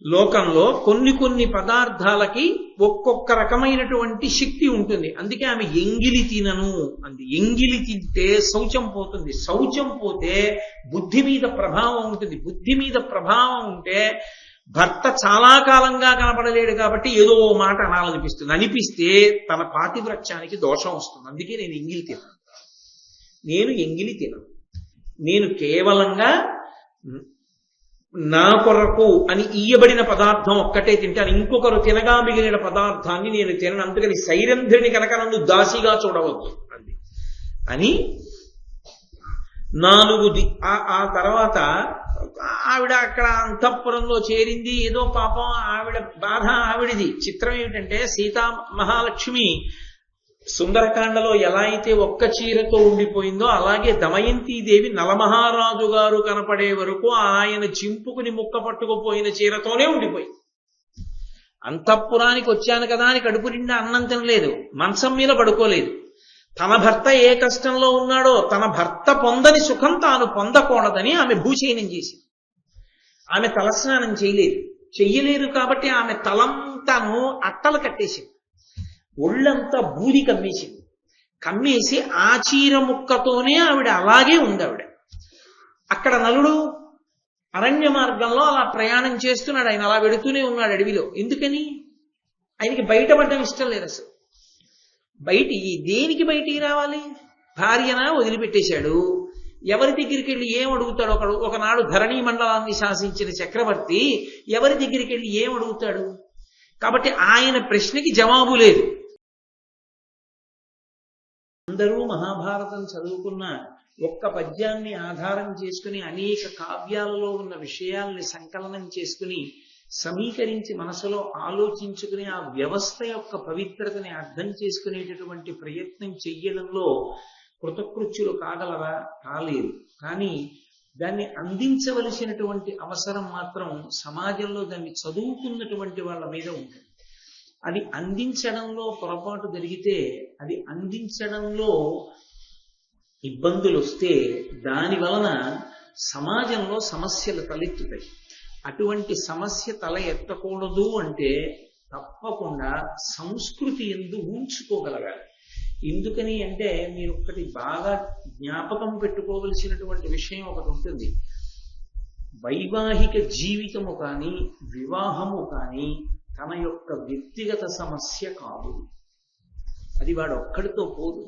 లోకంలో కొన్ని కొన్ని పదార్థాలకి ఒక్కొక్క రకమైనటువంటి శక్తి ఉంటుంది. అందుకే ఆమె ఎంగిలి తినను అంది. ఎంగిలి తింటే శౌచం పోతుంది, శౌచం పోతే బుద్ధి మీద ప్రభావం ఉంటుంది, బుద్ధి మీద ప్రభావం ఉంటే భర్త చాలా కాలంగా కనపడలేడు కాబట్టి ఏదో మాట అనాలనిపిస్తుంది, అనిపిస్తే తన పాతివ్రత్యానికి దోషం వస్తుంది. అందుకే నేను ఎంగిలి తినను, నేను ఎంగిలి తినను, నేను కేవలంగా నా కొరకు అని ఇయ్యబడిన పదార్థం ఒక్కటే తింటాను, ఇంకొకరు తినగా మిగిలిన పదార్థాన్ని నేను తినను. అందుకని సైరంధ్రిని కనుక నన్ను దాసిగా చూడవద్దు అంది అని 4 ఆ తర్వాత ఆవిడ అక్కడ అంతఃపురంలో చేరింది. ఏదో పాపం ఆవిడ బాధ ఆవిడిది. చిత్రం ఏమిటంటే సీతా మహాలక్ష్మి సుందరకాండలో ఎలా అయితే ఒక్క చీరతో ఉండిపోయిందో అలాగే దమయంతీదేవి నలమహారాజు గారు కనపడే వరకు ఆయన చింపుకుని ముక్క పట్టుకుపోయిన చీరతోనే ఉండిపోయింది. అంతఃపురానికి వచ్చాను కదా అని కడుపు నిండా అన్నం తినలేదు, మంచం మీద పడుకోలేదు. తన భర్త ఏ కష్టంలో ఉన్నాడో తన భర్త పొందని సుఖం తాను పొందకూడదని ఆమె భూచయనం చేసింది. ఆమె తలస్నానం చెయ్యలేదు కాబట్టి ఆమె తలంతాను అట్టలు కట్టేసింది, ఒళ్ళంతా బూది కమ్మేసింది. కమ్మేసి ఆ చీర ముక్కతోనే ఆవిడ అలాగే ఉంది. ఆవిడ అక్కడ నలుడు అరణ్య మార్గంలో అలా ప్రయాణం చేస్తున్నాడు. ఆయన అలా వెడుతూనే ఉన్నాడు అడవిలో. ఎందుకని? ఆయనకి బయటపడడం ఇష్టం లేదు అసలు. దేనికి బయటికి రావాలి? భార్యన వదిలిపెట్టేశాడు. ఎవరి దగ్గరికి వెళ్ళి ఏం అడుగుతాడు? ఒకనాడు ధరణీ మండలాన్ని శాసించిన చక్రవర్తి ఎవరి దగ్గరికి వెళ్ళి ఏం అడుగుతాడు? కాబట్టి ఆయన ప్రశ్నకి జవాబు లేదు. అందరూ మహాభారతం చదువుకున్న ఒక్క పద్యాన్ని ఆధారం చేసుకుని అనేక కావ్యాలలో ఉన్న విషయాల్ని సంకలనం చేసుకుని సమీకరించి మనసులో ఆలోచించుకుని ఆ వ్యవస్థ యొక్క పవిత్రతని అర్థం చేసుకునేటటువంటి ప్రయత్నం చెయ్యడంలో కృతకృత్యులు కాగలరా? కాలేదు. కానీ దాన్ని అందించవలసినటువంటి అవసరం మాత్రం సమాజంలో దాన్ని చదువుకున్నటువంటి వాళ్ళ మీద ఉంటుంది. అది అందించడంలో పొరపాటు జరిగితే, అది అందించడంలో ఇబ్బందులు వస్తే దాని వలన సమాజంలో సమస్యలు తలెత్తుతాయి. అటువంటి సమస్య తల ఎత్తకూడదు అంటే తప్పకుండా సంస్కృతి యందు ఉంచుకోగలగాలి. ఎందుకని అంటే మీరు ఒకటి బాగా జ్ఞాపకం పెట్టుకోవలసినటువంటి విషయం ఒకటి ఉంటుంది. వైవాహిక జీవితము కానీ వివాహము కానీ తన యొక్క వ్యక్తిగత సమస్య కాదు. అది వాడు ఒక్కడితో పోదు.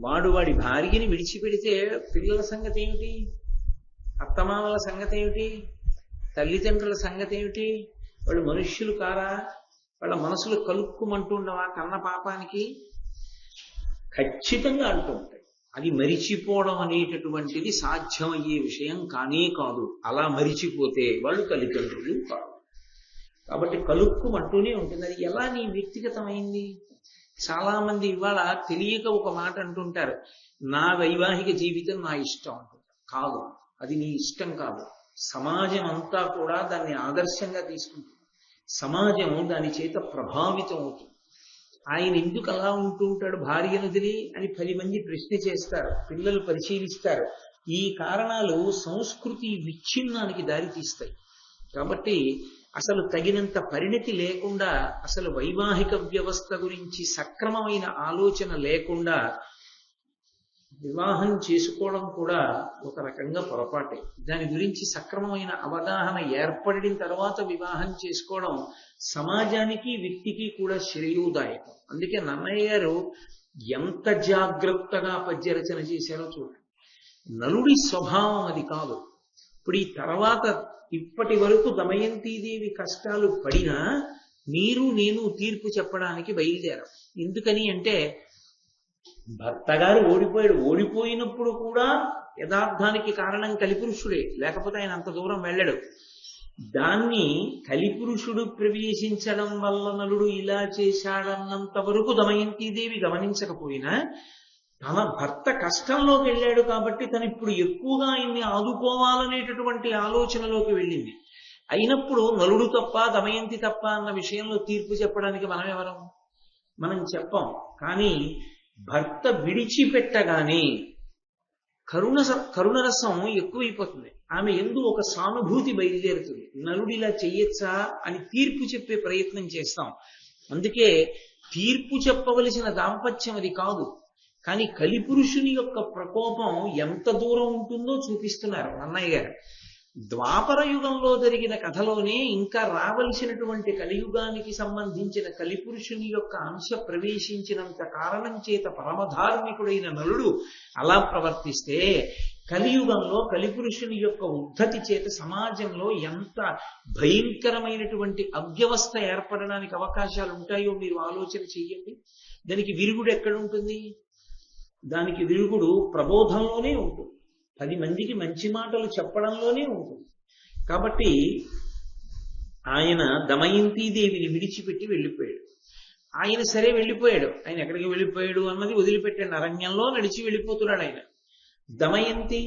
వాడి భార్యని విడిచిపెడితే పిల్లల సంగతి ఏమిటి? అత్తమామల సంగతి ఏమిటి? తల్లిదండ్రుల సంగతి ఏమిటి? వాళ్ళు మనుష్యులు కారా? వాళ్ళ మనసులు కలుక్కుమంటుండవా? కన్న పాపానికి ఖచ్చితంగా అంటూ ఉంటాయి. అది మరిచిపోవడం అనేటటువంటిది సాధ్యమయ్యే విషయం కానే కాదు. అలా మరిచిపోతే వాళ్ళు తల్లిదండ్రులు కాదు. కాబట్టి కలుక్కుమంటూనే ఉంటుంది. అది ఎలా నీ వ్యక్తిగతమైంది? చాలా మంది ఇవాళ తెలియక ఒక మాట అంటుంటారు, నా వైవాహిక జీవితం నా ఇష్టం అంటుంటారు. కాదు, అది నీ ఇష్టం కాదు. సమాజం అంతా కూడా దాన్ని ఆదర్శంగా తీసుకుంటుంది. సమాజం దాని చేత ప్రభావితం అవుతుంది. ఆయన ఎందుకు అలా ఉంటూ ఉంటాడు భార్యను వదిలి అని 10 మంది ప్రశ్న చేస్తారు, పిల్లలు పరిశీలిస్తారు. ఈ కారణాలు సంస్కృతి విచ్ఛిన్నానికి దారితీస్తాయి. కాబట్టి అసలు తగినంత పరిణతి లేకుండా, అసలు వైవాహిక వ్యవస్థ గురించి సక్రమమైన ఆలోచన లేకుండా వివాహం చేసుకోవడం కూడా ఒక రకంగా పొరపాటే. దాని గురించి సక్రమమైన అవగాహన ఏర్పడిన తర్వాత వివాహం చేసుకోవడం సమాజానికి వ్యక్తికి కూడా శ్రేయోదాయకం. అందుకే నన్నయ్య గారు ఎంత జాగ్రత్తగా పద్యరచన చేశారో చూడండి. నలుడి స్వభావం అది కాదు. ఇప్పుడు ఈ తర్వాత ఇప్పటి వరకు దమయంతీదేవి కష్టాలు పడినా మీరు నేను తీర్పు చెప్పడానికి బయలుదేరాం. ఎందుకని అంటే భర్త గారు ఓడిపోయాడు. ఓడిపోయినప్పుడు కూడా యథార్థానికి కారణం కలిపురుషుడే, లేకపోతే ఆయన అంత దూరం వెళ్ళడు. దాన్ని కలిపురుషుడు ప్రవేశించడం వల్ల నలుడు ఇలా చేశాడన్నంత వరకు దమయంతీదేవి గమనించకపోయినా తన భర్త కష్టంలోకి వెళ్ళాడు కాబట్టి తను ఇప్పుడు ఎక్కువగా ఆయన్ని ఆదుకోవాలనేటటువంటి ఆలోచనలోకి వెళ్ళింది. అయినప్పుడు నలుడు తప్ప దమయంతి తప్ప అన్న విషయంలో తీర్పు చెప్పడానికి మనం ఎవరం? మనం చెప్పం. కానీ భర్త విడిచిపెట్టగానే కరుణరసం ఎక్కువైపోతుంది. ఆమె ఎందు ఒక సానుభూతి బయలుదేరుతుంది. నలుడిలా చెయ్యొచ్చా అని తీర్పు చెప్పే ప్రయత్నం చేస్తాం. అందుకే తీర్పు చెప్పవలసిన దాంపత్యం అది కాదు. కానీ కలిపురుషుని యొక్క ప్రకోపం ఎంత దూరం ఉంటుందో చూపిస్తున్నారు అన్నయ్య గారు. ద్వాపర యుగంలో జరిగిన కథలోనే ఇంకా రావలసినటువంటి కలియుగానికి సంబంధించిన కలిపురుషుని యొక్క అంశ ప్రవేశించినంత కారణం చేత పరమధార్మికుడైన నలుడు అలా ప్రవర్తిస్తే, కలియుగంలో కలిపురుషుని యొక్క ఉద్ధతి చేత సమాజంలో ఎంత భయంకరమైనటువంటి అవ్యవస్థ ఏర్పడడానికి అవకాశాలు ఉంటాయో మీరు ఆలోచన చెయ్యండి. దానికి విరుగుడు ఎక్కడుంటుంది? దానికి విరుగుడు ప్రబోధంలోనే ఉంటుంది, 10 మందికి మంచి మాటలు చెప్పడంలోనే ఉంటుంది. కాబట్టి ఆయన దమయంతీదేవిని విడిచిపెట్టి వెళ్ళిపోయాడు. ఆయన సరే వెళ్ళిపోయాడు. ఆయన ఎక్కడికి వెళ్ళిపోయాడు అన్నది వదిలిపెట్టాడు. అరణ్యంలో నడిచి వెళ్ళిపోతున్నాడు ఆయన. దమయంతి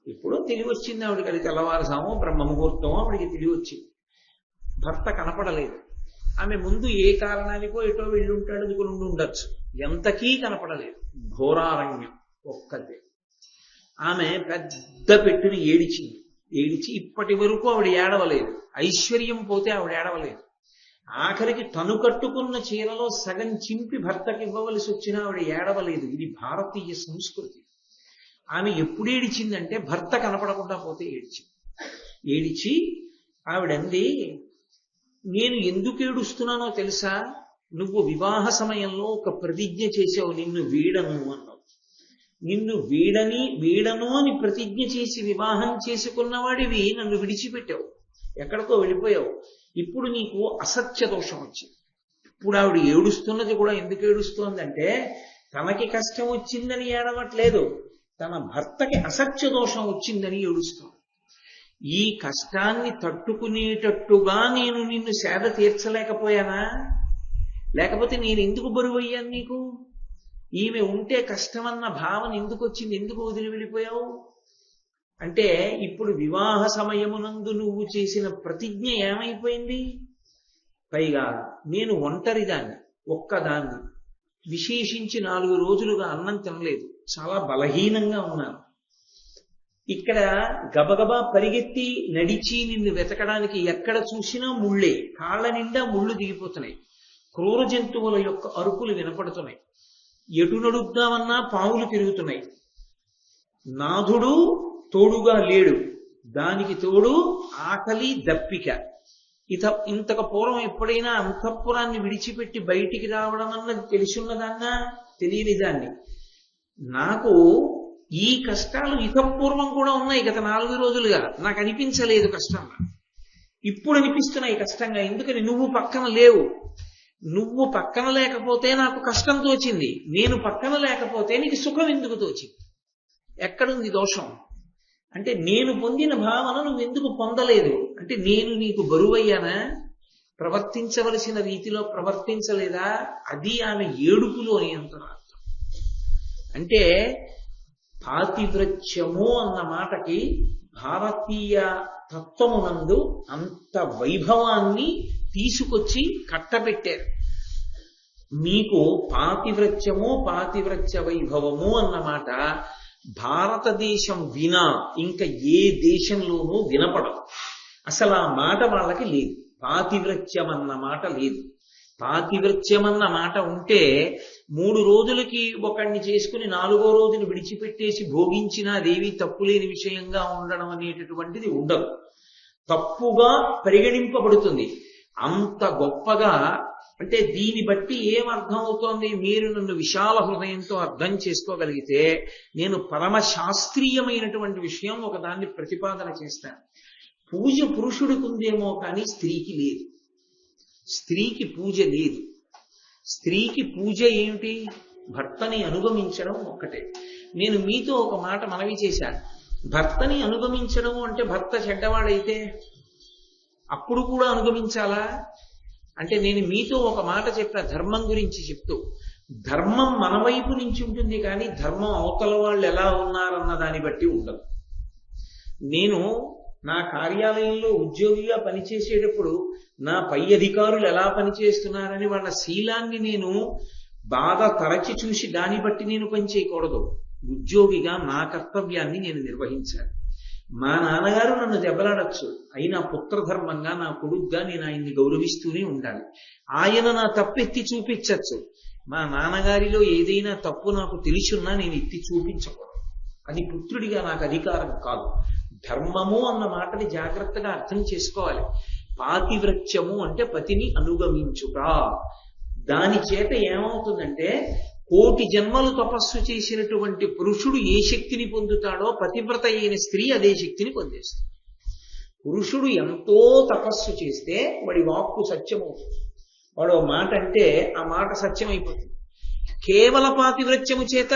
ఎప్పుడో తెలివి వచ్చింది ఆవిడకి. అది తెల్లవారుసామో బ్రహ్మ ముహూర్తమో ఆవిడికి తెలివి వచ్చింది. భర్త కనపడలేదు. ఆమె ముందు ఏ కారణానికో ఎటో వెళ్ళి ఉంటాడు అనుకుని ఉండొచ్చు. ఎంతకీ కనపడలేదు. ఘోరారణ్యం ఒక్కతే. ఆమె పెద్ద పెట్టుని ఏడిచి ఇప్పటి వరకు ఆవిడ ఏడవలేదు. ఐశ్వర్యం పోతే ఆవిడ ఏడవలేదు. ఆఖరికి తను కట్టుకున్న చీరలో సగం చింపి భర్తకి ఇవ్వవలసి వచ్చినా ఆవిడ ఏడవలేదు. ఇది భారతీయ సంస్కృతి. ఆమె ఎప్పుడు ఏడిచిందంటే భర్త కనపడకుండా పోతే ఏడిచి ఆవిడంది, నేను ఎందుకు ఏడుస్తున్నానో తెలుసా? నువ్వు వివాహ సమయంలో ఒక ప్రతిజ్ఞ చేసావు, నిన్ను వీడను అన్నావు. నిన్ను వీడను అని ప్రతిజ్ఞ చేసి వివాహం చేసుకున్నవాడివి నన్ను విడిచిపెట్టావు, ఎక్కడికో వెళ్ళిపోయావు. ఇప్పుడు నీకు అసత్య దోషం వచ్చింది. ఇప్పుడు ఆవిడ ఏడుస్తున్నది కూడా ఎందుకు ఏడుస్తోందంటే తనకి కష్టం వచ్చిందని ఏడవట్లేదు, తన భర్తకి అసత్య దోషం వచ్చిందని ఏడుస్తోంది. ఈ కష్టాన్ని తట్టుకునేటట్టుగా నేను నిన్ను సేద తీర్చలేకపోయానా? లేకపోతే నేను ఎందుకు బరువయ్యాను నీకు? ఈమె ఉంటే కష్టమన్న భావన ఎందుకు వచ్చింది? ఎందుకు వదిలి వెళ్ళిపోయావు అంటే, ఇప్పుడు వివాహ సమయమునందు నువ్వు చేసిన ప్రతిజ్ఞ ఏమైపోయింది? పైగా నేను ఒంటరిదాన్ని, ఒక్కదాన్ని, విశేషించి 4 రోజులుగా అన్నం తినలేదు, చాలా బలహీనంగా ఉన్నాను. ఇక్కడ గబగబా పరిగెత్తి నడిచి నిన్ను వెతకడానికి ఎక్కడ చూసినా ముళ్ళే, కాళ్ళ నిండా ముళ్ళు దిగిపోతున్నాయి. క్రూర జంతువుల యొక్క అరుపులు వినపడుతున్నాయి. ఎటు నడుద్దామన్నా పాములు తిరుగుతున్నాయి. నాథుడు తోడుగా లేడు, దానికి తోడు ఆకలి దప్పిక. ఇంతకు పూర్వం ఎప్పుడైనా అంతఃపురాన్ని విడిచిపెట్టి బయటికి రావడం అన్నది తెలిసిన్నదాన్నా? తెలియని దాన్ని. నాకు ఈ కష్టాలు ఇతపూర్వం కూడా ఉన్నాయి. గత 4 రోజులుగా నాకు అనిపించలేదు కష్టంగా, ఇప్పుడు అనిపిస్తున్నాయి కష్టంగా. ఎందుకని? నువ్వు పక్కన లేవు. నువ్వు పక్కన లేకపోతే నాకు కష్టం తోచింది, నేను పక్కన లేకపోతే నీకు సుఖం ఎందుకు తోచింది? ఎక్కడుంది దోషం? అంటే నేను పొందిన భావన నువ్వు ఎందుకు పొందలేదు అంటే, నేను నీకు బరువయ్యానా? ప్రవర్తించవలసిన రీతిలో ప్రవర్తించలేదా? అది ఆమె ఏడుపులోని అంతరార్థం. అంటే పాతివ్రత్యము అన్న మాటకి భారతీయ తత్వమునందు అంత వైభవాన్ని తీసుకొచ్చి కట్టబెట్టారు. మీకు పాతివ్రత్యము, పాతివ్రత్య వైభవము అన్నమాట భారతదేశం వినా ఇంకా ఏ దేశంలోనూ వినపడదు. అసలు ఆ మాట వాళ్ళకి లేదు. పాతివ్రత్యం అన్న మాట లేదు. పాతివ్రత్యం అన్న మాట ఉంటే 3 రోజులకి ఒకడిని చేసుకుని 4వ రోజుని విడిచిపెట్టేసి భోగించినా అదేవి తప్పులేని విషయంగా ఉండడం అనేటటువంటిది ఉండదు. తప్పుగా పరిగణింపబడుతుంది. అంత గొప్పగా అంటే దీన్ని బట్టి ఏమర్థం అవుతోంది? మీరు నన్ను విశాల హృదయంతో అర్థం చేసుకోగలిగితే నేను పరమ శాస్త్రీయమైనటువంటి విషయం ఒకదాన్ని ప్రతిపాదన చేస్తాను. పూజ పురుషుడికి ఉందేమో కానీ స్త్రీకి లేదు. స్త్రీకి పూజ లేదు. స్త్రీకి పూజ ఏమిటి? భర్తని అనుగమించడం ఒక్కటే. నేను మీతో ఒక మాట మనవి చేశాను. భర్తని అనుగమించడం అంటే భర్త చెడ్డవాడైతే అప్పుడు కూడా అనుగమించాలా? అంటే నేను మీతో ఒక మాట చెప్పిన ధర్మం గురించి చెప్తూ, ధర్మం మన వైపు నుంచి ఉంటుంది కానీ ధర్మం అవతల వాళ్ళు ఎలా ఉన్నారన్న దాన్ని బట్టి ఉండదు. నేను నా కార్యాలయంలో ఉద్యోగిగా పనిచేసేటప్పుడు నా పై అధికారులు ఎలా పనిచేస్తున్నారని వాళ్ళ శీలాన్ని నేను బాగా తరచి చూసి దాన్ని బట్టి నేను పనిచేయకూడదు. ఉద్యోగిగా నా కర్తవ్యాన్ని నేను నిర్వహించాలి. మా నాన్నగారు నన్ను దెబ్బలాడచ్చు, అయినా పుత్రధర్మంగా నా కొడుగ్గా నేను ఆయన్ని గౌరవిస్తూనే ఉండాలి. ఆయన నా తప్పు ఎత్తి చూపించచ్చు, మా నాన్నగారిలో ఏదైనా తప్పు నాకు తెలిసున్నా నేను ఎత్తి చూపించకూడదు. అది పుత్రుడిగా నాకు అధికారం కాదు. ధర్మము అన్న మాటని జాగ్రత్తగా అర్థం చేసుకోవాలి. పాతివ్రత్యము అంటే పతిని అనుగమించుట. దాని చేత ఏమవుతుందంటే, కోటి జన్మలు తపస్సు చేసినటువంటి పురుషుడు ఏ శక్తిని పొందుతాడో పతివ్రత అయిన స్త్రీ అదే శక్తిని పొందేస్తుంది. పురుషుడు ఎంతో తపస్సు చేస్తే వాడి వాక్కు సత్యమవుతుంది. వాడు మాట అంటే ఆ మాట సత్యమైపోతుంది. కేవల పాతివ్రత్యము చేత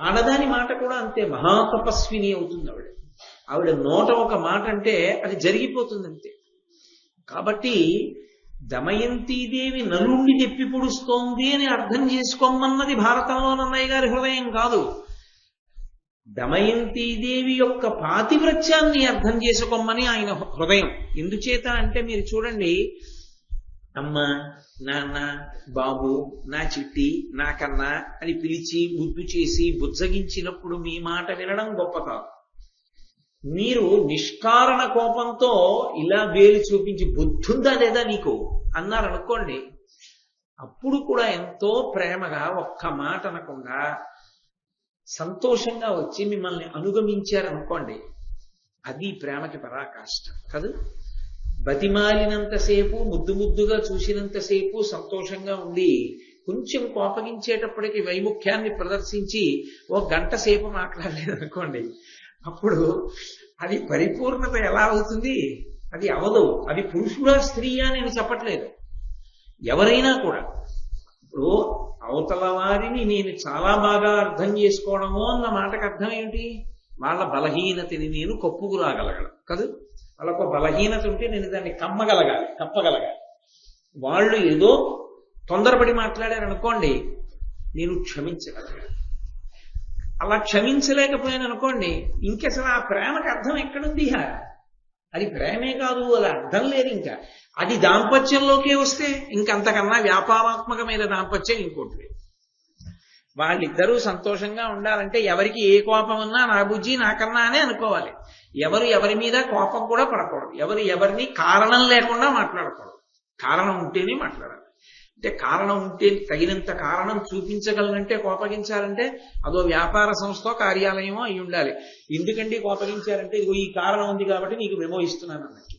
ఆడదాని మాట కూడా అంతే, మహాతపస్విని అవుతుంది ఆవిడ. ఆవిడ నోట ఒక మాట అంటే అది జరిగిపోతుంది అంతే. కాబట్టి దమయంతీదేవి నలుణ్ణి తెప్పి పొడుస్తోంది అని అర్థం చేసుకోమన్నది భారతంలో నన్నయ్య గారి హృదయం కాదు. దమయంతీదేవి యొక్క పాతివ్రత్యాన్ని అర్థం చేసుకోమని ఆయన హృదయం. ఎందుచేత అంటే మీరు చూడండి, అమ్మ, నాన్న, బాబు, నా చిట్టి, నా కన్నా అని పిలిచి ముద్దు చేసి బుజ్జగించినప్పుడు మీ మాట వినడం గొప్ప కాదు. మీరు నిష్కారణ కోపంతో ఇలా వేలు చూపించి బుద్ధుందా లేదా నీకు అన్నారనుకోండి, అప్పుడు కూడా ఎంతో ప్రేమగా ఒక్క మాట అనకుండా సంతోషంగా వచ్చి మిమ్మల్ని అనుగమించారనుకోండి, అది ప్రేమకి పరాకాష్ట కాదు. బతిమాలినంతసేపు, ముద్దు ముద్దుగా చూసినంతసేపు సంతోషంగా ఉండి కొంచెం కోపగించేటప్పటికి వైముఖ్యాన్ని ప్రదర్శించి ఓ గంట సేపు మాట్లాడలేదనుకోండి, అప్పుడు అది పరిపూర్ణత ఎలా అవుతుంది? అది అవదు. అది పురుషుడా స్త్రీయా నేను చెప్పట్లేదు, ఎవరైనా కూడా. ఇప్పుడు అవతల వారిని నేను చాలా బాగా అర్థం చేసుకోవడము అన్న మాటకు అర్థం ఏమిటి? వాళ్ళ బలహీనతని నేను కప్పుకురాగలగడం కాదు. వాళ్ళకు బలహీనత ఉంటే నేను దాన్ని కప్పగలగాలి. వాళ్ళు ఏదో తొందరపడి మాట్లాడారనుకోండి, నేను క్షమించగలగాలి. అలా క్షమించలేకపోయాను అనుకోండి, ఇంకసలు ఆ ప్రేమకి అర్థం ఎక్కడుంది? అది ప్రేమే కాదు, అది అర్థం లేదు. ఇంకా అది దాంపత్యంలోకే వస్తే ఇంకంతకన్నా వ్యాపారాత్మకమైన దాంపత్యం ఇంకోటి లేదు. వాళ్ళిద్దరూ సంతోషంగా ఉండాలంటే ఎవరికి ఏ కోపం ఉన్నా నా బుజ్జి నాకన్నా అనే అనుకోవాలి. ఎవరి మీద కోపం కూడా పడకూడదు. ఎవరిని కారణం లేకుండా మాట్లాడకూడదు. కారణం ఉంటేనే మాట్లాడాలి. అంటే కారణం ఉంటే, తగినంత కారణం చూపించగలనంటే కోపగించాలంటే అదో వ్యాపార సంస్థ కార్యాలయమో అయి ఉండాలి. ఎందుకంటే కోపగించారంటే ఇదిగో ఈ కారణం ఉంది కాబట్టి నీకు మెమో ఇస్తున్నాను అన్నట్టు.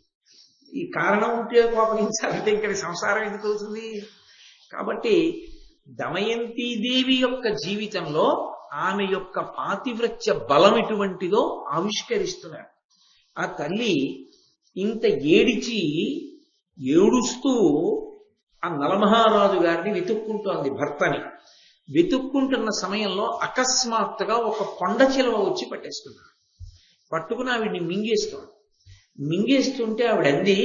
ఈ కారణం ఉంటే కోపగించాలంటే ఇక్కడ సంసారం ఎందుకు అవుతుంది? కాబట్టి దమయంతీదేవి యొక్క జీవితంలో ఆమె యొక్క పాతివ్రత్య బలం ఎటువంటిదో ఆవిష్కరిస్తున్నారు. ఆ తల్లి ఇంత ఏడుస్తూ ఆ నలమహారాజు గారిని వెతుక్కుంటోంది, భర్తని వెతుక్కుంటున్న సమయంలో అకస్మాత్తుగా ఒక కొండ చిలువ వచ్చి పట్టేస్తున్నాడు. పట్టుకుని ఆవిడ్ని మింగేస్తుంటే ఆవిడ అంది,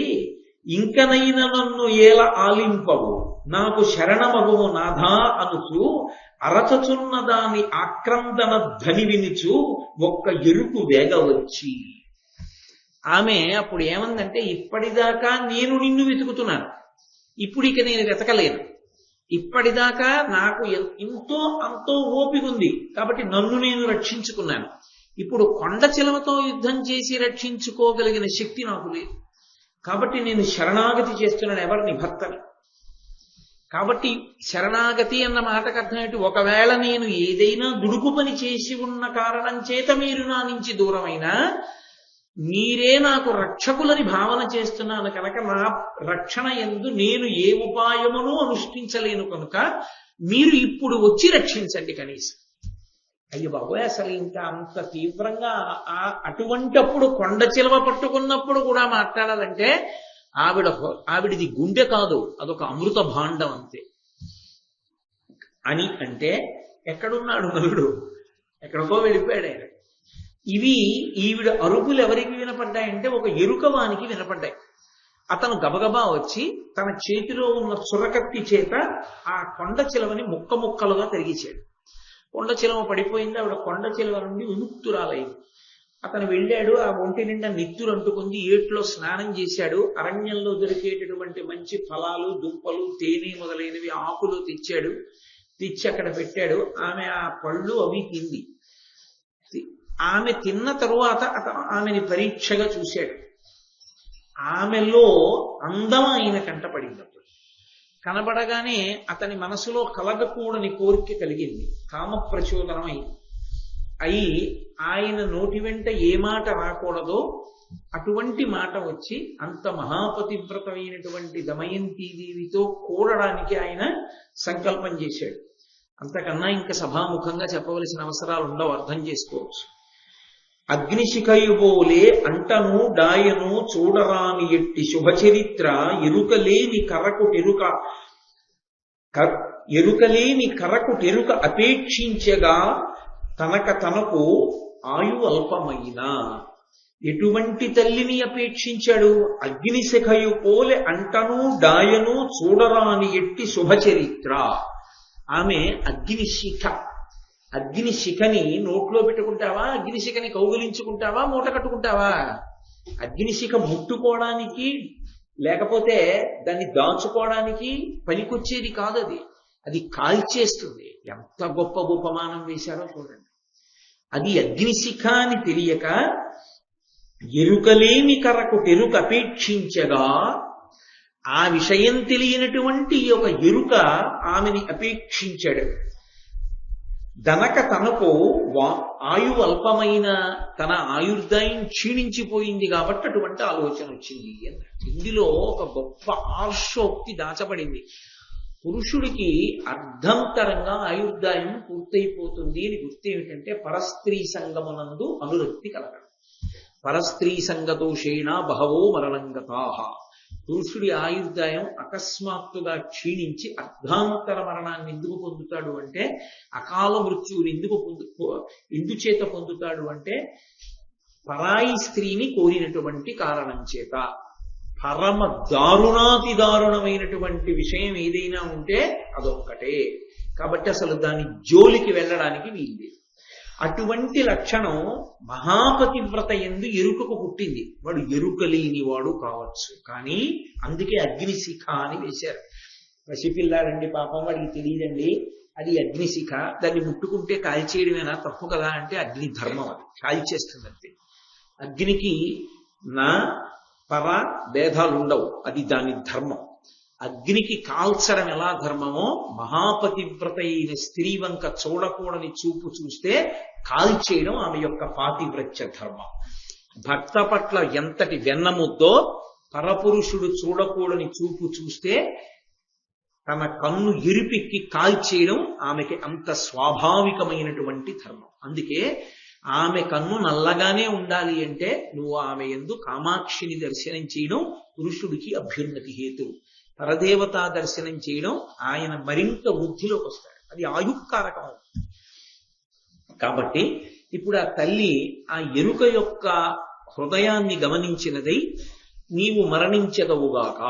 ఇంకనైనా నన్ను ఏల ఆలింపవు, నాకు శరణమగుము నాథా అనుచు అరచచున్న దాని ఆక్రందన ధ్వని వినుచు ఒక్క ఎరుపు వేగ వచ్చి. ఆమె అప్పుడు ఏమందంటే, ఇప్పటిదాకా నేను నిన్ను వెతుకుతున్నాను, ఇప్పుడు ఇక నేను వెతకలేను. ఇప్పటిదాకా నాకు ఎంతో అంతో ఓపిక ఉంది కాబట్టి నన్ను నేను రక్షించుకున్నాను. ఇప్పుడు కొండ చిలవతో యుద్ధం చేసి రక్షించుకోగలిగిన శక్తి నాకు లేదు. కాబట్టి నేను శరణాగతి చేస్తున్నాను. ఎవరిని? భర్తని. కాబట్టి శరణాగతి అన్న మాటకు అర్థం ఏంటి? ఒకవేళ నేను ఏదైనా దుడుకు పని చేసి ఉన్న కారణం చేత మీరు నా నుంచి దూరమైనా మీరే నాకు రక్షకులని భావన చేస్తున్నాను కనుక నా రక్షణ యందు నేను ఏ ఉపాయమును అనుష్ఠించలేను కనుక మీరు ఇప్పుడు వచ్చి రక్షించండి కనీసం. అయ్యో బాబోయ్, అసలు ఇంకా అంత తీవ్రంగా అటువంటప్పుడు కొండ చిలవ పట్టుకున్నప్పుడు కూడా మాట్లాడాలంటే ఆవిడిది గుండె కాదు, అదొక అమృత భాండం అంతే. అని అంటే ఎక్కడున్నాడు నలుడు? ఎక్కడికో వెళ్ళిపోయాడు ఆయన. ఈవిడ అరుపులు ఎవరికి వినపడ్డాయంటే ఒక ఎరుకవానికి వినపడ్డాయి. అతను గబగబా వచ్చి తన చేతిలో ఉన్న చురకత్తి చేత ఆ కొండ చిలవని ముక్కలుగా తరిగించాడు. కొండ చిలవ పడిపోయింది. ఆవిడ కొండ చిలవ నుండి విముక్తురాలైంది. అతను వెళ్ళాడు, ఆ ఒంటి నిండా నెత్తురు అంటుకుంది, ఏట్లో స్నానం చేశాడు. అరణ్యంలో దొరికేటటువంటి మంచి ఫలాలు, దుంపలు, తేనె మొదలైనవి ఆకులు తెచ్చి అక్కడ పెట్టాడు. ఆమె ఆ పళ్ళు అవి తింది. ఆమె తిన్న తరువాత ఆమెని పరీక్షగా చూశాడు. ఆమెలో అందం ఆయన కంటపడింది. కనబడగానే అతని మనసులో కలగకూడని కోరిక కలిగింది, కామ ప్రచోదనం అయింది. అయి ఆయన నోటి వెంట ఏ మాట రాకూడదో అటువంటి మాట వచ్చి అంత మహాపతివ్రతమైనటువంటి దమయంతీదేవితో కూడడానికి ఆయన సంకల్పం చేశాడు. అంతకన్నా ఇంకా సభాముఖంగా చెప్పవలసిన అవసరాలు ఉండవు, అర్థం చేసుకోవచ్చు. అగ్నిశిఖయుబోలే అంటను డాయను చూడరాని ఎట్టి శుభచరిత్ర ఎరుకలేని కరకుటెరుక అపేక్షించగా తనకు ఆయు అల్పమైన. ఎటువంటి తల్లిని అపేక్షించాడు? అగ్నిశిఖయు పోలే అంటను డాయను చూడరాని ఎట్టి శుభచరిత్ర. ఆమె అగ్నిశిఖని నోట్లో పెట్టుకుంటావా? అగ్నిశిఖని కౌగిలించుకుంటావా? మూట కట్టుకుంటావా? అగ్నిశిఖ ముట్టుకోవడానికి లేకపోతే దాన్ని దాచుకోవడానికి పనికొచ్చేది కాదు. అది కాల్చేస్తుంది. ఎంత గొప్ప ఉపమానం వేశారో చూడండి. అది అగ్నిశిఖ అని తెలియక ఎరుకలేమి కరకుటెరుక అపేక్షించగా, ఆ విషయం తెలియనటువంటి ఒక ఎరుక ఆమెని అపేక్షించాడు. తనకు ఆయు అల్పమైన తన ఆయుర్దాయం క్షీణించిపోయింది కాబట్టి అటువంటి ఆలోచన వచ్చింది అన్నాడు. ఇందులో ఒక గొప్ప ఆర్షోక్తి దాచబడింది. పురుషుడికి అర్ధంతరంగా ఆయుర్దాయం పూర్తయిపోతుంది అని గుర్తు ఏమిటంటే పరస్త్రీ సంగమునందు అనురక్తి కలగడం. పరస్త్రీ సంగదోషేణ బహవో మరణంగతాః. పురుషుడి ఆయుర్దాయం అకస్మాత్తుగా క్షీణించి అర్ధాంతర మరణాన్ని ఎందుకు పొందుతాడు అంటే, అకాల మృత్యువుని ఎందుచేత పొందుతాడు అంటే పరాయి స్త్రీని కోరినటువంటి కారణం చేత. పరమ దారుణాతి దారుణమైనటువంటి విషయం ఏదైనా ఉంటే అదొక్కటే. కాబట్టి అసలు దాని జోలికి వెళ్ళడానికి వీల్లేదు. అటువంటి లక్షణం మహాపతివ్రత యందు ఎరుకకు పుట్టింది. వాడు ఎరుక లేనివాడు కావచ్చు, కానీ అందుకే అగ్నిశిఖ అని వేశారు. పసిపిల్లాడండి పాపం, వాడికి తెలియదండి అది అగ్నిశిఖ, దాన్ని ముట్టుకుంటే కాల్చేయడమేనా తప్పు కదా అంటే అగ్ని ధర్మం, అది కాల్చేస్తుంది అంతే. అగ్నికి నా పర భేదాలు ఉండవు, అది దాని ధర్మం. అగ్నికి కాల్చడం ఎలా ధర్మమో మహాపతివ్రత అయిన స్త్రీ వంక చూడకూడని చూపు చూస్తే కాల్చేయడం ఆమె యొక్క పాతివ్రత్య ధర్మం. భర్త పట్ల ఎంతటి వెన్నముద్దో పరపురుషుడు చూడకూడని చూపు చూస్తే తన కన్ను ఎరిపెక్కి కాల్చేయడం ఆమెకి అంత స్వాభావికమైనటువంటి ధర్మం. అందుకే ఆమె కన్ను నల్లగానే ఉండాలి అంటే నువ్వు ఆమె యందు కామాక్షిని దర్శనం చేయడం పురుషుడికి అభ్యున్నతి హేతువు. పరదేవతా దర్శనం చేయడం ఆయన మరింత వృద్ధిలోకి వస్తాడు, అది ఆయుక్కారకం. కాబట్టి ఇప్పుడు ఆ తల్లి ఆ ఎరుక యొక్క హృదయాన్ని గమనించినదై నీవు మరణించదవుగాక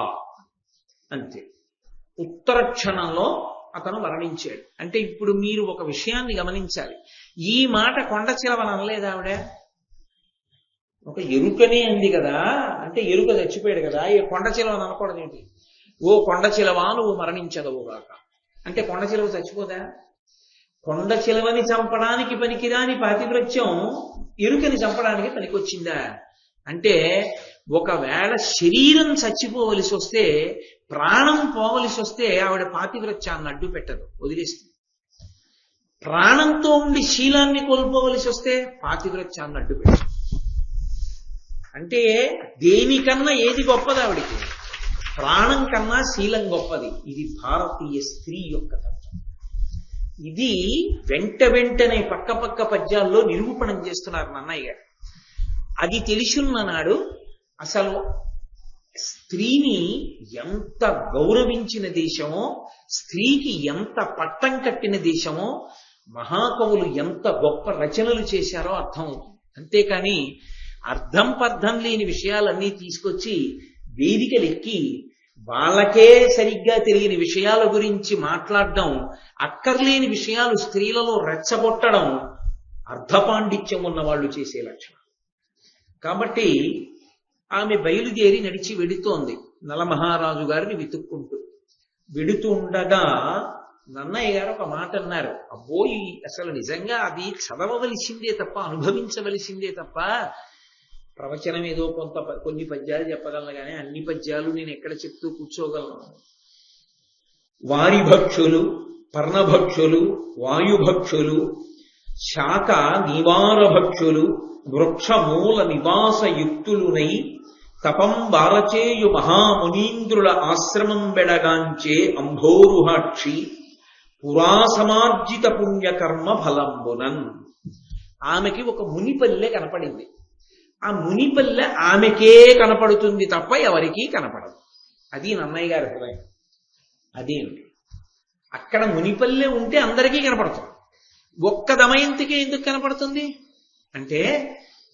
అంతే. ఉత్తర క్షణంలో అతను మరణించాడు. అంటే ఇప్పుడు మీరు ఒక విషయాన్ని గమనించాలి. ఈ మాట కొండ చిలవని అనలేదు ఆవిడ, ఒక ఎరుకనే అంది కదా. అంటే ఎరుక చచ్చిపోయాడు కదా, ఈ కొండ చిలవని అనకూడదు ఏంటి? ఓ కొండ చిలవా నువ్వు మరణించదవుగాక అంటే కొండ చిలవ చచ్చిపోదా? కొండ చిలవని చంపడానికి పనికిరాని పాతివ్రత్యం ఎరుకని చంపడానికి పనికొచ్చిందా? అంటే ఒకవేళ శరీరం చచ్చిపోవలసి వస్తే, ప్రాణం పోవలసి వస్తే ఆవిడ పాతివ్రత్యాన్ని అడ్డు పెట్టదు, వదిలేస్తుంది. ప్రాణంతో ఉండి శీలాన్ని కోల్పోవలసి వస్తే పాతివ్రత్యాన్ని అడ్డు పెట్టదు. అంటే దేనికన్నా ఏది గొప్పది ఆవిడికి? ప్రాణం కన్నా శీలం గొప్పది. ఇది భారతీయ స్త్రీ యొక్క తత్వం. ఇది వెంటనే పక్క పద్యాల్లో నిరూపణం చేస్తున్నారు నన్నయ్య గారు. అది తెలిసున్న నాడు అసలు స్త్రీని ఎంత గౌరవించిన దేశమో, స్త్రీకి ఎంత పట్టం కట్టిన దేశమో, మహాకవులు ఎంత గొప్ప రచనలు చేశారో అర్థమవుతుంది. అంతేకాని అర్థం పర్థం లేని విషయాలన్నీ తీసుకొచ్చి వేదికలెక్కి వాళ్ళకే సరిగ్గా తెలియని విషయాల గురించి మాట్లాడడం, అక్కర్లేని విషయాలు స్త్రీలలో రెచ్చగొట్టడం అర్ధపాండిత్యం ఉన్న వాళ్ళు చేసే లక్షణం. కాబట్టి ఆమె బయలుదేరి నడిచి వెడుతోంది నలమహారాజు గారిని వెతుక్కుంటూ. వెడుతుండగా నన్నయ్య గారు ఒక మాట అన్నారు, అబ్బోయి అసలు నిజంగా అది చదవవలసిందే తప్ప, అనుభవించవలసిందే తప్ప, ప్రవచనం ఏదో కొన్ని పద్యాలు చెప్పగలను కానీ అన్ని పద్యాలు నేను ఎక్కడ చెప్తూ కూర్చోగలను. వారి భక్షులు, పర్ణభక్షులు, వాయుభక్షులు, శాఖ నివార భక్షులు, వృక్షమూల నివాస యుక్తులునై తపం బారచేయు మహామునీంద్రుల ఆశ్రమం బెడగాంచే అంభోరుహాక్షి పురాసమార్జిత పుణ్యకర్మ ఫలంబునన్. ఆమెకి ఒక మునిపల్లె కనపడింది. ఆ మునిపల్లె ఆమెకే కనపడుతుంది తప్ప ఎవరికీ కనపడదు. అది నన్నయ్య గారి హృదయం. అదేంటి, అక్కడ మునిపల్లె ఉంటే అందరికీ కనపడుతుంది. ఒక్క దమయంతికే ఎందుకు కనపడుతుంది అంటే,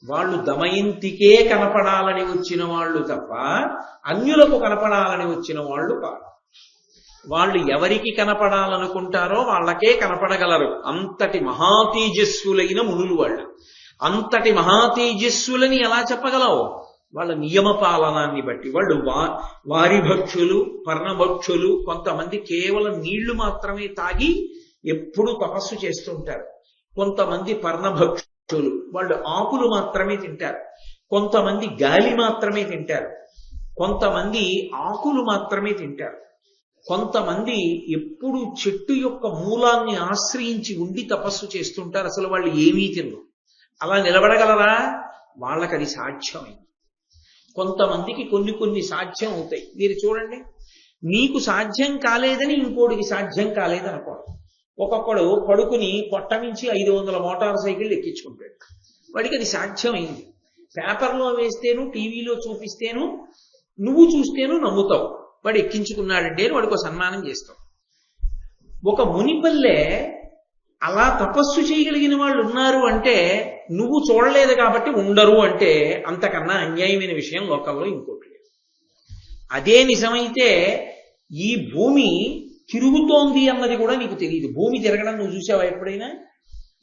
వాళ్ళు దమయంతికే కనపడాలని వచ్చిన వాళ్ళు తప్ప అన్యులకు కనపడాలని వచ్చిన వాళ్ళు కాదు. వాళ్ళు ఎవరికి కనపడాలనుకుంటారో వాళ్ళకే కనపడగలరు. అంతటి మహాతేజస్సులైన మునులు వాళ్ళు. అంతటి మహాతేజస్సులని ఎలా చెప్పగలవు? వాళ్ళ నియమ పాలనాన్ని బట్టి. వాళ్ళు వారి భక్షులు, పర్ణభక్షులు, కొంతమంది కేవలం నీళ్లు మాత్రమే తాగి ఎప్పుడూ తపస్సు చేస్తుంటారు. కొంతమంది పర్ణభక్షులు, వాళ్ళు ఆకులు మాత్రమే తింటారు. కొంతమంది గాలి మాత్రమే తింటారు. కొంతమంది ఆకులు మాత్రమే తింటారు. కొంతమంది ఎప్పుడు చెట్టు యొక్క మూలాన్ని ఆశ్రయించి ఉండి తపస్సు చేస్తుంటారు. అసలు వాళ్ళు ఏమీ తినరు. అలా నిలబడగలరా? వాళ్ళకి అది సాధ్యమైంది. కొంతమందికి కొన్ని సాధ్యం అవుతాయి. మీరు చూడండి, నీకు సాధ్యం కాలేదని ఇంకోటికి సాధ్యం కాలేదనుకోండి. ఒక్కొక్కడు పడుకుని పొట్టమించి 500 మోటార్ సైకిళ్ళు ఎక్కించుకుంటాడు. వాడికి అది సాధ్యమైంది. పేపర్లో వేస్తేను, టీవీలో చూపిస్తేను, నువ్వు చూస్తేను నమ్ముతావు. వాడు ఎక్కించుకున్నాడంటే వాడికి సన్మానం చేస్తావు. ఒక మునిపల్లె అలా తపస్సు చేయగలిగిన వాళ్ళు ఉన్నారు అంటే నువ్వు చూడలేదు కాబట్టి ఉండరు అంటే అంతకన్నా అన్యాయమైన విషయం లోకంలో ఇంకోటి లేదు. అదే నిజమైతే ఈ భూమి తిరుగుతోంది అన్నది కూడా నీకు తెలియదు. భూమి తిరగడం నువ్వు చూసావా ఎప్పుడైనా?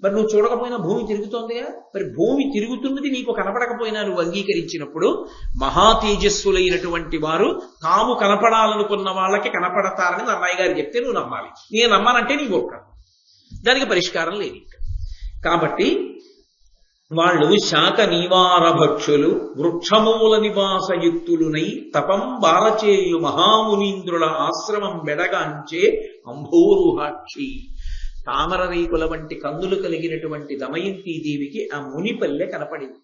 మరి నువ్వు చూడకపోయినా భూమి తిరుగుతోందిగా. మరి భూమి తిరుగుతున్నది నీకు కనపడకపోయినా నువ్వు అంగీకరించినప్పుడు మహాతేజస్సులైనటువంటి వారు తాము కనపడాలనుకున్న వాళ్ళకి కనపడతారని నన్నయ్య గారు చెప్తే నువ్వు నమ్మాలి. నేను నమ్మానంటే నీ గొప్ప, దానికి పరిష్కారం లేదు. కాబట్టి వాళ్ళు శాఖ నివార భక్షులు, వృక్షమూల నివాసయుక్తులునై తపం బాలచేయు మహామునీంద్రుల ఆశ్రమం బెడగాంచే అంభోరుహాక్షి. తామర రేకుల వంటి కన్నులు కలిగినటువంటి దమయంతీదేవికి ఆ మునిపల్లె కనపడింది.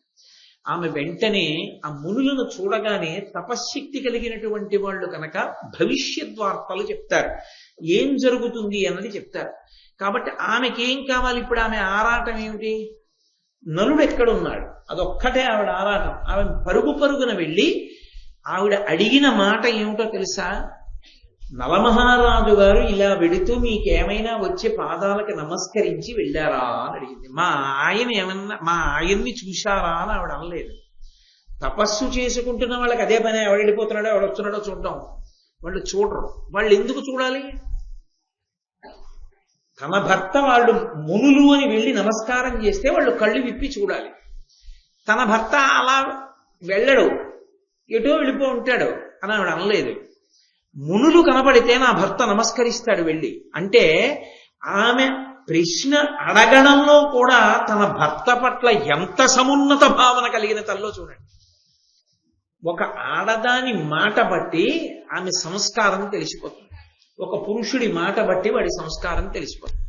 ఆమె వెంటనే ఆ మునులను చూడగానే తపశ్శక్తి కలిగినటువంటి వాళ్ళు కనుక భవిష్యద్వార్తలు చెప్తారు, ఏం జరుగుతుంది అన్నది చెప్తారు. కాబట్టి ఆమెకేం కావాలి? ఇప్పుడు ఆమె ఆరాటం ఏమిటి? నలుడు ఎక్కడున్నాడు అదొక్కటే ఆవిడ ఆరాటం. ఆమె పరుగున వెళ్ళి ఆవిడ అడిగిన మాట ఏమిటో తెలుసా? నలమహారాజు గారు ఇలా వెడుతూ మీకేమైనా వచ్చే పాదాలకి నమస్కరించి వెళ్ళారా అని అడిగింది. మా ఆయన్ని చూశారా అని ఆవిడ అనలేదు. తపస్సు చేసుకుంటున్న వాళ్ళకి అదే పని. ఎవడు వెళ్ళిపోతున్నాడో ఎవడు వస్తున్నాడో చూడడం. వాళ్ళు చూడరు. వాళ్ళు ఎందుకు చూడాలి? తన భర్త వాళ్ళు మునులు అని వెళ్ళి నమస్కారం చేస్తే వాళ్ళు కళ్ళు విప్పి చూడాలి. తన భర్త అలా వెళ్ళడు, ఎటో వెళ్ళిపో ఉంటాడు అని ఆవిడ అనలేదు. మునులు కనపడితే నా భర్త నమస్కరిస్తాడు వెళ్ళి అంటే, ఆమె ప్రశ్న అడగడంలో కూడా తన భర్త పట్ల ఎంత సమున్నత భావన కలిగిన తల్లో చూడండి. ఒక ఆడదాని మాట బట్టి ఆమె సంస్కారం తెలిసిపోతుంది. ఒక పురుషుడి మాట బట్టి వాడి సంస్కారం తెలిసిపోతుంది.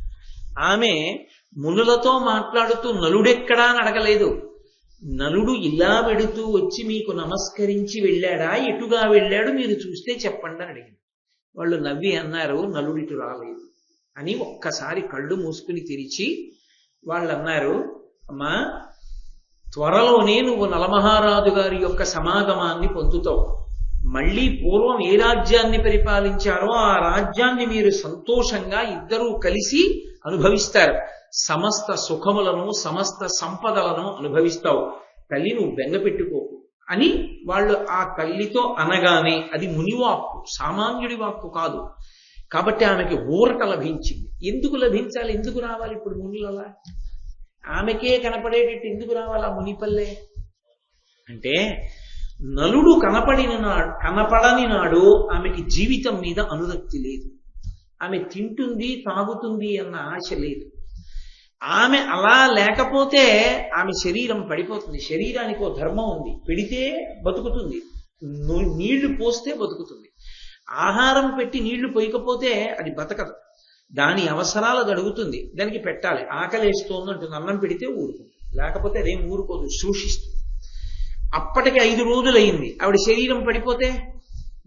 ఆమె మునులతో మాట్లాడుతూ నలుడెక్కడా అని అడగలేదు. నలుడు ఇలా వెడుతూ వచ్చి మీకు నమస్కరించి వెళ్ళాడా, ఎటుగా వెళ్ళాడు మీరు చూస్తే చెప్పండి అని అడిగింది. వాళ్ళు నవ్వి అన్నారు, నలుడిటు రాలేదు అని. ఒక్కసారి కళ్ళు మూసుకుని తెరిచి వాళ్ళు అన్నారు, అమ్మా త్వరలోనే నువ్వు నలమహారాజు గారి యొక్క సమాగమాన్ని పొందుతావు. మళ్ళీ పూర్వం ఏ రాజ్యాన్ని పరిపాలించారో ఆ రాజ్యాన్ని మీరు సంతోషంగా ఇద్దరూ కలిసి అనుభవిస్తారు. సమస్త సుఖములను, సమస్త సంపదలను అనుభవిస్తావు. తల్లి నువ్వు బెంగ పెట్టుకోకు అని వాళ్ళు ఆ తల్లితో అనగానే, అది మునివాక్కు, సామాన్యుడి వాక్కు కాదు. కాబట్టి ఆమెకి ఊరట లభించింది. ఎందుకు లభించాలి? ఎందుకు రావాలి ఇప్పుడు మునులలా? ఆమెకే కనపడేటట్టు ఎందుకు రావాలి ఆ మునిపల్లె అంటే, నలుడు కనపడని నాడు ఆమెకి జీవితం మీద అనురక్తి లేదు. ఆమె తింటుంది తాగుతుంది అన్న ఆశ లేదు. ఆమె అలా లేకపోతే ఆమె శరీరం పడిపోతుంది. శరీరానికి ఓ ధర్మం ఉంది, పెడితే బతుకుతుంది, నీళ్లు పోస్తే బతుకుతుంది. ఆహారం పెట్టి నీళ్లు పోయకపోతే అది బతకదు. దాని అవసరాలు అడుగుతుంది, దానికి పెట్టాలి. ఆకలేస్తోంది అంటుంది, అన్నం పెడితే ఊరుకుంటుంది, లేకపోతే అదేం ఊరుకోదు, శోషిస్తుంది. అప్పటికి 5 రోజులైంది, ఆవిడ శరీరం పడిపోతే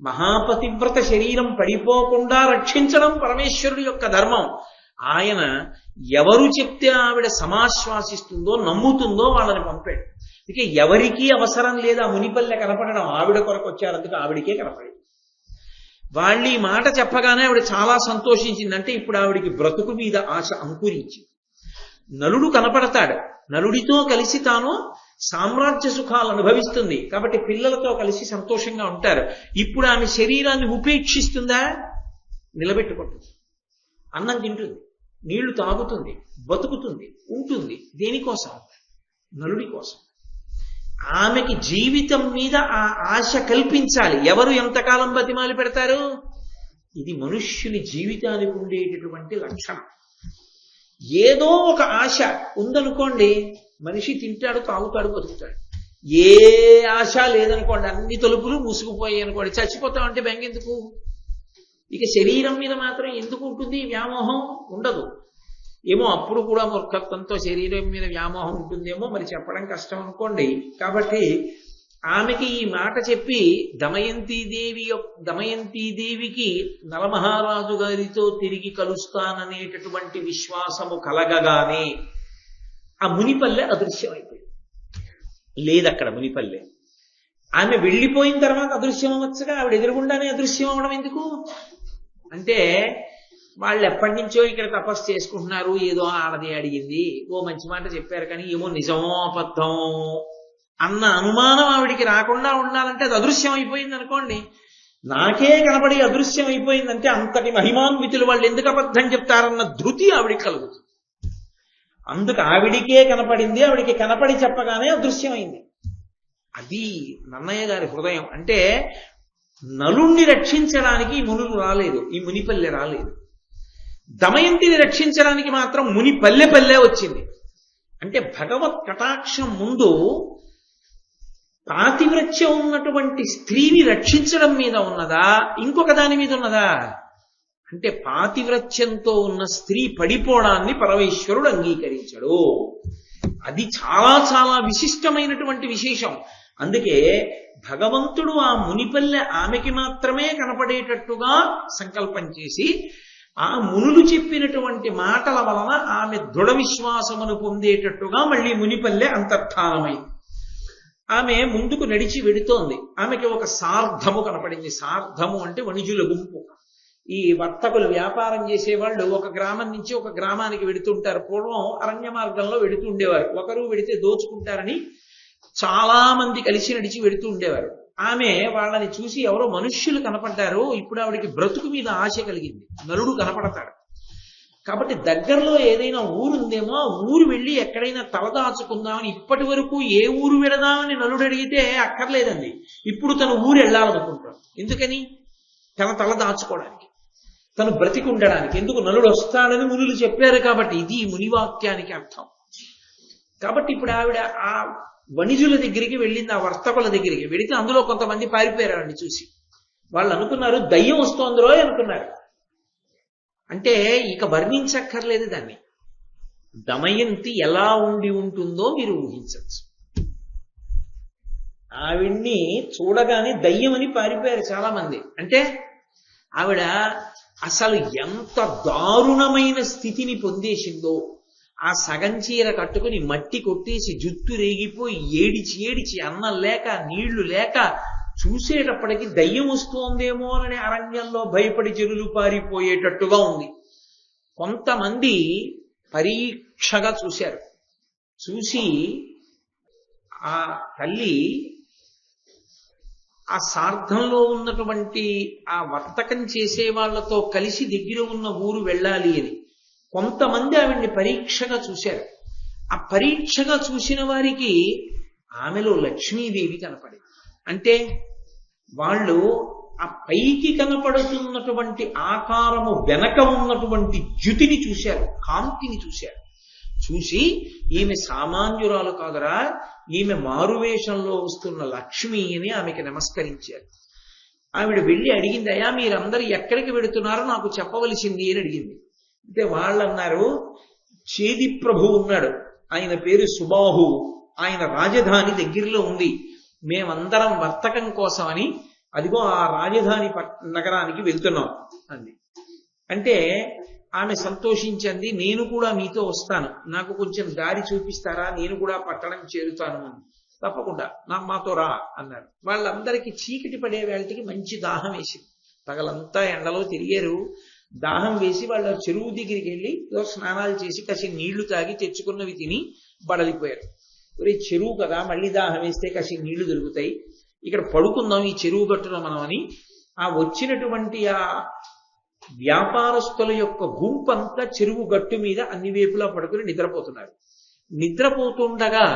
మహాపతివ్రత శరీరం పడిపోకుండా రక్షించడం పరమేశ్వరుడి యొక్క ధర్మం. ఆయన ఎవరు చెప్తే ఆవిడ సమాశ్వాసిస్తుందో నమ్ముతుందో వాళ్ళని పంపాడు. అందుకే ఎవరికీ అవసరం లేదు ఆ మునిపల్లె కనపడడం, ఆవిడ కొరకు వచ్చారు, అందుకే ఆవిడికే కనపడింది. వాళ్ళు ఈ మాట చెప్పగానే ఆవిడ చాలా సంతోషించింది. అంటే ఇప్పుడు ఆవిడికి బ్రతుకు మీద ఆశ అంకురించింది. నలుడు కనపడతాడు, నలుడితో కలిసి తాను సామ్రాజ్య సుఖాలు అనుభవిస్తుంది, కాబట్టి పిల్లలతో కలిసి సంతోషంగా ఉంటారు. ఇప్పుడు ఆమె శరీరాన్ని ఉపేక్షిస్తుందా? నిలబెట్టుకుంటుంది, అన్నం తింటుంది, నీళ్లు తాగుతుంది, బతుకుతుంది, ఉంటుంది. దేనికోసం? నలుడి కోసం. ఆమెకి జీవితం మీద ఆ ఆశ కల్పించాలి. ఎవరు ఎంతకాలం బతిమాలి పెడతారు? ఇది మనుష్యుని జీవితానికి ఉండేటటువంటి లక్షణం. ఏదో ఒక ఆశ ఉందనుకోండి, మనిషి తింటాడు, తాగుతాడు, బతుకుతాడు. ఏ ఆశ లేదనుకోండి, అన్ని తలుపులు మూసుకుపోయాయి అనుకోండి, చచ్చిపోతామంటే బెంగెందుకు? ఇక శరీరం మీద మాత్రం ఎందుకు ఉంటుంది వ్యామోహం? ఉండదు. ఏమో అప్పుడు కూడా మూర్ఖత్వంతో శరీరం మీద వ్యామోహం ఉంటుందేమో, మరి చెప్పడం కష్టం అనుకోండి. కాబట్టి ఆమెకి ఈ మాట చెప్పి దమయంతీదేవికి నలమహారాజు గారితో తిరిగి కలుస్తాననేటటువంటి విశ్వాసము కలగగానే ఆ మునిపల్లె అదృశ్యమైపోయింది. లేదక్కడ మునిపల్లె. ఆమె వెళ్ళిపోయిన తర్వాత అదృశ్యం అవ్వచ్చుగా, ఆవిడ ఎదురుగుండానే అదృశ్యం అవ్వడం ఎందుకు? అంటే వాళ్ళు ఎప్పటి నుంచో ఇక్కడ తపస్సు చేసుకుంటున్నారు, ఏదో ఆడది అడిగింది, ఓ మంచి మాట చెప్పారు, కానీ ఏమో నిజమో అబద్ధం అన్న అనుమానం ఆవిడికి రాకుండా ఉండాలంటే అది అదృశ్యం అయిపోయింది అనుకోండి. నాకే కనపడి అదృశ్యం అయిపోయిందంటే అంతటి మహిమాన్వితులు వాళ్ళు ఎందుకు అబద్ధం చెప్తారన్న ధృతి ఆవిడికి కలుగుతుంది. అందుకు ఆవిడికే కనపడింది, ఆవిడికి కనపడి చెప్పగానే అదృశ్యమైంది. అది నన్నయ్య గారి హృదయం. అంటే నలుణ్ణి రక్షించడానికి ఈ మునులు రాలేదు, ఈ మునిపల్లె రాలేదు. దమయంతిని రక్షించడానికి మాత్రం మునిపల్లె వచ్చింది. అంటే భగవత్ కటాక్షం ముందు పాతివ్రత్యం ఉన్నటువంటి స్త్రీని రక్షించడం మీద ఉన్నదా, ఇంకొక దాని మీద ఉన్నదా? అంటే పాతివ్రత్యంతో ఉన్న స్త్రీ పడిపోవడాన్ని పరమేశ్వరుడు అంగీకరించడు. అది చాలా చాలా విశిష్టమైనటువంటి విశేషం. అందుకే భగవంతుడు ఆ మునిపల్లె ఆమెకి మాత్రమే కనపడేటట్టుగా సంకల్పం చేసి ఆ మునులు చెప్పినటువంటి మాటల వలన ఆమె దృఢ విశ్వాసమును పొందేటట్టుగా మళ్ళీ మునిపల్లె అంతర్ధానమైంది. ఆమె ముందుకు నడిచి వెడుతోంది. ఆమెకి ఒక సార్ధము కనపడింది. సార్ధము అంటే వణిజుల గుంపు. ఈ వర్తకులు వ్యాపారం చేసేవాళ్ళు ఒక గ్రామం నుంచి ఒక గ్రామానికి వెడుతుంటారు. పూర్వం అరణ్య మార్గంలో వెడుతూ ఉండేవారు. ఒకరు వెడితే దోచుకుంటారని చాలా మంది కలిసి నడిచి వెడుతూ ఉండేవారు. ఆమె వాళ్ళని చూసి ఎవరో మనుష్యులు కనపడ్డారు. ఇప్పుడు ఆవిడికి బ్రతుకు మీద ఆశ కలిగింది. నలుడు కనపడతాడు కాబట్టి దగ్గరలో ఏదైనా ఊరుందేమో, ఆ ఊరు వెళ్ళి ఎక్కడైనా తలదాచుకుందామని. ఇప్పటి వరకు ఏ ఊరు వెళదామని నలుడు అడిగితే అక్కర్లేదండి. ఇప్పుడు తను ఊరు వెళ్ళాలనుకుంటాడు. ఎందుకని? తన తల దాచుకోవడానికి, తను బ్రతికి ఉండడానికి. ఎందుకు? నలుడు వస్తాడని మునులు చెప్పారు కాబట్టి. ఇది మునివాక్యానికి అర్థం. కాబట్టి ఇప్పుడు ఆవిడ ఆ వణిజుల దగ్గరికి వెళ్ళింది, ఆ వర్తకుల దగ్గరికి వెళితే అందులో కొంతమంది పారిపోయారు ఆవిడని చూసి. వాళ్ళు అనుకున్నారు దయ్యం వస్తోందిరో అనుకున్నారు. అంటే ఇక వర్ణించక్కర్లేదు దాన్ని. దమయంతి ఎలా ఉండి ఉంటుందో మీరు ఊహించవచ్చు. ఆవిడ్ని చూడగానే దయ్యమని పారిపోయారు చాలా మంది. అంటే ఆవిడ అసలు ఎంత దారుణమైన స్థితిని పొందేసిందో. ఆ సగం చీర కట్టుకుని మట్టి కొట్టేసి జుట్టు రేగిపోయి ఏడిచి ఏడిచి అన్నం లేక నీళ్లు లేక చూసేటప్పటికి దయ్యం వస్తోందేమో అని అరణ్యంలో భయపడి జనులు పారిపోయేటట్టుగా ఉంది. కొంతమంది పరీక్షగా చూశారు. చూసి ఆ తల్లి ఆ సార్థంలో ఉన్నటువంటి ఆ వర్తకం చేసే వాళ్లతో కలిసి దగ్గర ఉన్న ఊరు వెళ్ళాలి అని కొంతమంది ఆవిడ్ని పరీక్షగా చూశారు. ఆ పరీక్షగా చూసిన వారికి ఆమెలో లక్ష్మీదేవి కనపడింది. అంటే వాళ్ళు ఆ పైకి కనపడుతున్నటువంటి ఆకారము వెనక ఉన్నటువంటి జ్యుతిని చూశారు, కాంతిని చూశారు. చూసి ఈమె సామాన్యురాలు కాదురా, ఈమె మారువేషంలో వస్తున్న లక్ష్మి అని ఆమెకి నమస్కరించారు. ఆవిడ వెళ్ళి అడిగింది, అయ్యా మీరందరూ ఎక్కడికి వెడుతున్నారో నాకు చెప్పవలసింది అని అడిగింది. అంటే వాళ్ళు అన్నారు, చేది ప్రభు ఉన్నాడు, ఆయన పేరు సుబాహు, ఆయన రాజధాని దగ్గరలో ఉంది, మేమందరం వర్తకం కోసమని అదిగో ఆ రాజధాని నగరానికి వెళ్తున్నాం అంది. అంటే ఆమె సంతోషించింది, నేను కూడా మీతో వస్తాను, నాకు కొంచెం దారి చూపిస్తారా, నేను కూడా పట్టణం చేరుతాను అని. తప్పకుండా మాతో రా అన్నారు. వాళ్ళందరికీ చీకటి పడే వేళకి మంచి దాహం వేసింది. పగలంతా ఎండలో తిరిగారు, దాహం వేసి వాళ్ళ చెరువు దగ్గరికి వెళ్ళి స్నానాలు చేసి కాసి నీళ్లు తాగి తెచ్చుకున్నవి తిని బడలిపోయారు. ఒరే చెరువు కదా, మళ్ళీ దాహం వేస్తే కాసి నీళ్లు దొరుకుతాయి, ఇక్కడ పడుకుందాం ఈ చెరువు గట్టున మనం అని ఆ వచ్చినటువంటి ఆ వ్యాపారస్తుల యొక్క గుంపంతా చెరువు గట్టు మీద అన్ని వైపులా పడుకుని నిద్రపోతున్నారు. నిద్రపోతుండగా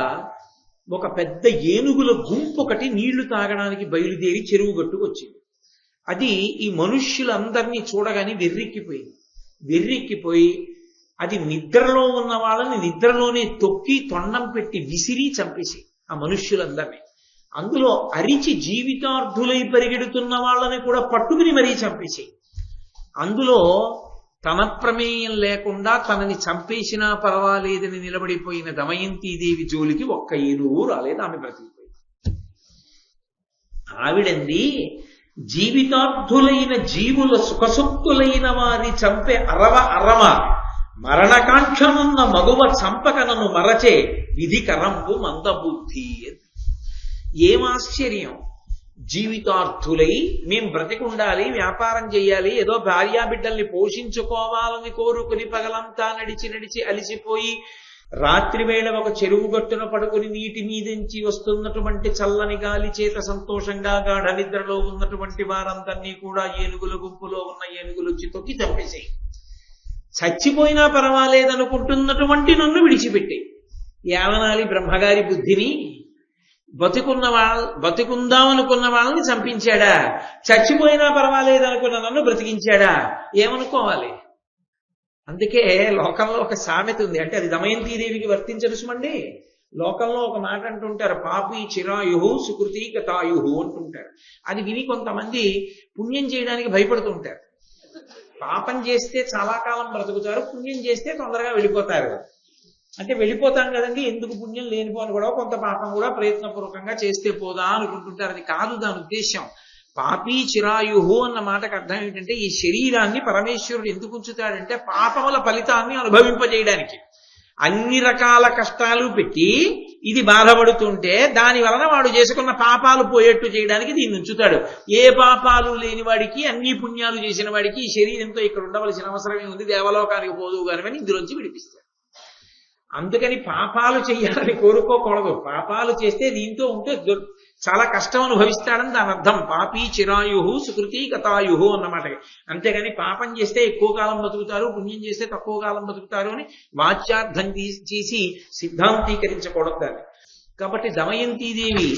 ఒక పెద్ద ఏనుగుల గుంపు ఒకటి నీళ్లు తాగడానికి బయలుదేరి చెరువు గట్టుకు వచ్చింది. అది ఈ మనుష్యులందరినీ చూడగానే వెర్రెక్కిపోయి అది నిద్రలో ఉన్న వాళ్ళని నిద్రలోనే తొక్కి తొండం పెట్టి విసిరి చంపేసి ఆ మనుష్యులందరినీ, అందులో అరిచి జీవితార్థులై పరిగెడుతున్న వాళ్ళని కూడా పట్టుకుని మరీ చంపేసి, అందులో తన ప్రమేయం లేకుండా తనని చంపేసినా పర్వాలేదని నిలబడిపోయిన దమయంతీదేవి జోలికి ఒక్క ఏనుగు రాలేదు, ఆమె బ్రతికిపోయింది. ఆవిడంది, జీవితార్థులైన జీవుల సుఖసుక్తులైన వారి చంపే అరవ మరణకాంక్షనున్న మగువ చంపకనను మరచే విధికరంబు మందబుద్ధి. ఏం ఆశ్చర్యం! జీవితార్థులై మేం బ్రతికుండాలి, వ్యాపారం చేయాలి, ఏదో భార్యాబిడ్డల్ని పోషించుకోవాలని కోరుకుని పగలంతా నడిచి అలిసిపోయి రాత్రి వేళ ఒక చెరువు గట్టున పడుకుని నీటి మీదించి వస్తున్నటువంటి చల్లని గాలి చేత సంతోషంగా గాఢ నిద్రలో ఉన్నటువంటి వారందరినీ కూడా ఏనుగుల గుంపులో ఉన్న ఏనుగులు వచ్చి తొక్కి చంపేసాయి. చచ్చిపోయినా పర్వాలేదనుకుంటున్నటువంటి నన్ను విడిచిపెట్టే ఏమనాలి బ్రహ్మగారి బుద్ధిని? బతుకుందామనుకున్న వాళ్ళని చంపించాడా? చచ్చిపోయినా పర్వాలేదనుకున్న నన్ను బ్రతికించాడా? ఏమనుకోవాలి? అందుకే లోకంలో ఒక సామెత ఉంది, అంటే అది దమయంతీదేవికి వర్తించదు సుమండి. లోకంలో ఒక మాట అంటుంటారు, పాపి చిరాయుహు సుకృతి గతాయుహు అంటుంటారు. అది విని కొంతమంది పుణ్యం చేయడానికి భయపడుతుంటారు. పాపం చేస్తే చాలా కాలం బ్రతుకుతారు, పుణ్యం చేస్తే తొందరగా వెళ్ళిపోతారు. అంటే వెళ్ళిపోతాం కదండి, ఎందుకు పుణ్యం లేనిపోని కూడా కొంత పాపం కూడా ప్రయత్నపూర్వకంగా చేస్తే పోదా అనుకుంటుంటారు. అది కాదు దాని ఉద్దేశం. పాపీ చిరాయుహు అన్న మాటకు అర్థం ఏంటంటే, ఈ శరీరాన్ని పరమేశ్వరుడు ఎందుకు ఉంచుతాడంటే పాపముల ఫలితాన్ని అనుభవింపజేయడానికి. అన్ని రకాల కష్టాలు పెట్టి ఇది బాధపడుతుంటే దాని వలన వాడు చేసుకున్న పాపాలు పోయేట్టు చేయడానికి దీన్ని ఉంచుతాడు. ఏ పాపాలు లేని వాడికి, అన్ని పుణ్యాలు చేసిన వాడికి ఈ శరీరంతో ఇక్కడ ఉండవలసిన అవసరమే ఉంది, దేవలోకానికి పోదు కానీ ఇందులోంచి విడిపిస్తాడు. అందుకని పాపాలు చెయ్యాలని కోరుకోకూడదు. పాపాలు చేస్తే దీంతో ఉంటే చాలా కష్టం అనుభవిస్తాడని దాని అర్థం. పాపీ చిరాయుహు సుకృతి గతాయుహు అన్నమాట. అంతేగాని పాపం చేస్తే ఎక్కువ కాలం బతుకుతారు, పుణ్యం చేస్తే తక్కువ కాలం బతుకుతారు అని వాచ్యార్థం చేసి సిద్ధాంతీకరించకూడదు దాన్ని. కాబట్టి దమయంతీదేవి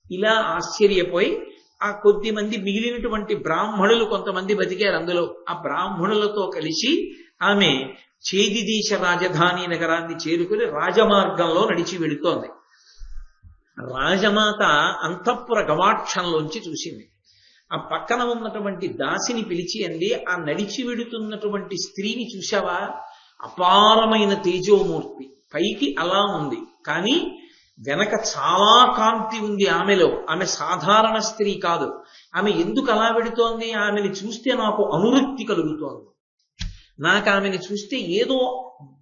ఇలా ఆశ్చర్యపోయి ఆ కొద్ది మంది మిగిలినటువంటి బ్రాహ్మణులు కొంతమంది బతికారు. అందులో ఆ బ్రాహ్మణులతో కలిసి ఆమె చేదిదేశ రాజధాని నగరాన్ని చేరుకుని రాజమార్గంలో నడిచి వెళుతోంది. రాజమాత అంతఃపుర గవాక్షంలోంచి చూసింది. ఆ పక్కన ఉన్నటువంటి దాసిని పిలిచి అంది, ఆ నడిచి వెడుతున్నటువంటి స్త్రీని చూశావా? అపారమైన తేజోమూర్తి, పైకి అలా ఉంది కానీ వెనక చాలా కాంతి ఉంది ఆమెలో. ఆమె సాధారణ స్త్రీ కాదు. ఆమె ఎందుకు అలా వెడుతోంది? ఆమెని చూస్తే నాకు అనురక్తి కలుగుతోంది, నాకు ఆమెను చూస్తే ఏదో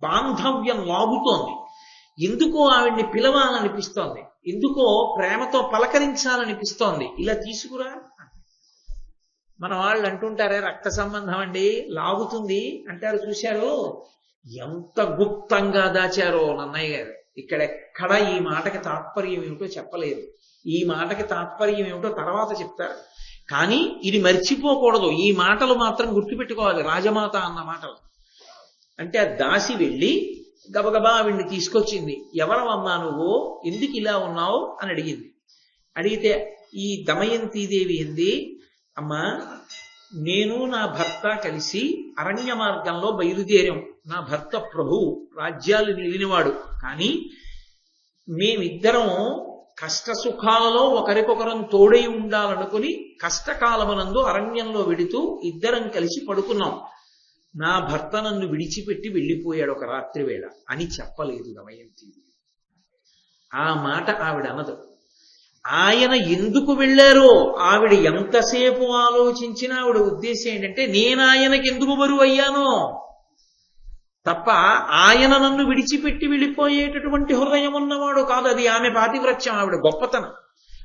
బాంధవ్యం లాగుతోంది, ఎందుకో ఆవిడ్ని పిలవాలనిపిస్తోంది, ఎందుకో ప్రేమతో పలకరించాలనిపిస్తోంది, ఇలా తీసుకురా. మన వాళ్ళు అంటుంటారే రక్త సంబంధం అండి లాగుతుంది అంటారు, చూశారు? ఎంత గుప్తంగా దాచారో నన్నయ్య గారు. ఇక్కడెక్కడ ఈ మాటకి తాత్పర్యం ఏమిటో చెప్పలేదు. ఈ మాటకి తాత్పర్యం ఏమిటో తర్వాత చెప్తారు. కానీ ఇది మర్చిపోకూడదు, ఈ మాటలు మాత్రం గుర్తుపెట్టుకోవాలి. రాజమాత అన్న మాటలు అంటే ఆ దాసి వెళ్ళి గబగబా ఆవిడ్ని తీసుకొచ్చింది. ఎవరమ్మా నువ్వు, ఎందుకు ఇలా ఉన్నావు అని అడిగింది. అడిగితే ఈ దమయంతీదేవి ఏంది, అమ్మా, నేను నా భర్త కలిసి అరణ్య మార్గంలో బయలుదేరాం. నా భర్త ప్రభువు, రాజ్యాలు నిలినవాడు. కానీ మేమిద్దరం కష్ట సుఖాలలో ఒకరికొకరం తోడై ఉండాలనుకుని కష్టకాలమునందు అరణ్యంలో వెడుతూ ఇద్దరం కలిసి పడుకున్నాం. నా భర్త నన్ను విడిచిపెట్టి వెళ్ళిపోయాడు ఒక రాత్రి వేళ అని చెప్పలేదు దమయంతి. ఆ మాట ఆవిడ అనదు. ఆయన ఎందుకు వెళ్ళారో ఆవిడ ఎంతసేపు ఆలోచించినా ఆవిడ ఉద్దేశం ఏంటంటే, నేను ఆయనకి ఎందుకు బరువు అయ్యానో తప్ప ఆయన నన్ను విడిచిపెట్టి వెళ్ళిపోయేటటువంటి హృదయం ఉన్నవాడు కాదు. అది ఆమె పాతివ్రత్యం, ఆవిడ గొప్పతనం.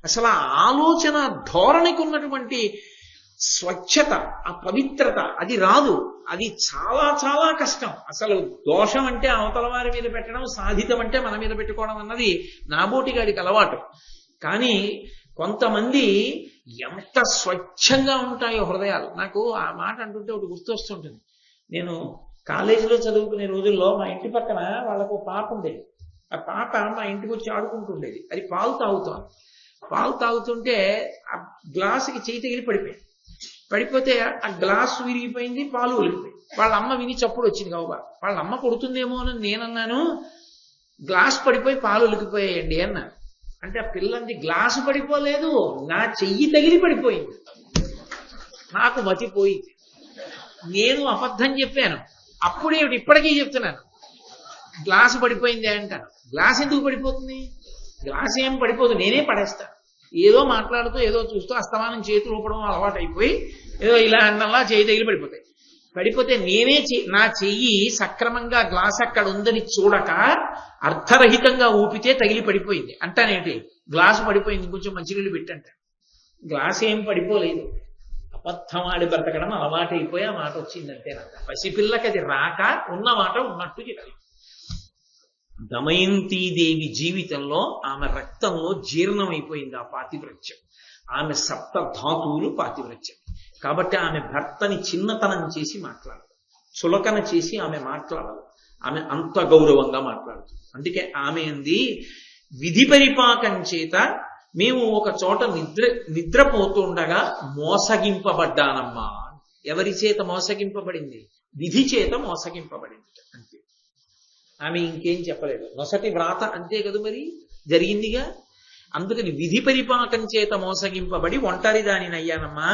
అసలు ఆ ఆలోచన ధోరణికి ఉన్నటువంటి స్వచ్ఛత, ఆ పవిత్రత అది రాదు. అది చాలా చాలా కష్టం. అసలు దోషం అంటే అవతల వారి మీద పెట్టడం, సాధితం అంటే మన మీద పెట్టుకోవడం అన్నది నాబోటిగాడికి అలవాటు. కానీ కొంతమంది ఎంత స్వచ్ఛంగా ఉంటాయో హృదయాలు. నాకు ఆ మాట అంటుంటే ఒకటి గుర్తొస్తుంటుంది. నేను కాలేజీలో చదువుకునే రోజుల్లో మా ఇంటి పక్కన వాళ్ళకు పాప ఉండేది. ఆ పాప మా ఇంటికి వచ్చి ఆడుకుంటుండేది. అది పాలు తాగుతుంటే ఆ గ్లాసుకి చేయి తగిలి పడిపోతే ఆ గ్లాసు విరిగిపోయింది, పాలు ఒలిగిపోయింది. వాళ్ళ అమ్మ విని చప్పుడు వచ్చింది కాబా. వాళ్ళ అమ్మ కొడుతుందేమో అని నేనన్నాను, గ్లాస్ పడిపోయి పాలు ఒలికిపోయాయండి అన్నాను. అంటే ఆ పిల్లంది గ్లాసు పడిపోలేదు, నా చెయ్యి తగిలి పడిపోయింది. నాకు మతిపోయింది. నేను అబద్ధం చెప్పాను. అప్పుడేమిటి ఇప్పటికీ చెప్తున్నాను, గ్లాసు పడిపోయింది అంటాను. గ్లాస్ ఎందుకు పడిపోతుంది? గ్లాస్ ఏం పడిపోదు, నేనే పడేస్తాను. ఏదో మాట్లాడుతూ ఏదో చూస్తూ అస్తమానం చేతులు ఊపడం అలవాటు అయిపోయి ఏదో ఇలా అన్నలా చేయి తగిలి పడిపోతే నేనే నా చెయ్యి సక్రమంగా గ్లాస్ అక్కడ ఉందని చూడక అర్థరహితంగా ఊపితే తగిలి పడిపోయింది అంటానేంటి? గ్లాసు పడిపోయింది, కొంచెం మంచినీళ్ళు పెట్టంట. గ్లాస్ ఏం పడిపోలేదు. అబద్ధం ఆడి బ్రతకడం అలవాటైపోయి ఆ మాట వచ్చిందంటేనంట. పసిపిల్లకి అది రాక ఉన్న మాట ఉన్నట్టు చెప్పాలి. దమయంతీదేవి జీవితంలో ఆమె రక్తంలో జీర్ణమైపోయింది ఆ పాతివ్రత్యం. ఆమె సప్త ధాతువులు పాతివ్రత్యం. కాబట్టి ఆమె భర్తని చిన్నతనం చేసి మాట్లాడదు, చులకన చేసి ఆమె మాట్లాడదు. ఆమె అంత గౌరవంగా మాట్లాడుతుంది. అందుకే ఆమె అంది, విధి పరిపాకం చేత మేము ఒక చోట నిద్రపోతుండగా మోసగింపబడ్డానమ్మా. ఎవరి చేత మోసగింపబడింది? విధి చేత మోసగింపబడింది. అంతే. ఆమె ఇంకేం చెప్పలేదు. నొసటి వ్రాత అంతే కదా మరి జరిగిందిగా. అందుకని విధి పరిపాకం చేత మోసగింపబడి ఒంటరి దానిని అయ్యానమ్మా.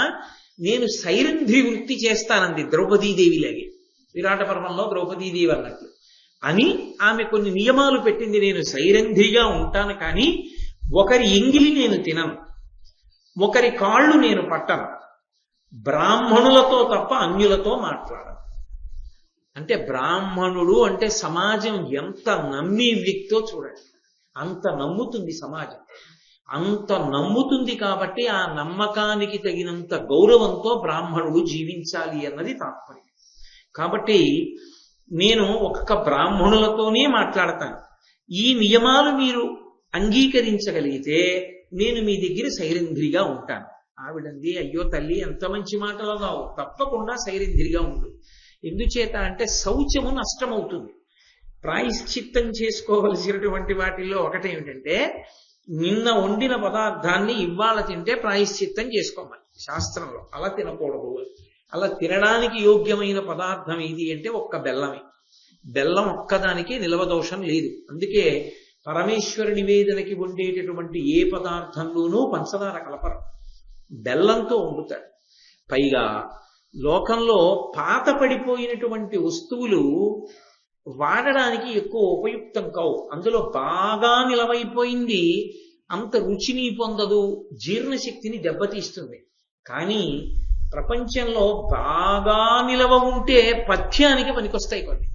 నేను సైరంధ్రి వృత్తి చేస్తానంది ద్రౌపదీదేవిలాగే. విరాట పర్వంలో ద్రౌపదీదేవి అన్నట్లు అని ఆమె కొన్ని నియమాలు పెట్టింది. నేను సైరంధ్రిగా ఉంటాను, కానీ ఒకరి ఎంగిలి నేను తినను, ఒకరి కాళ్ళు నేను పట్టను, బ్రాహ్మణులతో తప్ప అన్యులతో మాట్లాడను. అంటే బ్రాహ్మణుడు అంటే సమాజం ఎంత నమ్మే వ్యక్తో చూడండి. అంత నమ్ముతుంది సమాజం, అంత నమ్ముతుంది. కాబట్టి ఆ నమ్మకానికి తగినంత గౌరవంతో బ్రాహ్మణుడు జీవించాలి అన్నది తాత్పర్యం. కాబట్టి నేను ఒక్క బ్రాహ్మణులతోనే మాట్లాడతాను. ఈ నియమాలు మీరు అంగీకరించగలిగితే నేను మీ దగ్గర సైరంధ్రిగా ఉంటాను. ఆవిడంది, అయ్యో తల్లి ఎంత మంచి మాటలు అన్నావు, తప్పకుండా సైరంధ్రిగా ఉండు. ఎందుచేత అంటే శౌచము నష్టమవుతుంది. ప్రాయశ్చిత్తం చేసుకోవలసినటువంటి వాటిల్లో ఒకటేమిటంటే, నిన్న వండిన పదార్థాన్ని ఇవాళ తింటే ప్రాయశ్చిత్తం చేసుకోమని శాస్త్రంలో. అలా తినకూడదు. అలా తినడానికి యోగ్యమైన పదార్థం ఏది అంటే ఒక్క బెల్లమే. బెల్లం ఒక్కదానికి నిలవదోషం లేదు. అందుకే పరమేశ్వర నివేదనకి వండేటటువంటి ఏ పదార్థంలోనూ పంచదార కలపరు, బెల్లంతో వండుతారు. పైగా లోకంలో పాత పడిపోయినటువంటి వస్తువులు వాడడానికి ఎక్కువ ఉపయుక్తం కావు. అందులో బాగా నిలవైపోయింది అంత రుచిని పొందదు, జీర్ణశక్తిని దెబ్బతీస్తుంది. కానీ ప్రపంచంలో బాగా నిలవ ఉంటే పథ్యానికి పనికొస్తాయి కొన్ని.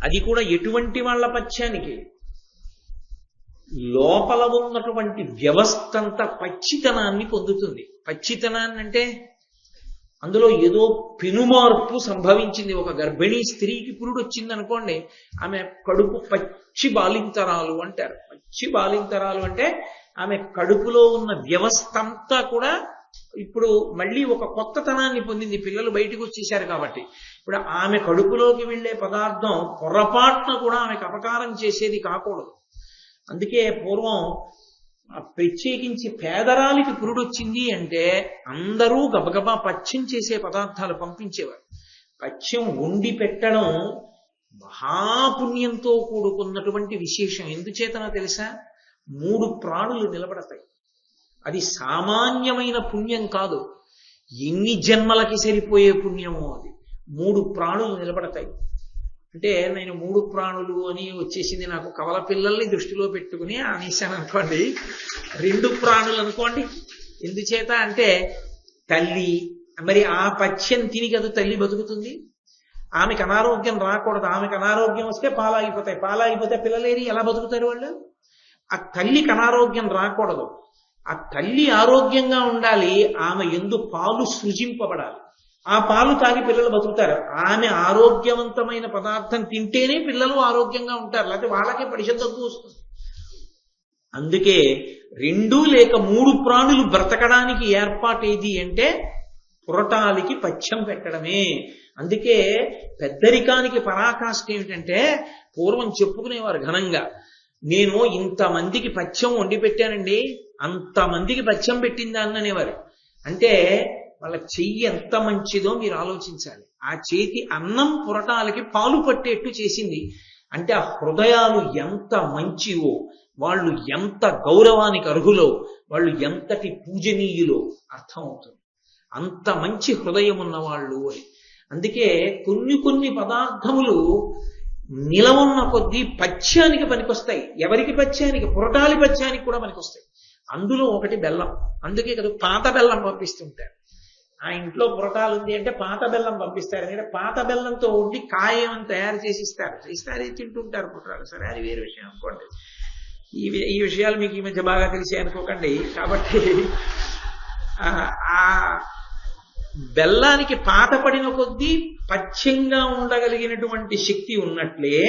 అది కూడా ఎటువంటి వాళ్ళ పథ్యానికి? లోపల ఉన్నటువంటి వ్యవస్థ అంతా పచ్చితనాన్ని పొందుతుంది. పచ్చితనాన్ని అంటే అందులో ఏదో పెనుమార్పు సంభవించింది. ఒక గర్భిణీ స్త్రీకి పురుడు వచ్చింది అనుకోండి, ఆమె కడుపు పచ్చి బాలింతరాలు అంటారు. పచ్చి బాలింతరాలు అంటే ఆమె కడుపులో ఉన్న వ్యవస్థ అంతా కూడా ఇప్పుడు మళ్ళీ ఒక కొత్తతనాన్ని పొందింది. పిల్లలు బయటకు వచ్చేసారు కాబట్టి ఇప్పుడు ఆమె కడుపులోకి వెళ్ళే పదార్థం పొరపాటున కూడా ఆమెకు అపకారం చేసేది కాకూడదు. అందుకే పూర్వం ప్రత్యేకించి పేదరాలికి పురుడొచ్చింది అంటే అందరూ గబగబా పథ్యం చేసే పదార్థాలు పంపించేవారు. పథ్యం వండి పెట్టడం మహాపుణ్యంతో కూడుకున్నటువంటి విశేషం. ఎందుచేతనో తెలుసా? 3 ప్రాణులు నిలబడతాయి. అది సామాన్యమైన పుణ్యం కాదు, ఎన్ని జన్మలకి సరిపోయే పుణ్యమో అది. 3 ప్రాణులు నిలబడతాయి. అంటే నేను 3 ప్రాణులు అని వచ్చేసింది, నాకు కవల పిల్లల్ని దృష్టిలో పెట్టుకుని అనేసాను అనుకోండి. 2 ప్రాణులు అనుకోండి. ఎందుచేత అంటే తల్లి, మరి ఆ పథ్యం తిని కదా తల్లి బతుకుతుంది. ఆమెకు అనారోగ్యం రాకూడదు. ఆమెకు అనారోగ్యం వస్తే పాలాగిపోతాయి. పాలాగిపోతే పిల్లలేరి ఎలా బతుకుతారు వాళ్ళు? ఆ తల్లికి అనారోగ్యం రాకూడదు. ఆ తల్లి ఆరోగ్యంగా ఉండాలి. ఆమె యందు పాలు సృజింపబడాలి. ఆ పాలు తాగి పిల్లలు బతుకుతారు. ఆమె ఆరోగ్యవంతమైన పదార్థం తింటేనే పిల్లలు ఆరోగ్యంగా ఉంటారు, లేకపోతే వాళ్ళకే పరిషత్ తక్కువ వస్తుంది. అందుకే 2 లేక 3 ప్రాణులు బ్రతకడానికి ఏర్పాటు ఏది అంటే పురటాలికి పథ్యం పెట్టడమే. అందుకే పెద్దరికానికి పరాకాష్ఠ ఏమిటంటే, పూర్వం చెప్పుకునేవారు ఘనంగా, నేను ఇంతమందికి పథ్యం వండి పెట్టానండి, అంతమందికి పథ్యం పెట్టిందా అనేవారు. అంటే వాళ్ళ చెయ్యి ఎంత మంచిదో మీరు ఆలోచించాలి. ఆ చేతి అన్నం పురటాలకి పాలు పట్టేట్టు చేసింది. అంటే ఆ హృదయాలు ఎంత మంచివో, వాళ్ళు ఎంత గౌరవానికి అర్హులో, వాళ్ళు ఎంతటి పూజనీయులో అర్థమవుతుంది. అంత మంచి హృదయం ఉన్నవాళ్ళు అని. అందుకే కొన్ని పదార్థములు నిలవున్న కొద్దీ పథ్యానికి పనికొస్తాయి. ఎవరికి పథ్యానికి? పురటాలి పథ్యానికి కూడా పనికొస్తాయి. అందులో ఒకటి బెల్లం. అందుకే కదా పాత బెల్లం పంపిస్తుంటారు. ఆ ఇంట్లో పురటాలు ఉంది అంటే పాత బెల్లం పంపిస్తారు. ఎందుకంటే పాత బెల్లంతో ఉండి కాయం తయారు చేసి ఇస్తారు, తింటుంటారు పురటాలు. సరే, అది వేరే విషయం అనుకోండి. ఈ విషయాలు మీకు ఈ మధ్య బాగా తెలిసే అనుకోకండి. కాబట్టి ఆ బెల్లానికి పాత పడిన కొద్దీ పథ్యంగా ఉండగలిగినటువంటి శక్తి ఉన్నట్లే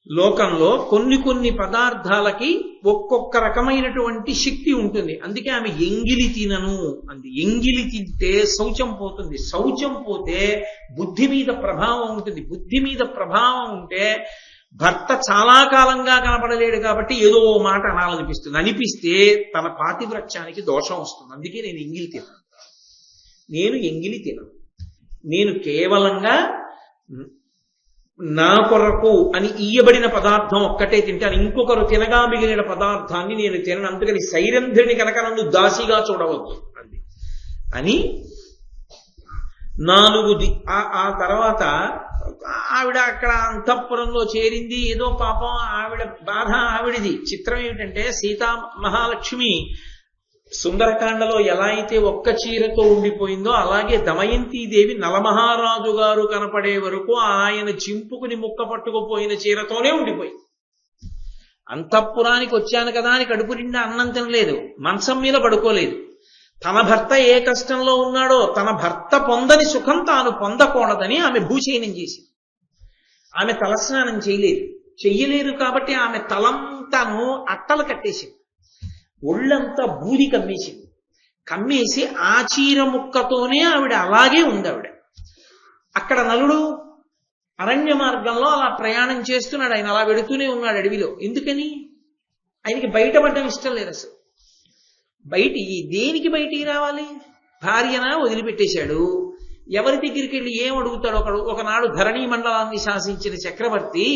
లోకంలో కొన్ని పదార్థాలకి ఒక్కొక్క రకమైనటువంటి శక్తి ఉంటుంది. అందుకే ఆమె ఎంగిలి తినను అంది. ఎంగిలి తింటే శౌచం పోతుంది. శౌచం పోతే బుద్ధి మీద ప్రభావం ఉంటుంది. బుద్ధి మీద ప్రభావం ఉంటే భర్త చాలా కాలంగా కనపడలేడు కాబట్టి ఏదో మాట అనాలనిపిస్తుంది. అనిపిస్తే తన పాతివ్రత్యానికి దోషం వస్తుంది. అందుకే నేను ఎంగిలి తినను. నేను కేవలంగా నా కొరకు అని ఇయ్యబడిన పదార్థం ఒక్కటే తింటాను. ఇంకొకరు తినగా మిగిలిన పదార్థాన్ని నేను తినను. అందుకని సైరంధ్రిని కనుక నన్ను దాసిగా చూడవద్దు అంది అని 4 ఆ తర్వాత ఆవిడ అక్కడ అంతఃపురంలో చేరింది. ఏదో పాపం ఆవిడ బాధ ఆవిడిది. చిత్రం ఏమిటంటే, సీతా మహాలక్ష్మి సుందరకాండలో ఎలా అయితే ఒక్క చీరతో ఉండిపోయిందో, అలాగే దమయంతీదేవి నలమహారాజు గారు కనపడే వరకు ఆయన చింపుకుని ముక్క పట్టుకుపోయిన చీరతోనే ఉండిపోయింది. అంతఃపురానికి వచ్చాను కదా అని కడుపు నిండా అన్నం తినలేదు, మంచం మీద పడుకోలేదు. తన భర్త ఏ కష్టంలో ఉన్నాడో, తన భర్త పొందని సుఖం తాను పొందకూడదని ఆమె భూచయనం చేసింది. ఆమె తలస్నానం చెయ్యలేదు కాబట్టి ఆమె తలంతాను అట్టలు కట్టేసింది. ఒళ్ళంతా బూది కమ్మేసి ఆ చీర ముక్కతోనే ఆవిడ అలాగే ఉంది. అక్కడ నలుడు అరణ్య మార్గంలో అలా ప్రయాణం చేస్తున్నాడు. ఆయన అలా వెడుతూనే ఉన్నాడు అడవిలో. ఎందుకని? ఆయనకి బయటపడడం ఇష్టం లేదు అసలు. దేనికి బయటికి రావాలి? భార్యన వదిలిపెట్టేశాడు. ఎవరి దగ్గరికి వెళ్ళి ఏం అడుగుతాడు? ఒకనాడు ధరణీ మండలాన్ని శాసించిన చక్రవర్తి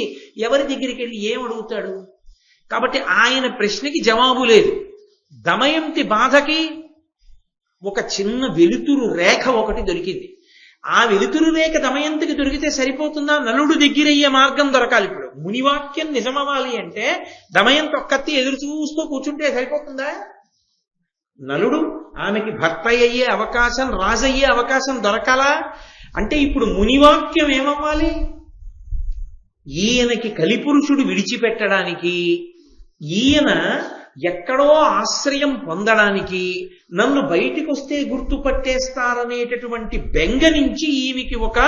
ఎవరి దగ్గరికి వెళ్ళి ఏం అడుగుతాడు? కాబట్టి ఆయన ప్రశ్నకి జవాబు లేదు. దమయంతి బాధకి ఒక చిన్న వెలుతురు రేఖ ఒకటి దొరికింది. ఆ వెలుతురు రేఖ దమయంతికి దొరికితే సరిపోతుందా? నలుడు దగ్గరయ్యే మార్గం దొరకాలి. ఇప్పుడు మునివాక్యం నిజమవ్వాలి అంటే దమయంతి ఒక్కత్తి ఎదురు చూస్తూ కూర్చుంటే సరిపోతుందా? నలుడు ఆమెకి భర్త అయ్యే అవకాశం, రాజయ్యే అవకాశం దొరకాలా? అంటే ఇప్పుడు మునివాక్యం ఏమవ్వాలి? ఈయనకి కలిపురుషుడు విడిచిపెట్టడానికి, ఈయన ఎక్కడో ఆశ్రయం పొందడానికి, నన్ను బయటికి వస్తే గుర్తుపట్టేస్తారనేటటువంటి బెంగ నుంచి ఈమెకి ఒక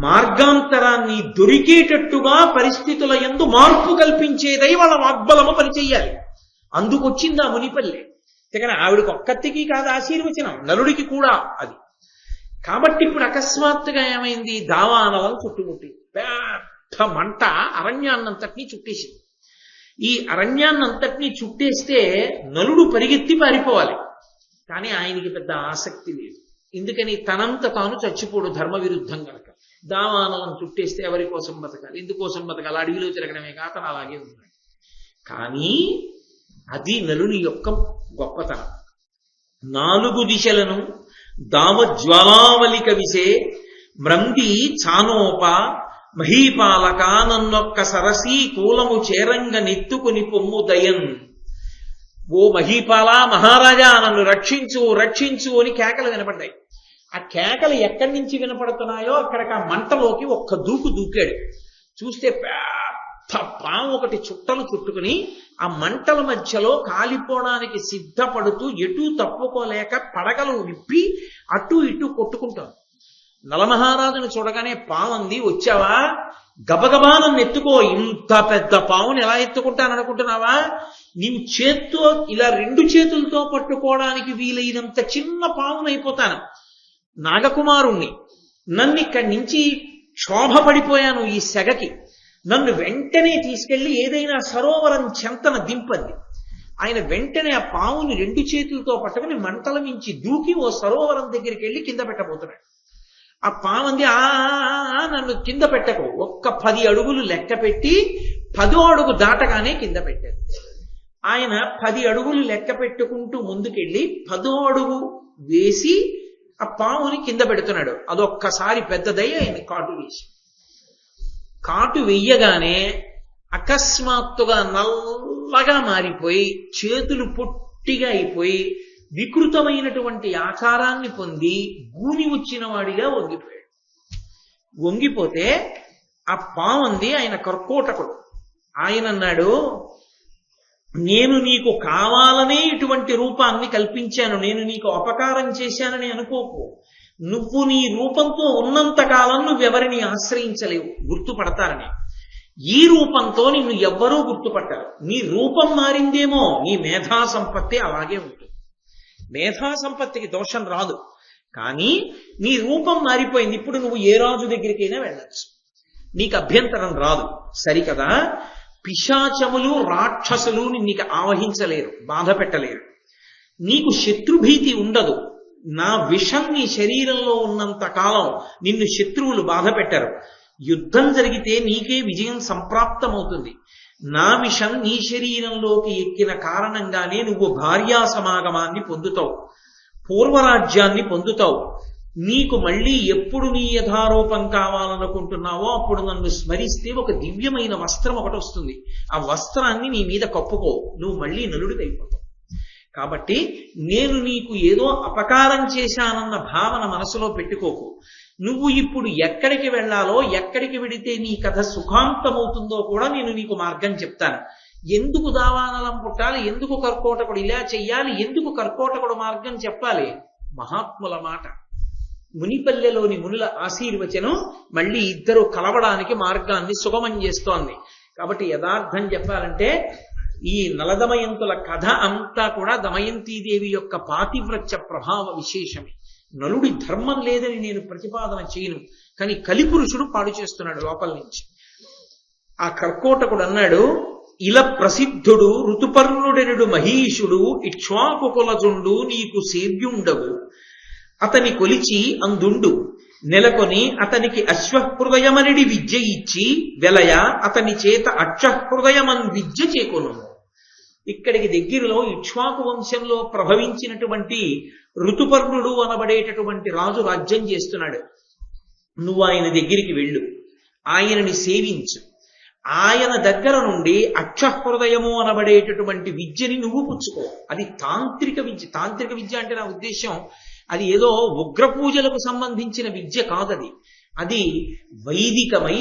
మార్గాంతరాన్ని దొరికేటట్టుగా పరిస్థితుల యందు మార్పు కల్పించేదై వాళ్ళ వాగ్బలము పనిచెయ్యాలి. అందుకొచ్చింది ఆ మునిపల్లె. కానీ ఆవిడకి ఒక్కతికి కాదు ఆశీర్వచనం, నలుడికి కూడా అది. కాబట్టి ఇప్పుడు అకస్మాత్తుగా ఏమైంది? దావానలను చుట్టుముట్టి పెద్ద మంట అరణ్యాన్నంతటినీ చుట్టేసింది. ఈ అరణ్యాన్నంతటినీ చుట్టేస్తే నలుడు పరిగెత్తి పారిపోవాలి. కానీ ఆయనకి పెద్ద ఆసక్తి లేదు. ఎందుకని? తనంత తాను చచ్చిపోడు ధర్మ విరుద్ధం కనుక. దావానలను చుట్టేస్తే ఎవరి కోసం బతకాలి, ఎందుకోసం బతకాలి? అడవిలో తిరగడమే కాక అలాగే ఉన్నాడు. కానీ అది నలుని యొక్క గొప్పతనం. 4 దిశలను దావజ్వాలావలిక విసే మ్రంది చానోప మహీపాలక నన్నొక్క సరసీ కూలము చేరంగ నెత్తుకుని పొమ్ము దయన్. ఓ మహీపాల, మహారాజా నన్ను రక్షించు రక్షించు అని కేకలు వినపడ్డాయి. ఆ కేకలు ఎక్కడి నుంచి వినపడుతున్నాయో అక్కడికి ఆ మంటలోకి ఒక్క దూకాడు. చూస్తే పెద్ద పాము ఒకటి చుట్టలు చుట్టుకుని ఆ మంటల మధ్యలో కాలిపోవడానికి సిద్ధపడుతూ ఎటూ తప్పుకోలేక పడగలు విప్పి అటు ఇటు కొట్టుకుంటాం. నలమహారాజును చూడగానే పావంది, వచ్చావా? గబగబా నన్ను ఎత్తుకో. ఇంత పెద్ద పావుని ఎలా ఎత్తుకుంటాననుకుంటున్నావా? నీవు చేత్తో ఇలా 2 చేతులతో పట్టుకోవడానికి వీలైనంత చిన్న పావునైపోతాను. నాగకుమారుణ్ణి, నన్ను ఇక్కడి నుంచి క్షోభపడిపోయాను ఈ సెగకి. నన్ను వెంటనే తీసుకెళ్లి ఏదైనా సరోవరం చెంతన దింపండి. ఆయన వెంటనే ఆ పావుని 2 చేతులతో పట్టుకుని మంటల మించి దూకి ఓ సరోవరం దగ్గరికి వెళ్ళి కింద పెట్టబోతున్నాడు. ఆ పావంది, నన్ను కింద పెట్టకు. ఒక్క 10 అడుగులు లెక్క పెట్టి 10వ అడుగు దాటగానే కింద పెట్టాడు. ఆయన 10 అడుగులు లెక్క పెట్టుకుంటూ ముందుకెళ్ళి 10వ అడుగు వేసి ఆ పావుని కింద పెడుతున్నాడు. అదొక్కసారి పెద్దదై ఆయన కాటు వెయ్యగానే అకస్మాత్తుగా నల్లగా మారిపోయి చేతులు పొట్టిగా అయిపోయి వికృతమైనటువంటి ఆకారాన్ని పొంది గూని వచ్చిన వాడిగా వంగిపోయాడు. వంగిపోతే ఆ పావంది ఆయన కర్కోటకుడు. ఆయన అన్నాడు, నేను నీకు కావాలనే ఇటువంటి రూపాన్ని కల్పించాను, నేను నీకు అపకారం చేశానని అనుకోకు. నువ్వు నీ రూపంతో ఉన్నంత కాలం నువ్వెవరిని ఆశ్రయించలేవు, గుర్తుపడతారని. ఈ రూపంతో నిన్ను ఎవ్వరూ గుర్తుపట్టారు. నీ రూపం మారిందేమో, నీ మేధా సంపత్తి అలాగే ఉంటుంది. మేధా సంపత్తికి దోషం రాదు, కానీ నీ రూపం మారిపోయింది. ఇప్పుడు నువ్వు ఏ రాజు దగ్గరికైనా వెళ్ళచ్చు, నీకు అభ్యంతరం రాదు, సరికదా? పిశాచములు రాక్షసులు నిన్ను ఆవహించలేరు, బాధ పెట్టలేరు. నీకు శత్రుభీతి ఉండదు. నా విషం నీ శరీరంలో ఉన్నంత కాలం నిన్ను శత్రువులు బాధ పెట్టరు. యుద్ధం జరిగితే నీకే విజయం సంప్రాప్తమవుతుంది. నా విషం నీ శరీరంలోకి ఎక్కిన కారణంగానే నువ్వు భార్యా సమాగమాన్ని పొందుతావు, పూర్వరాజ్యాన్ని పొందుతావు. నీకు మళ్ళీ ఎప్పుడు నీ యథారూపం కావాలనుకుంటున్నావో అప్పుడు నన్ను స్మరిస్తే ఒక దివ్యమైన వస్త్రం ఒకటి వస్తుంది. ఆ వస్త్రాన్ని నీ మీద కప్పుకో, నువ్వు మళ్ళీ నలుడికైపోతావు. కాబట్టి నేను నీకు ఏదో అపకారం చేశానన్న భావన మనసులో పెట్టుకోకు. నువ్వు ఇప్పుడు ఎక్కడికి వెళ్ళాలో, ఎక్కడికి వెడితే నీ కథ సుఖాంతమవుతుందో కూడా నేను నీకు మార్గం చెప్తాను. ఎందుకు దావానలం పుట్టాలి, ఎందుకు కర్కోటకుడు ఇలా చెయ్యాలి, ఎందుకు కర్కోటకుడు మార్గం చెప్పాలి? మహాత్ముల మాట, మునిపల్లెలోని మునుల ఆశీర్వచనం మళ్ళీ ఇద్దరు కలవడానికి మార్గాన్ని సుగమం చేస్తోంది. కాబట్టి యథార్థం చెప్పాలంటే ఈ నలదమయంతుల కథ అంతా కూడా దమయంతీదేవి యొక్క పాతివ్రత్య ప్రభావ విశేషమే. నలుడి ధర్మం లేదని నేను ప్రతిపాదన చేయను, కానీ కలిపురుషుడు పాడు చేస్తున్నాడు లోపల నుంచి. ఆ కర్కోటకుడు అన్నాడు, ఇల ప్రసిద్ధుడు ఋతుపర్ణుడెనుడు మహీషుడు ఇక్ష్వాకుకులజుండు నీకు సేవ్యుండవు. అతని కొలిచి అందుండు నెలకొని అతనికి అశ్వహృదయమనిడి విద్య ఇచ్చి వెలయ అతని చేత అక్షహృదయమన్ విద్య చేకొను. ఇక్కడికి దగ్గరలో ఇక్ష్వాకు వంశంలో ప్రభవించినటువంటి ఋతుపర్ణుడు అనబడేటటువంటి రాజు రాజ్యం చేస్తున్నాడు. నువ్వు ఆయన దగ్గరికి వెళ్ళు, ఆయనని సేవించు. ఆయన దగ్గర నుండి అక్షహృదయము అనబడేటటువంటి విద్యని నువ్వు పుచ్చుకో. అది తాంత్రిక విద్య. తాంత్రిక విద్య అంటే నా ఉద్దేశం అది ఏదో ఉగ్ర పూజలకు సంబంధించిన విద్య కాదది. అది వైదికమై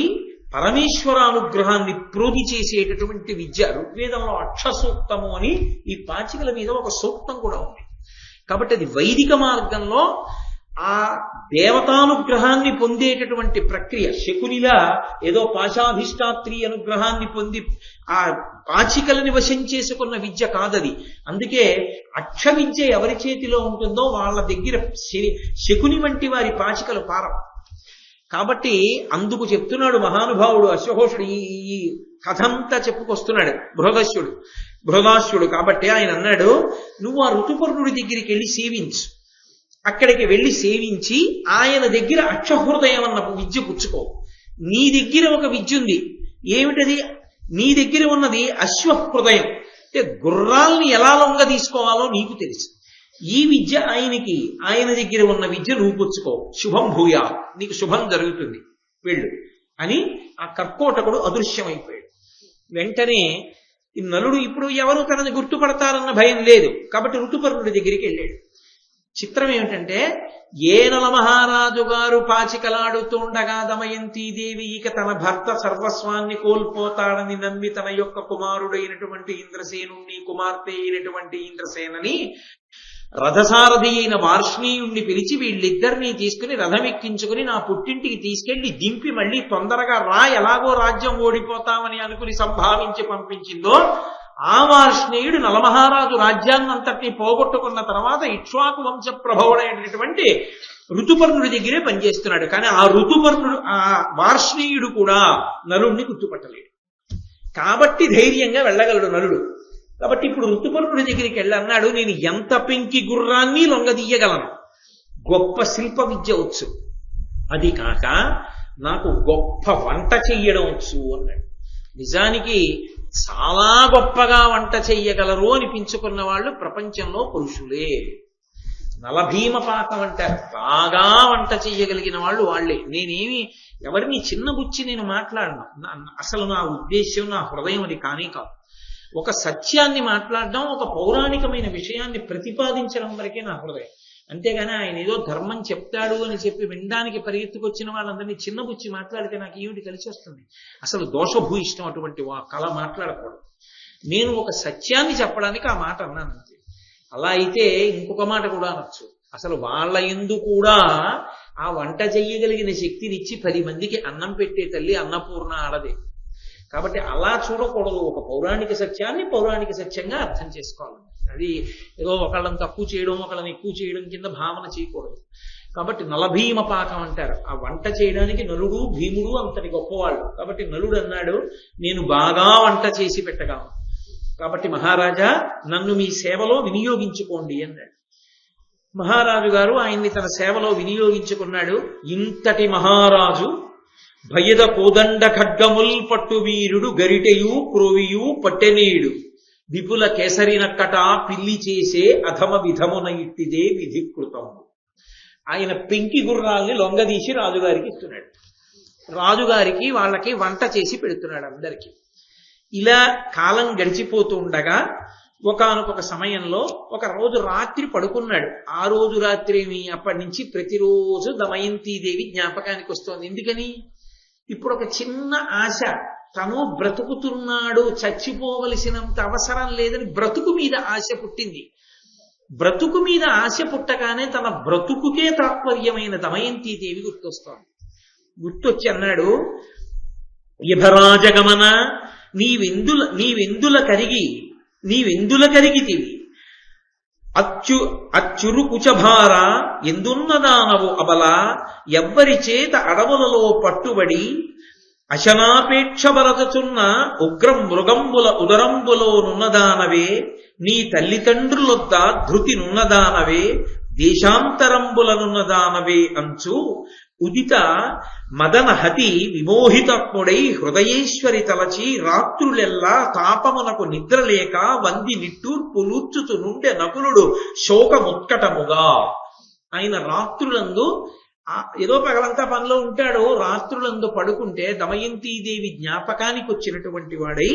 పరమేశ్వరానుగ్రహాన్ని ప్రోధి చేసేటటువంటి విద్య. ఋగ్వేదంలో అక్షసూక్తము అని ఈ పాచికల మీద ఒక సూక్తం కూడా ఉంది. కాబట్టి అది వైదిక మార్గంలో ఆ దేవతానుగ్రహాన్ని పొందేటటువంటి ప్రక్రియ. శకునిలా ఏదో పాశాధిష్టాత్రి అనుగ్రహాన్ని పొంది ఆ పాచికలని వశం చేసుకున్న విద్య కాదది. అందుకే అక్ష విద్య ఎవరి చేతిలో ఉంటుందో వాళ్ళ దగ్గర శకుని వంటి వారి పాచికలు పారం. కాబట్టి అందుకు చెప్తున్నాడు మహానుభావుడు అశ్వఘోషుడు ఈ కథంతా చెప్పుకొస్తున్నాడు బృహదాశ్యుడు. కాబట్టి ఆయన అన్నాడు, నువ్వు ఆ ఋతుపర్ణుడి దగ్గరికి వెళ్ళి సేవించు. అక్కడికి వెళ్ళి సేవించి ఆయన దగ్గర అక్షహృదయం అన్న విద్య పుచ్చుకో. నీ దగ్గర ఒక విద్య ఉంది. ఏమిటది? నీ దగ్గర ఉన్నది అశ్వహృదయం, అంటే గుర్రాల్ని ఎలా లొంగ తీసుకోవాలో నీకు తెలుసు. ఈ విద్య ఆయన దగ్గర ఉన్న విద్య నువ్వు పుచ్చుకో. శుభం భూయా, నీకు శుభం జరుగుతుంది, వెళ్ళు అని ఆ కర్కోటకుడు అదృశ్యమైపోయాడు. వెంటనే ఈ నలుడు ఇప్పుడు ఎవరు తనని గుర్తుపడతారన్న భయం లేదు కాబట్టి ఋతుపర్ణుడి దగ్గరికి వెళ్ళాడు. చిత్రం ఏమిటంటే, ఏనల మహారాజు గారు పాచికలాడుతుండగా దమయంతీదేవి ఇక తన భర్త సర్వస్వాన్ని కోల్పోతాడని నమ్మి తన యొక్క కుమారుడైనటువంటి ఇంద్రసేనుణ్ణి, కుమార్తె అయినటువంటి ఇంద్రసేనని, రథసారథి అయిన వార్ష్ణీయుణ్ణి పిలిచి వీళ్ళిద్దరినీ తీసుకుని రథం ఎక్కించుకుని నా పుట్టింటికి తీసుకెళ్లి దింపి మళ్ళీ తొందరగా ఎలాగో రాజ్యం ఓడిపోతామని అనుకుని సంభావించి పంపించిందో, ఆ వార్ష్ణేయుడు నలమహారాజు రాజ్యాన్నంతటినీ పోగొట్టుకున్న తర్వాత ఇక్ష్వాకు వంశ ప్రభవుడైనటువంటి ఋతుపర్ణుడి దగ్గరే పనిచేస్తున్నాడు. కానీ ఆ వార్ష్ణేయుడు కూడా నలుడిని గుర్తుపట్టలేడు. కాబట్టి ధైర్యంగా వెళ్ళగలడు నలుడు. కాబట్టి ఇప్పుడు ఋతుపర్ణుడి దగ్గరికి వెళ్ళన్నాడు, నేను ఎంత పెంకి గుర్రాన్ని లొంగదీయగలను, గొప్ప శిల్ప విద్య వచ్చు, అది కాక నాకు గొప్ప వంట చెయ్యడం వచ్చు అన్నాడు. నిజానికి చాలా గొప్పగా వంట చెయ్యగలరు అనిపించుకున్న వాళ్ళు ప్రపంచంలో పురుషులే. నలభీమ పాకం అంటారు, బాగా వంట చెయ్యగలిగిన వాళ్ళు వాళ్లే. నేనేమి ఎవరిని చిన్నబుచ్చి నేను మాట్లాడను. అసలు నా ఉద్దేశ్యం, నా హృదయం అది కానీ కాదు. ఒక సత్యాన్ని మాట్లాడడం, ఒక పౌరాణికమైన విషయాన్ని ప్రతిపాదించడం వరకే నా హృదయం. అంతేగాని ఆయన ఏదో ధర్మం చెప్తాడు అని చెప్పి వినడానికి పరిగెత్తుకొచ్చిన వాళ్ళందరినీ చిన్నబుచ్చి మాట్లాడితే నాకు ఏమిటి కలిసి వస్తుంది? అసలు దోషభూయిష్టం అటువంటి కళ మాట్లాడకూడదు. నేను ఒక సత్యాన్ని చెప్పడానికి ఆ మాట అన్నాను అంతే. అలా అయితే ఇంకొక మాట కూడా అనొచ్చు, అసలు వాళ్ళ యందు కూడా ఆ వంట చెయ్యగలిగిన శక్తినిచ్చి 10 మందికి అన్నం పెట్టే తల్లి అన్నపూర్ణ ఆడదే. కాబట్టి అలా చూడకూడదు. ఒక పౌరాణిక సత్యాన్ని పౌరాణిక సత్యంగా అర్థం చేసుకోవాలి. అది ఏదో ఒకళ్ళని తక్కువ చేయడం, ఒకళ్ళని ఎక్కువ చేయడం కింద భావన చేయకూడదు. కాబట్టి నలభీమ పాకం అంటారు. ఆ వంట చేయడానికి నలుడు భీముడు అంతటి గొప్పవాళ్ళు. కాబట్టి నలుడు అన్నాడు, నేను బాగా వంట చేసి పెట్టగలను, కాబట్టి మహారాజా నన్ను మీ సేవలో వినియోగించుకోండి అన్నాడు. మహారాజు గారు ఆయన్ని తన సేవలో వినియోగించుకున్నాడు. ఇంతటి మహారాజు భయద కోదండ ఖడ్గముల్ పట్టు వీరుడు గరిటెయు క్రోవియు పట్టెనీడు విపుల కేసరినక్కట పిల్లి చేసే అధమ విధమున ఇట్టిదే విధికృతం. ఆయన పెంకి గుర్రాల్ని లొంగదీసి రాజుగారికి ఇస్తున్నాడు. రాజుగారికి వాళ్ళకి వంట చేసి పెడుతున్నాడు అందరికీ. ఇలా కాలం గడిచిపోతూ ఉండగా ఒకానొక సమయంలో ఒక రోజు రాత్రి పడుకున్నాడు. ఆ రోజు రాత్రి అప్పటి నుంచి ప్రతిరోజు దమయంతీదేవి జ్ఞాపకానికి వస్తోంది. ఎందుకని? ఇప్పుడు ఒక చిన్న ఆశ, తను బ్రతుకుతున్నాడు, చచ్చిపోవలసినంత అవసరం లేదని బ్రతుకు మీద ఆశ పుట్టింది. బ్రతుకు మీద ఆశ పుట్టగానే తన బ్రతుకుకే తాత్పర్యమైన దమయంతీదేవి గుర్తొచ్చి అన్నాడు, యభరాజగమన నీవెందుల కరిగితివి అచ్చురు కుచభార ఎందున్నదానవు అబల ఎవ్వరి చేత అడవులలో పట్టుబడి అశనాపేక్ష బరచున్న ఉగ్రం మృగంబుల ఉదరంబులో నున్నదానవే నీ తల్లిదండ్రులొద్ద ధృతి నున్నదానవే దేశాంతరంబులనున్నదానవే అంచు ఉదిత మదన హతి విమోహితత్ముడై హృదయేశ్వరి తలచి రాత్రులెల్లా తాపమునకు నిద్రలేక వంది నిట్టూర్పులూర్చుతు నుండే నకులుడు శోకముత్కటముగా. ఆయన రాత్రులందు ఏదో పగలంతా పనిలో ఉంటాడు, రాత్రులందు పడుకుంటే దమయంతీదేవి జ్ఞాపకానికి వచ్చినటువంటి వాడై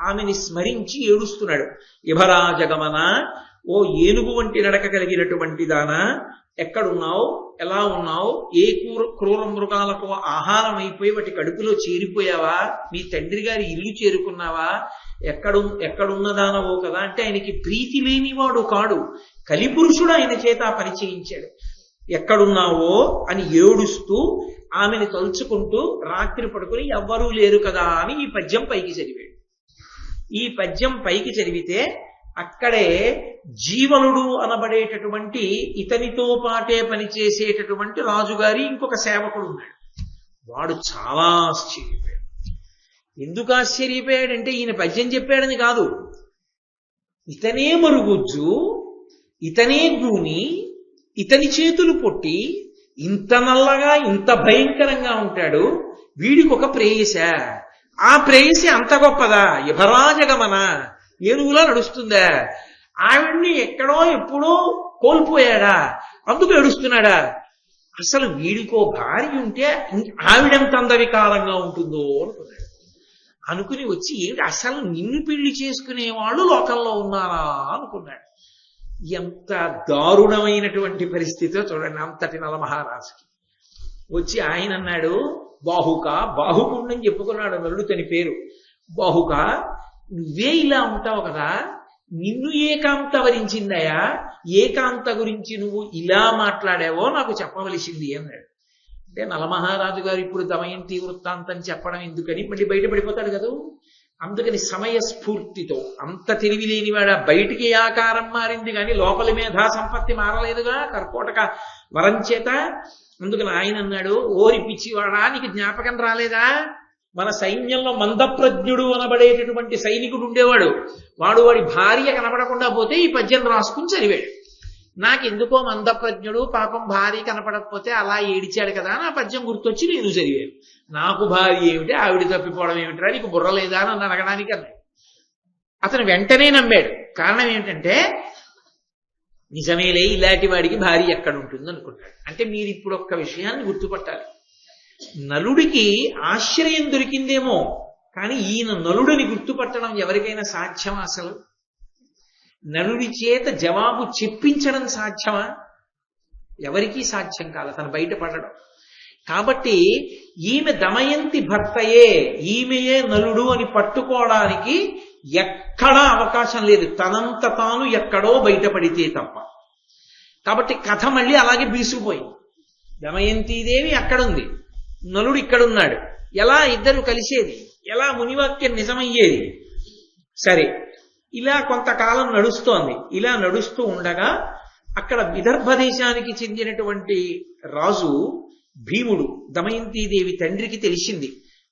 ఆమెని స్మరించి ఏడుస్తున్నాడు. యభరాజగమన, ఓ ఏనుగు వంటి నడక కలిగినటువంటి దానా, ఎక్కడున్నావు, ఎలా ఉన్నావు, ఏ క్రూర మృగాలకు ఆహారం అయిపోయి వాటి కడుపులో చేరిపోయావా, మీ తండ్రి గారి ఇల్లు చేరుకున్నావా, ఎక్కడున్నదానవో కదా అంటే ఆయనకి ప్రీతి లేనివాడు కాడు, కలిపురుషుడు ఆయన చేత పరిచయించాడు. ఎక్కడున్నావో అని ఏడుస్తూ ఆమెను తలుచుకుంటూ రాత్రి పడుకుని ఎవ్వరూ లేరు కదా అని ఈ పద్యం పైకి చదివాడు. ఈ పద్యం పైకి చదివితే అక్కడే జీవనుడు అనబడేటటువంటి ఇతనితో పాటే పనిచేసేటటువంటి రాజుగారి ఇంకొక సేవకుడు ఉన్నాడు. వాడు చాలా ఆశ్చర్యపోయాడు. ఎందుకు ఆశ్చర్యపోయాడంటే ఈయన పద్యం చెప్పాడని కాదు, ఇతనే మరుగుజ్జు, ఇతనే గూని, ఇతని చేతులు పొట్టి, ఇంత నల్లగా ఇంత భయంకరంగా ఉంటాడు, వీడికి ఒక ప్రేయస, ఆ ప్రేయసి అంత గొప్పదా, యుభరాజగమన, ఏనుగులా నడుస్తుందా, ఆవిడ్ని ఎక్కడో ఎప్పుడో కోల్పోయాడా, అందుకు ఏడుస్తున్నాడా, అసలు వీడికో భార్య ఉంటే ఆవిడెంత అందవికారంగా ఉంటుందో అనుకున్నాడు. అనుకుని వచ్చి ఏమిటి అసలు నిన్ను పెళ్లి చేసుకునేవాళ్ళు లోకంలో ఉన్నారా అనుకున్నాడు. ఎంత దారుణమైనటువంటి పరిస్థితిలో చూడండి అంతటి నలమహారాజుకి. వచ్చి ఆయన అన్నాడు, బాహుక, బాహుకుండని చెప్పుకున్నాడు నలుడు తని పేరు. బాహుక, నువ్వే ఇలా ఉంటావు కదా, నిన్ను ఏకాంత వరించిందయా, ఏకాంత గురించి నువ్వు ఇలా మాట్లాడావో నాకు చెప్పవలసింది అన్నాడు. అంటే నలమహారాజు గారు ఇప్పుడు దమయంతి వృత్తాంతం చెప్పడం ఎందుకని మళ్ళీ బయటపడిపోతాడు కదా, అందుకని సమయస్ఫూర్తితో, అంత తెలివి లేనివాడ, బయటికి ఆకారం మారింది కానీ లోపలి మేధా సంపత్తి మారలేదుగా కర్కోటక వరం చేత. అందుకని ఆయన అన్నాడు, ఓరి పిచ్చివాడా, నీకు జ్ఞాపకం రాలేదా, మన సైన్యంలో మందప్రజ్ఞుడు అనబడేటటువంటి సైనికుడు ఉండేవాడు, వాడి భార్య కనపడకుండా పోతే ఈ పద్యం రాసుకుని చదివాడు. నాకెందుకో మందప్రజ్ఞుడు పాపం భార్య కనపడకపోతే అలా ఏడిచాడు కదా, నా పద్యం గుర్తొచ్చి నేను చదివాను. నాకు భార్య ఏమిటి, ఆవిడ తప్పిపోవడం ఏమిటిరా, నీకు బుర్ర లేదా అని అడగడానికి అన్నాడు. అతను వెంటనే నమ్మాడు. కారణం ఏమిటంటే నిజమేలే, ఇలాంటి వాడికి భార్య ఎక్కడ ఉంటుంది అనుకున్నాడు. అంటే మీరు ఇప్పుడు ఒక్క విషయాన్ని గుర్తుపట్టాలి, నలుడికి ఆశ్రయం దొరికిందేమో కానీ ఈయన నలుడిని గుర్తుపట్టడం ఎవరికైనా సాధ్యమా? అసలు నలుడి చేత జవాబు చెప్పించడం సాధ్యమా? ఎవరికీ సాధ్యం కాదు తను బయటపడడం. కాబట్టి ఈమె దమయంతి భర్తయే, ఈమెయే నలుడు అని పట్టుకోవడానికి ఎక్కడా అవకాశం లేదు, తనంత తాను ఎక్కడో బయటపడితే తప్ప. కాబట్టి కథ మళ్ళీ అలాగే బీసుకుపోయింది. దమయంతీదేవి అక్కడుంది, నలుడు ఇక్కడున్నాడు, ఎలా ఇద్దరు కలిసేది, ఎలా మునివాక్యం నిజమయ్యేది? సరే, ఇలా కొంతకాలం నడుస్తోంది. ఇలా నడుస్తూ ఉండగా అక్కడ విదర్భ దేశానికి చెందినటువంటి రాజు భీముడు దమయంతీదేవి తండ్రికి తెలిసింది,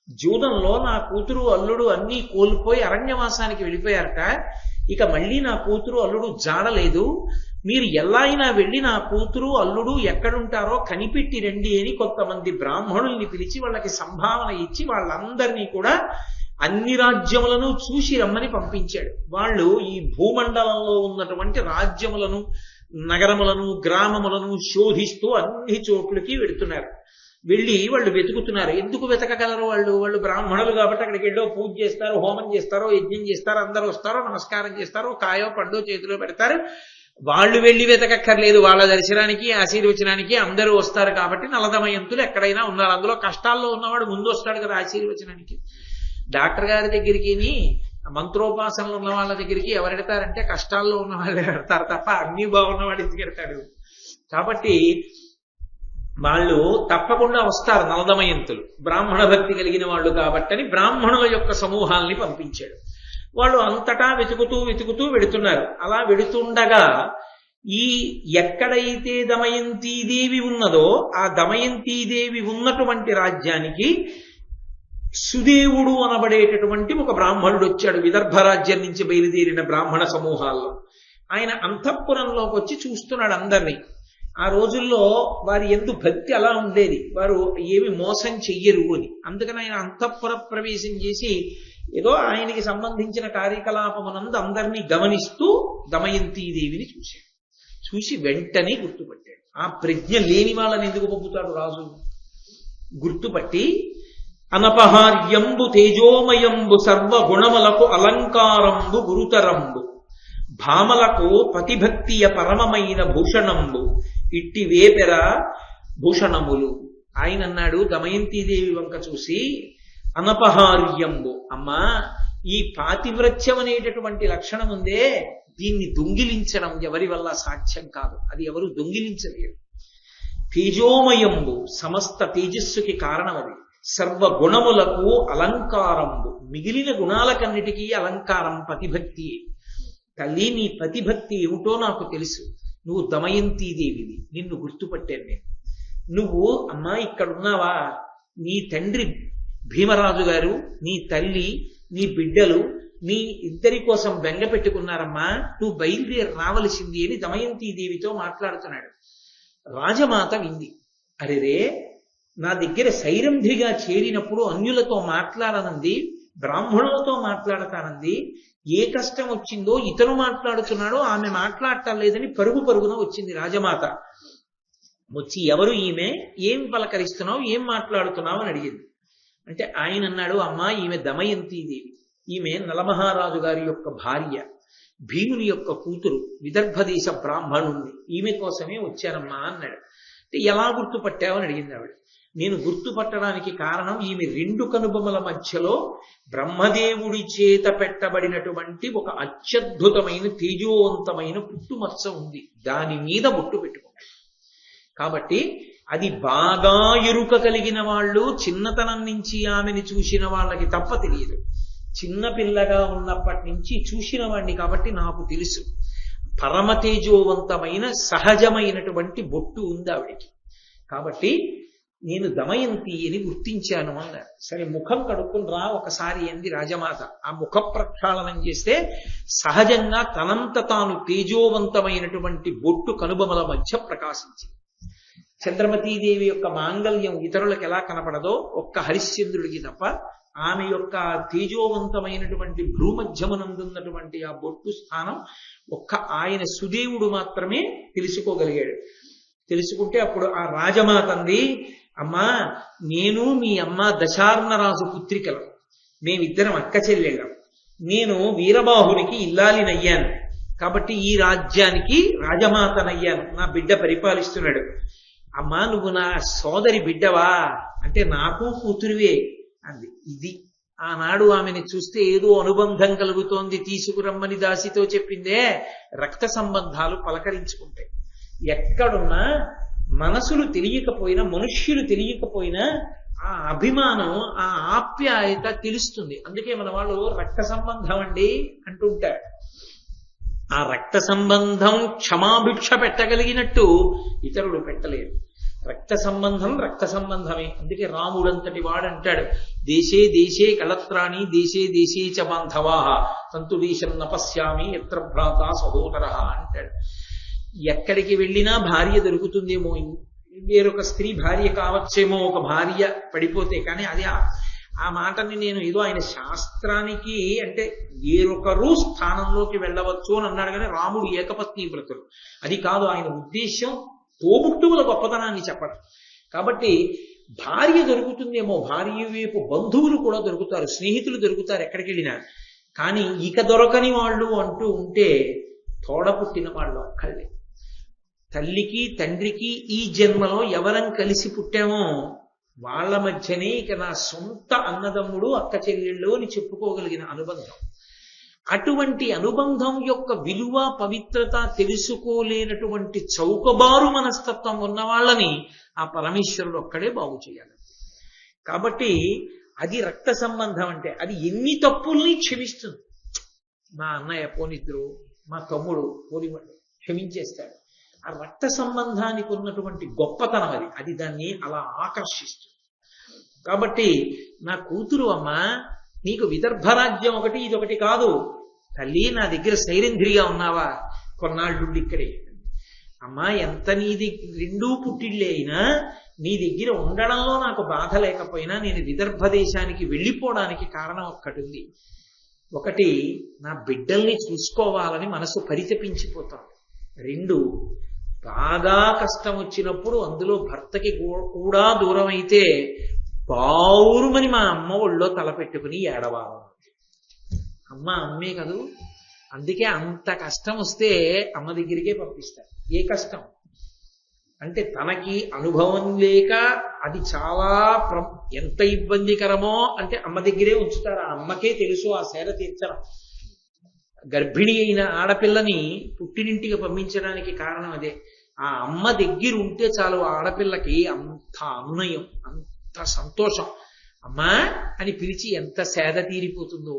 జూదంలో నా కూతురు అల్లుడు అన్నీ కోల్పోయి అరణ్యవాసానికి వెళ్ళిపోయారట, ఇక మళ్ళీ నా కూతురు అల్లుడు జాడలేదు, మీరు ఎలా అయినా వెళ్ళి నా కూతురు అల్లుడు ఎక్కడుంటారో కనిపెట్టి రండి అని కొంతమంది బ్రాహ్మణుల్ని పిలిచి వాళ్ళకి సంభావన ఇచ్చి వాళ్ళందరినీ కూడా అన్ని రాజ్యములను చూసి రమ్మని పంపించాడు. వాళ్ళు ఈ భూమండలంలో ఉన్నటువంటి రాజ్యములను, నగరములను, గ్రామములను శోధిస్తూ అన్ని చోట్లకి వెడుతున్నారు. వెళ్ళి వాళ్ళు వెతుకుతున్నారు. ఎందుకు వెతకగలరు? వాళ్ళు బ్రాహ్మణులు కాబట్టి అక్కడికి వెళ్ళో పూజ చేస్తారు, హోమం చేస్తారో, యజ్ఞం చేస్తారు, అందరూ వస్తారో, నమస్కారం చేస్తారో, కాయో పండో చేతిలో పెడతారు. వాళ్ళు వెళ్ళి వెతకక్కర్లేదు, వాళ్ళ దర్శనానికి ఆశీర్వచనానికి అందరూ వస్తారు. కాబట్టి నలదమయంతులు ఎక్కడైనా ఉన్నారు. అందులో కష్టాల్లో ఉన్నవాడు ముందు వస్తాడు కదా ఆశీర్వచనానికి. డాక్టర్ గారి దగ్గరికి, మంత్రోపాసనలు ఉన్న వాళ్ళ దగ్గరికి ఎవరు ఎడతారంటే కష్టాల్లో ఉన్న వాళ్ళే పెడతారు తప్ప అన్ని బాగున్నవాడు ఎందుకు ఎడతాడు? కాబట్టి వాళ్ళు తప్పకుండా వస్తారు నలదమయంతులు, బ్రాహ్మణ భక్తి కలిగిన వాళ్ళు కాబట్టి బ్రాహ్మణుల యొక్క సమూహాల్ని పంపించాడు. వాళ్ళు అంతటా వెతుకుతూ వెడుతున్నారు. అలా వెడుతుండగా ఈ ఎక్కడైతే దమయంతీదేవి ఉన్నదో ఆ దమయంతీదేవి ఉన్నటువంటి రాజ్యానికి సుదేవుడు అనబడేటటువంటి ఒక బ్రాహ్మణుడు వచ్చాడు. విదర్భ రాజ్యం నుంచి బయలుదేరిన బ్రాహ్మణ సమూహాల్లో ఆయన అంతఃపురంలోకి వచ్చి చూస్తున్నాడు అందరినీ. ఆ రోజుల్లో వారి యందు భక్తి అలా ఉండేది, వారు ఏమి మోసం చెయ్యరు అని. అందుకని ఆయన అంతఃపుర ప్రవేశం చేసి ఏదో ఆయనకి సంబంధించిన కార్యకలాపమునందు అందరినీ గమనిస్తూ దమయంతీదేవిని చూశాడు. చూసి వెంటనే గుర్తుపట్టాడు. ఆ ప్రజ్ఞ లేని వాళ్ళని ఎందుకు పంపుతాడు రాజు? గుర్తుపట్టి అనపహార్యంబు తేజోమయంబు సర్వగుణములకు అలంకారంబు గురుతరంబు భామలకు పతిభక్తియ పరమమైన భూషణంబు ఇట్టి వేపెర భూషణములు. ఆయన అన్నాడు దమయంతీదేవి వంక చూసి, అనపహార్యంబు, అమ్మా ఈ పాతివ్రత్యం అనేటటువంటి లక్షణం ఉందే, దీన్ని దొంగిలించడం ఎవరి వల్ల సాధ్యం కాదు, అది ఎవరు దొంగిలించలేరు. తేజోమయంబు, సమస్త తేజస్సుకి కారణం అది. సర్వగుణములకు అలంకారంబు, మిగిలిన గుణాలకన్నిటికీ అలంకారం పతిభక్తి. తల్లి, నీ పతిభక్తి ఏమిటో నాకు తెలుసు, నువ్వు దమయంతీదేవివి, నిన్ను గుర్తుపట్టాను నేను. నువ్వు అమ్మా ఇక్కడున్నావా, నీ తండ్రి భీమరాజు గారు, నీ తల్లి, నీ బిడ్డలు నీ ఇద్దరి కోసం బెంగ పెట్టుకున్నారమ్మా, నువ్వు బయలుదేరి రావలసింది అని దమయంతీదేవితో మాట్లాడుతున్నాడు. రాజమాత వింది. అరెరే, నా దగ్గర సైరంధ్రిగా చేరినప్పుడు అన్యులతో మాట్లాడనంది, బ్రాహ్మణులతో మాట్లాడతానంది, ఏ కష్టం వచ్చిందో ఇతను మాట్లాడుతున్నాడో ఆమె మాట్లాడటం లేదని పరుగు పరుగున వచ్చింది రాజమాత. వచ్చి ఎవరు ఈమె, ఏం పలకరిస్తున్నావు, ఏం మాట్లాడుతున్నావు అని అడిగింది. అంటే ఆయన అన్నాడు, అమ్మా ఈమె దమయంతీదేవి, ఈమె నలమహారాజు గారి యొక్క భార్య, భీముని యొక్క కూతురు, విదర్భదేశ బ్రాహ్మణుణ్ణి, ఈమె కోసమే వచ్చానమ్మా అన్నాడు. అంటే ఎలా గుర్తుపట్టావని అడిగింది ఆవిడ. నేను గుర్తుపట్టడానికి కారణం ఈమె రెండు కనుబొమల మధ్యలో బ్రహ్మదేవుడి చేత పెట్టబడినటువంటి ఒక అత్యద్భుతమైన తేజోవంతమైన పుట్టుమచ్చ ఉంది, దాని మీద బొట్టు పెట్టుకున్నాడు. కాబట్టి అది బాగా ఎరుక కలిగిన వాళ్ళు, చిన్నతనం నుంచి ఆమెని చూసిన వాళ్ళకి తప్ప తెలియదు. చిన్నపిల్లగా ఉన్నప్పటి నుంచి చూసిన వాడిని కాబట్టి నాకు తెలుసు. పరమ తేజోవంతమైన సహజమైనటువంటి బొట్టు ఉంది ఆవిడికి. కాబట్టి నేను దమయంతి అని గుర్తించాను అన్నారు. సరే ముఖం కడుక్కుని రా ఒకసారి అంది రాజమాత. ఆ ముఖ ప్రక్షాళనం చేస్తే సహజంగా తనంత తాను తేజోవంతమైనటువంటి బొట్టు కనుబొమల మధ్య ప్రకాశించింది. చంద్రమతీదేవి యొక్క మాంగళ్యం ఇతరులకు ఎలా కనపడదో ఒక్క హరిశ్చంద్రుడికి తప్ప ఆమె యొక్క తేజోవంతమైనటువంటి భ్రూమధ్యమునందున్నటువంటి ఆ బొట్టు స్థానం ఒక్క ఆయన సుదేవుడు మాత్రమే తెలుసుకోగలిగాడు. తెలుసుకుంటే అప్పుడు ఆ రాజమాత అంది, అమ్మా నేను మీ అమ్మ దశార్ణరాజు పుత్రికలం, మేమిద్దరం అక్క చెల్లెళ్ళం, నేను వీరబాహునికి ఇల్లాలినయ్యాను, కాబట్టి ఈ రాజ్యానికి రాజమాతనయ్యాను, నా బిడ్డ పరిపాలిస్తున్నాడు. అమ్మా నువ్వు నా సోదరి బిడ్డవా అంటే నాకు కూతురువే అంది. ఇది ఆనాడు ఆమెని చూస్తే ఏదో అనుబంధం కలుగుతోంది, తీసుకురమ్మని దాసితో చెప్పిందే. రక్త సంబంధాలు పలకరించుకుంటాయి. ఎక్కడున్నా మనసులు తెలియకపోయినా, మనుష్యులు తెలియకపోయినా ఆ అభిమానం, ఆ ఆప్యాయత తెలుస్తుంది. అందుకే మన వాళ్ళు రక్త సంబంధం అండి అంటుంటారు. ఆ రక్త సంబంధం క్షమాభిక్ష పెట్టగలిగినట్టు ఇతరులు పెట్టలేరు. రక్త సంబంధం రక్త సంబంధమే. అందుకే రాముడంతటి వాడంటాడు, దేశే దేశే కళత్రాణి దేశే దేశే చ బాంధవా తంతు దేశం నపశ్యామి ఎత్ర భ్రాత సహోదర అంటాడు. ఎక్కడికి వెళ్ళినా భార్య దొరుకుతుందేమో, వేరొక స్త్రీ భార్య కావచ్చేమో ఒక భార్య పడిపోతే, కానీ అది ఆ మాటని నేను ఏదో ఆయన శాస్త్రానికి అంటే వేరొకరు స్థానంలోకి వెళ్ళవచ్చు అని అన్నాడు. కానీ రాముడు ఏకపత్ని వ్రతుడు, అది కాదు ఆయన ఉద్దేశం. తోబుట్టువుల గొప్పతనాన్ని చెప్పడం. కాబట్టి భార్య దొరుకుతుందేమో, భార్య వైపు బంధువులు కూడా దొరుకుతారు, స్నేహితులు దొరుకుతారు ఎక్కడికి వెళ్ళినా. కానీ ఇక దొరకని వాళ్ళు అంటూ ఉంటే తోడ పుట్టిన వాళ్ళు ఒక్కళ్ళే. తల్లికి తండ్రికి ఈ జన్మలో ఎవరం కలిసి పుట్టామో వాళ్ళ మధ్యనే ఇక నా సొంత అన్నదమ్ముడు అక్క చెల్లెళ్ళు అని చెప్పుకోగలిగిన అనుబంధం. అటువంటి అనుబంధం యొక్క విలువ పవిత్రత తెలుసుకోలేనటువంటి చౌకబారు మనస్తత్వం ఉన్న వాళ్ళని ఆ పరమేశ్వరుడు ఒక్కడే బాగు చేయాలి. కాబట్టి అది రక్త సంబంధం. అంటే అది ఎన్ని తప్పుల్ని క్షమిస్తుంది. మా అన్నయ్య పోనిద్దరు, మా తమ్ముడు పోనివాడు క్షమించేస్తాడు. ఆ రక్త సంబంధానికి ఉన్నటువంటి గొప్పతనం అది దాన్ని అలా ఆకర్షిస్తుంది. కాబట్టి నా కూతురు అమ్మా, నీకు విదర్భరాజ్యం ఒకటి ఇదొకటి కాదు. తల్లి నా దగ్గర సైరంధ్రిగా ఉన్నావా, కొన్నాళ్ళుండి ఇక్కడే. అమ్మా ఎంత నీది రెండూ పుట్టిళ్ళే అయినా నీ దగ్గర ఉండడంలో నాకు బాధ లేకపోయినా నేను విదర్భ దేశానికి వెళ్ళిపోవడానికి కారణం ఒక్కటి ఉంది. ఒకటి, నా బిడ్డల్ని చూసుకోవాలని మనసు పరితపించిపోతాం. రెండు, బాగా కష్టం వచ్చినప్పుడు అందులో భర్తకి కూడా దూరం అయితే బావురుమని మా అమ్మ ఒళ్ళో తలపెట్టుకుని ఏడవాలి. అమ్మ అమ్మే కదూ, అందుకే అంత కష్టం వస్తే అమ్మ దగ్గరికే పంపిస్తారు. ఏ కష్టం అంటే తనకి అనుభవం లేక అది చాలా ఎంత ఇబ్బందికరమో అంటే అమ్మ దగ్గరే ఉంచుతారు. ఆ అమ్మకే తెలుసు ఆ సేద తీర్చడం. గర్భిణి అయిన ఆడపిల్లని పుట్టినింటికి పంపించడానికి కారణం అదే. ఆ అమ్మ దగ్గర ఉంటే చాలు ఆడపిల్లకి అంత అనునయం, అంత సంతోషం. అమ్మా అని పిలిచి ఎంత సేద తీరిపోతుందో.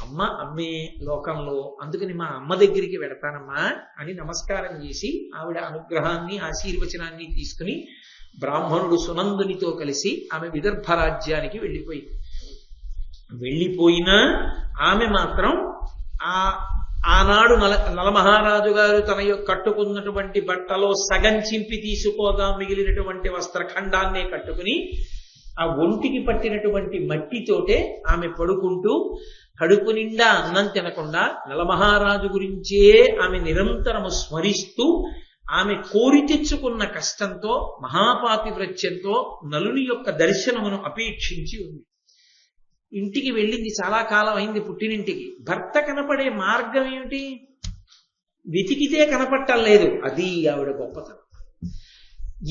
అమ్మ అమ్మే లోకంలో, అందుకని మా అమ్మ దగ్గరికి వెడతానమ్మా అని నమస్కారం చేసి ఆవిడ అనుగ్రహాన్ని ఆశీర్వచనాన్ని తీసుకుని బ్రాహ్మణుడు సునందునితో కలిసి ఆమె విదర్భ రాజ్యానికి వెళ్ళిపోయినా ఆమె మాత్రం ఆనాడు నలమహారాజు గారు తన కట్టుకున్నటువంటి బట్టలో సగం చింపి తీసుకోగా మిగిలినటువంటి వస్త్రఖండాన్నే కట్టుకుని ఆ ఒంటికి పట్టినటువంటి మట్టితోటే ఆమె పడుకుంటూ కడుపు నిండా అన్నం తినకుండా నలమహారాజు గురించే ఆమె నిరంతరము స్మరిస్తూ ఆమె కోరి తెచ్చుకున్న కష్టంతో మహాపాతివ్రత్యంతో నలుని యొక్క దర్శనమును అపేక్షించి ఉంది. ఇంటికి వెళ్ళింది, చాలా కాలం అయింది పుట్టినింటికి. భర్త కనపడే మార్గం ఏమిటి? వెతికితే కనపట్టలేదు. అది ఆవిడ గొప్పతనం.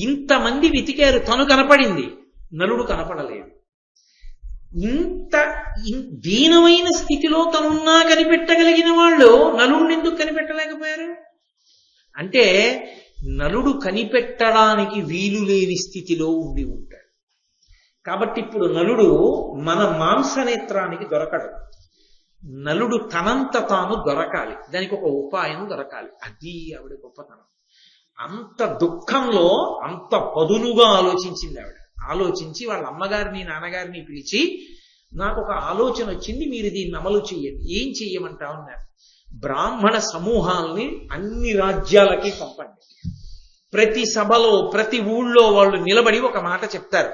ఇంతమంది వెతికారు, తను కనపడింది, నలుడు కనపడలేదు. ఇంత దీనమైన స్థితిలో తనున్నా కనిపెట్టగలిగిన వాళ్ళు నలుడిని ఎందుకు కనిపెట్టలేకపోయారు? అంటే నలుడు కనిపెట్టడానికి వీలు లేని స్థితిలో ఉండి ఉంటాడు. కాబట్టి ఇప్పుడు నలుడు మన మాంసనేత్రానికి దొరకడు. నలుడు తనంత తాను దొరకాలి, దానికి ఒక ఉపాయం దొరకాలి. అది ఆవిడ గొప్పతనం. అంత దుఃఖంలో అంత పదునుగా ఆలోచించింది ఆవిడ. ఆలోచించి వాళ్ళ అమ్మగారిని నాన్నగారిని పిలిచి, నాకు ఒక ఆలోచన వచ్చింది, మీరు దీన్ని అమలు చెయ్యండి. ఏం చెయ్యమంటా ఉన్నారు? బ్రాహ్మణ సమూహాల్ని అన్ని రాజ్యాలకి పంపండి. ప్రతి సభలో ప్రతి ఊళ్ళో వాళ్ళు నిలబడి ఒక మాట చెప్తారు.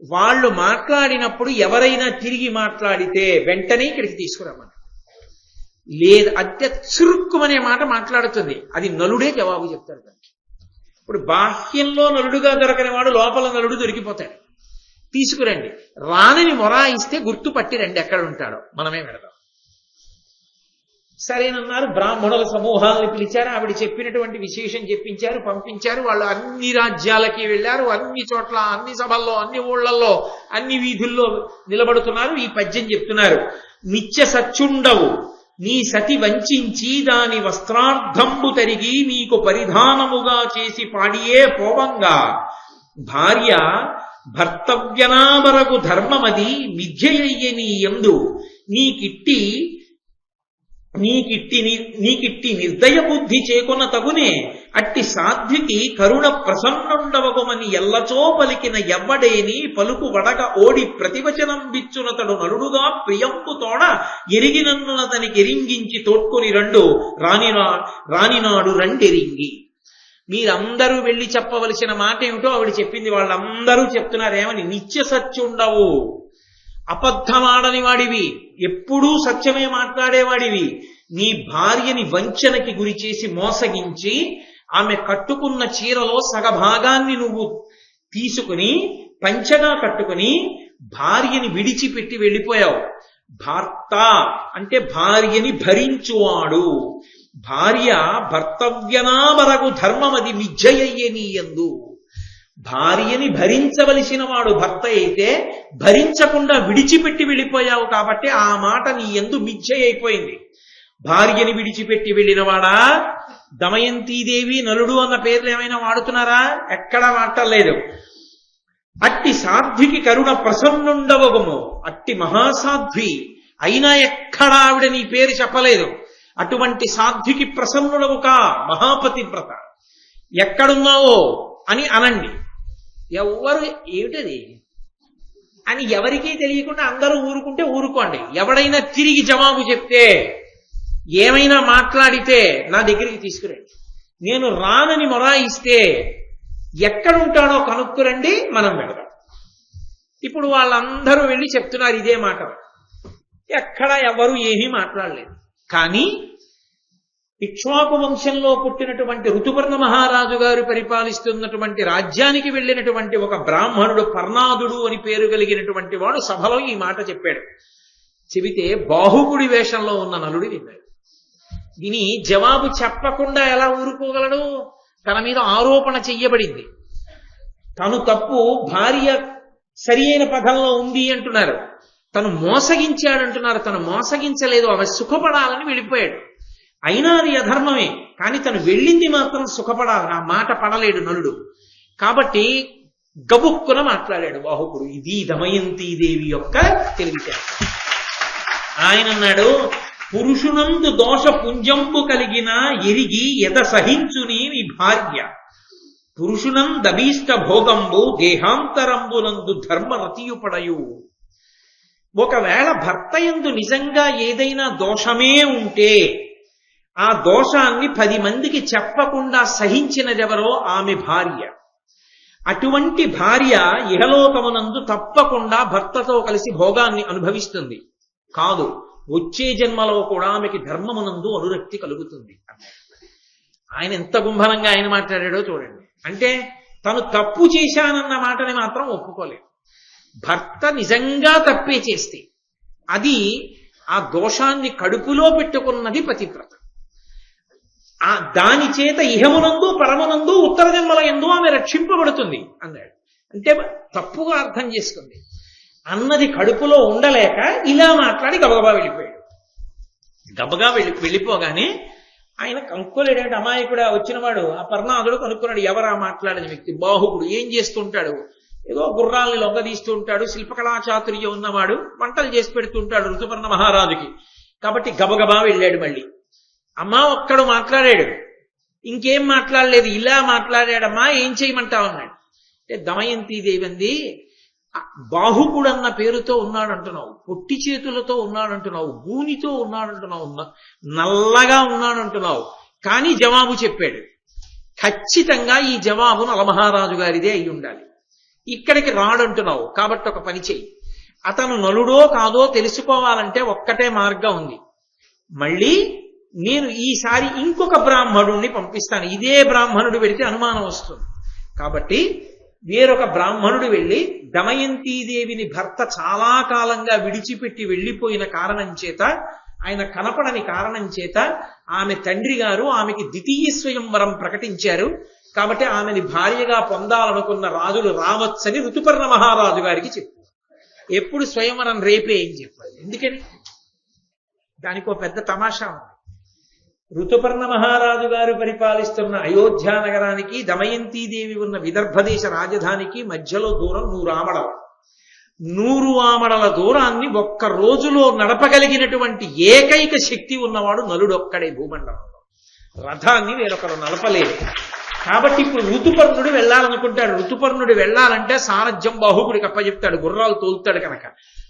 వాళ్ళు మాట్లాడినప్పుడు ఎవరైనా తిరిగి మాట్లాడితే వెంటనే ఇక్కడికి తీసుకురమ్మని. లేదు అత్య చురుక్కుమనే మాట మాట్లాడుతుంది, అది నలుడే జవాబు చెప్తాడు దానికి. ఇప్పుడు బాహ్యంలో నలుడుగా దొరకని వాడు లోపల నలుడు దొరికిపోతాడు. తీసుకురండి. రానని మొరాయిస్తే గుర్తుపట్టి రండి, ఎక్కడ ఉంటాడో మనమే పెడదాం. సరేనన్నారు. బ్రాహ్మణుల సమూహాలను పిలిచారు. ఆవిడ చెప్పినటువంటి విశేషం చెప్పించారు, పంపించారు. వాళ్ళు అన్ని రాజ్యాలకి వెళ్ళారు. అన్ని చోట్ల, అన్ని సభల్లో, అన్ని ఊళ్ళల్లో, అన్ని వీధుల్లో నిలబడుతున్నారు. ఈ పద్యం చెప్తున్నారు. నిత్య సత్యుండవు నీ సతి వంచించి దాని వస్త్రార్థంబు తరిగి నీకు పరిధానముగా చేసి పాడియే పోవంగా భార్య భర్తవ్యనామరగు ధర్మమది మిథ్యయ్య నీ యందు నీకిట్టి నిర్దయ బుద్ధి చేకొన తగునే అట్టి సాధ్వికి కరుణ ప్రసన్నుండవగుమని ఎల్లచో పలికిన ఎవ్వడేని పలుకు వడగ ఓడి ప్రతివచనం బిచ్చునతడు నలుడుగా ప్రియంపు తోడ ఎరిగినన్నునతనికి ఎరింగించి తోడ్కొని రండు రానినాడు రండెరింగి. మీరందరూ వెళ్ళి చెప్పవలసిన మాట ఏమిటో ఆవిడ చెప్పింది. వాళ్ళందరూ చెప్తున్నారేమని? నిత్య సత్యుండవు, అబద్ధమాడని వాడివి, ఎప్పుడూ సత్యమే మాట్లాడేవాడివి. నీ భార్యని వంచనకి గురి చేసి మోసగించి ఆమె కట్టుకున్న చీరలో సగభాగాన్ని నువ్వు తీసుకుని పంచగా కట్టుకుని భార్యని విడిచిపెట్టి వెళ్ళిపోయావు. భర్త అంటే భార్యని భరించువాడు. భార్య భర్తవ్యనామరగు ధర్మమది మిథ్యయ్యే నీ యందు. భార్యని భరించవలసిన వాడు భర్త అయితే భరించకుండా విడిచిపెట్టి వెళ్ళిపోయావు కాబట్టి ఆ మాట నీ యందు మిథ్య అయిపోయింది. భార్యని విడిచిపెట్టి వెళ్ళినవాడా? దమయంతీదేవి, నలుడు అన్న పేర్లు ఏమైనా వాడుతున్నారా? ఎక్కడా వాడలేదు. అట్టి సాధ్వికి కరుణ ప్రసన్నుండవగుము, అట్టి మహాసాధ్వి అయినా ఎక్కడా ఆవిడ నీ పేరు చెప్పలేదు. అటువంటి సాధ్వికి ప్రసన్నుడవు కా, మహాపతివ్రత, ఎక్కడున్నావో అని అనండి. ఎవ్వరు ఏమిటది అని ఎవరికీ తెలియకుండా అందరూ ఊరుకుంటే ఊరుకోండి. ఎవడైనా తిరిగి జవాబు చెప్తే, ఏమైనా మాట్లాడితే నా దగ్గరికి తీసుకురండి. నేను రానని మొరాయిస్తే ఎక్కడుంటాడో కనుక్కురండి, మనం వెళదాం. ఇప్పుడు వాళ్ళందరూ వెళ్ళి చెప్తున్నారు ఇదే మాట. ఎక్కడ ఎవరు ఏమీ మాట్లాడలేదు. కానీ ఇక్ష్వాకు వంశంలో పుట్టినటువంటి ఋతుపర్ణ మహారాజు గారు పరిపాలిస్తున్నటువంటి రాజ్యానికి వెళ్ళినటువంటి ఒక బ్రాహ్మణుడు, పర్ణాదుడు అని పేరు కలిగినటువంటి వాడు సభలో ఈ మాట చెప్పాడు. చెబితే బాహుకుడి వేషంలో ఉన్న నలుడు విన్నాడు. దీని జవాబు చెప్పకుండా ఎలా ఊరుకోగలడు? తన మీద ఆరోపణ చెయ్యబడింది. తను తప్పు, భార్య సరి అయిన పదంలో ఉంది అంటున్నారు. తను మోసగించాడంటున్నారు. తను మోసగించలేదు, ఆమె సుఖపడాలని వెళ్ళిపోయాడు. అయినా అది అధర్మమే. కానీ తను వెళ్ళింది మాత్రం సుఖపడాలి. ఆ మాట పడలేడు నలుడు. కాబట్టి గబుక్కున మాట్లాడాడు బాహుకుడు. ఇది దమయంతీదేవి యొక్క తెలివితేట. ఆయన అన్నాడు, పురుషునందు దోష పుంజంబు కలిగిన ఎరిగి ఎద సహించుని నీ భార్య, పురుషునందభీష్ట భోగంబు దేహాంతరంబునందు ధర్మరతియుపడయు. ఒకవేళ భర్త యందు నిజంగా ఏదైనా దోషమే ఉంటే ఆ దోషాన్ని 10 మందికి చెప్పకుండా సహించినదెవరో ఆమె భార్య. అటువంటి భార్య ఇహలోకమునందు తప్పకుండా భర్తతో కలిసి భోగాన్ని అనుభవిస్తుంది కాదు, వచ్చే జన్మలో కూడా ఆమెకి ధర్మమునందు అనురక్తి కలుగుతుంది. ఆయన ఎంత గుంభనంగా ఆయన మాట్లాడాడో చూడండి. అంటే తను తప్పు చేశానన్న మాటని మాత్రం ఒప్పుకోలేదు. భర్త నిజంగా తప్పే చేస్తే అది ఆ దోషాన్ని కడుపులో పెట్టుకున్నది పతివ్రత. దాని చేత ఇహమునందు పరమునందు ఉత్తర జన్మల యందు ఆమె రక్షింపబడుతుంది అన్నాడు. అంటే తప్పుగా అర్థం చేసుకుంది. అన్నది కడుపులో ఉండలేక ఇలా మాట్లాడి గబగబా వెళ్ళిపోయాడు. గబగా వెళ్ళిపోగానే ఆయన కనుక్కోలేడంటే అమాయకుడు వచ్చినవాడు ఆ పర్ణాదుడు కనుక్కున్నాడు, ఎవరా మాట్లాడిన వ్యక్తి? బాహుకుడు. ఏం చేస్తుంటాడు? ఏదో గుర్రాలని లొంగదీస్తూ ఉంటాడు, శిల్పకళా చాతుర్యం ఉన్నవాడు, వంటలు చేసి పెడుతుంటాడు ఋతుపర్ణ మహారాజుకి. కాబట్టి గబగబా వెళ్ళాడు. మళ్ళీ అమ్మా ఒక్కడు మాట్లాడాడు, ఇంకేం మాట్లాడలేదు, ఇలా మాట్లాడాడమ్మా, ఏం చేయమంటావు అన్నాడు. అంటే దమయంతీదేవి అంది, బాహుకుడన్న పేరుతో ఉన్నాడంటున్నావు, పొట్టి చేతులతో ఉన్నాడంటున్నావు, గూనితో ఉన్నాడంటున్నావు, నల్లగా ఉన్నాడంటున్నావు, కానీ జవాబు చెప్పాడు. ఖచ్చితంగా ఈ జవాబు నలమహారాజు గారిదే అయి ఉండాలి. ఇక్కడికి రాడంటున్నావు, కాబట్టి ఒక పని చెయ్యి. అతను నలుడో కాదో తెలుసుకోవాలంటే ఒక్కటే మార్గం ఉంది. మళ్ళీ నేను ఈసారి ఇంకొక బ్రాహ్మణుడిని పంపిస్తాను. ఇదే బ్రాహ్మణుడు వెళితే అనుమానం వస్తుంది. కాబట్టి వేరొక బ్రాహ్మణుడు వెళ్ళి దమయంతీదేవిని భర్త చాలా కాలంగా విడిచిపెట్టి వెళ్ళిపోయిన కారణం చేత, ఆయన కనపడని కారణం చేత ఆమె తండ్రి గారు ఆమెకి ద్వితీయ స్వయంవరం ప్రకటించారు. కాబట్టి ఆమెని భార్యగా పొందాలనుకున్న రాజులు రావచ్చని ఋతుపర్ణ మహారాజు గారికి చెప్పారు. ఎప్పుడు స్వయంవరం? రేపే ఏం చెప్పాలి. ఎందుకని? దానికో పెద్ద తమాషా ఉంది. ఋతుపర్ణ మహారాజు గారు పరిపాలిస్తున్న అయోధ్య నగరానికి దమయంతీదేవి ఉన్న విదర్భదేశ రాజధానికి మధ్యలో దూరం 100 ఆమడలు. 100 ఆమడల దూరాన్ని ఒక్క రోజులో నడపగలిగినటువంటి ఏకైక శక్తి ఉన్నవాడు నలుడొక్కడే భూమండలంలో. రథాన్ని వేరొకరు నడపలేరు. కాబట్టి ఇప్పుడు ఋతుపర్ణుడు వెళ్ళాలనుకుంటాడు. ఋతుపర్ణుడు వెళ్ళాలంటే సారథ్యం బాహుకుడికి అప్పచెప్తాడు, గుర్రాలు తోలుతాడు కనుక.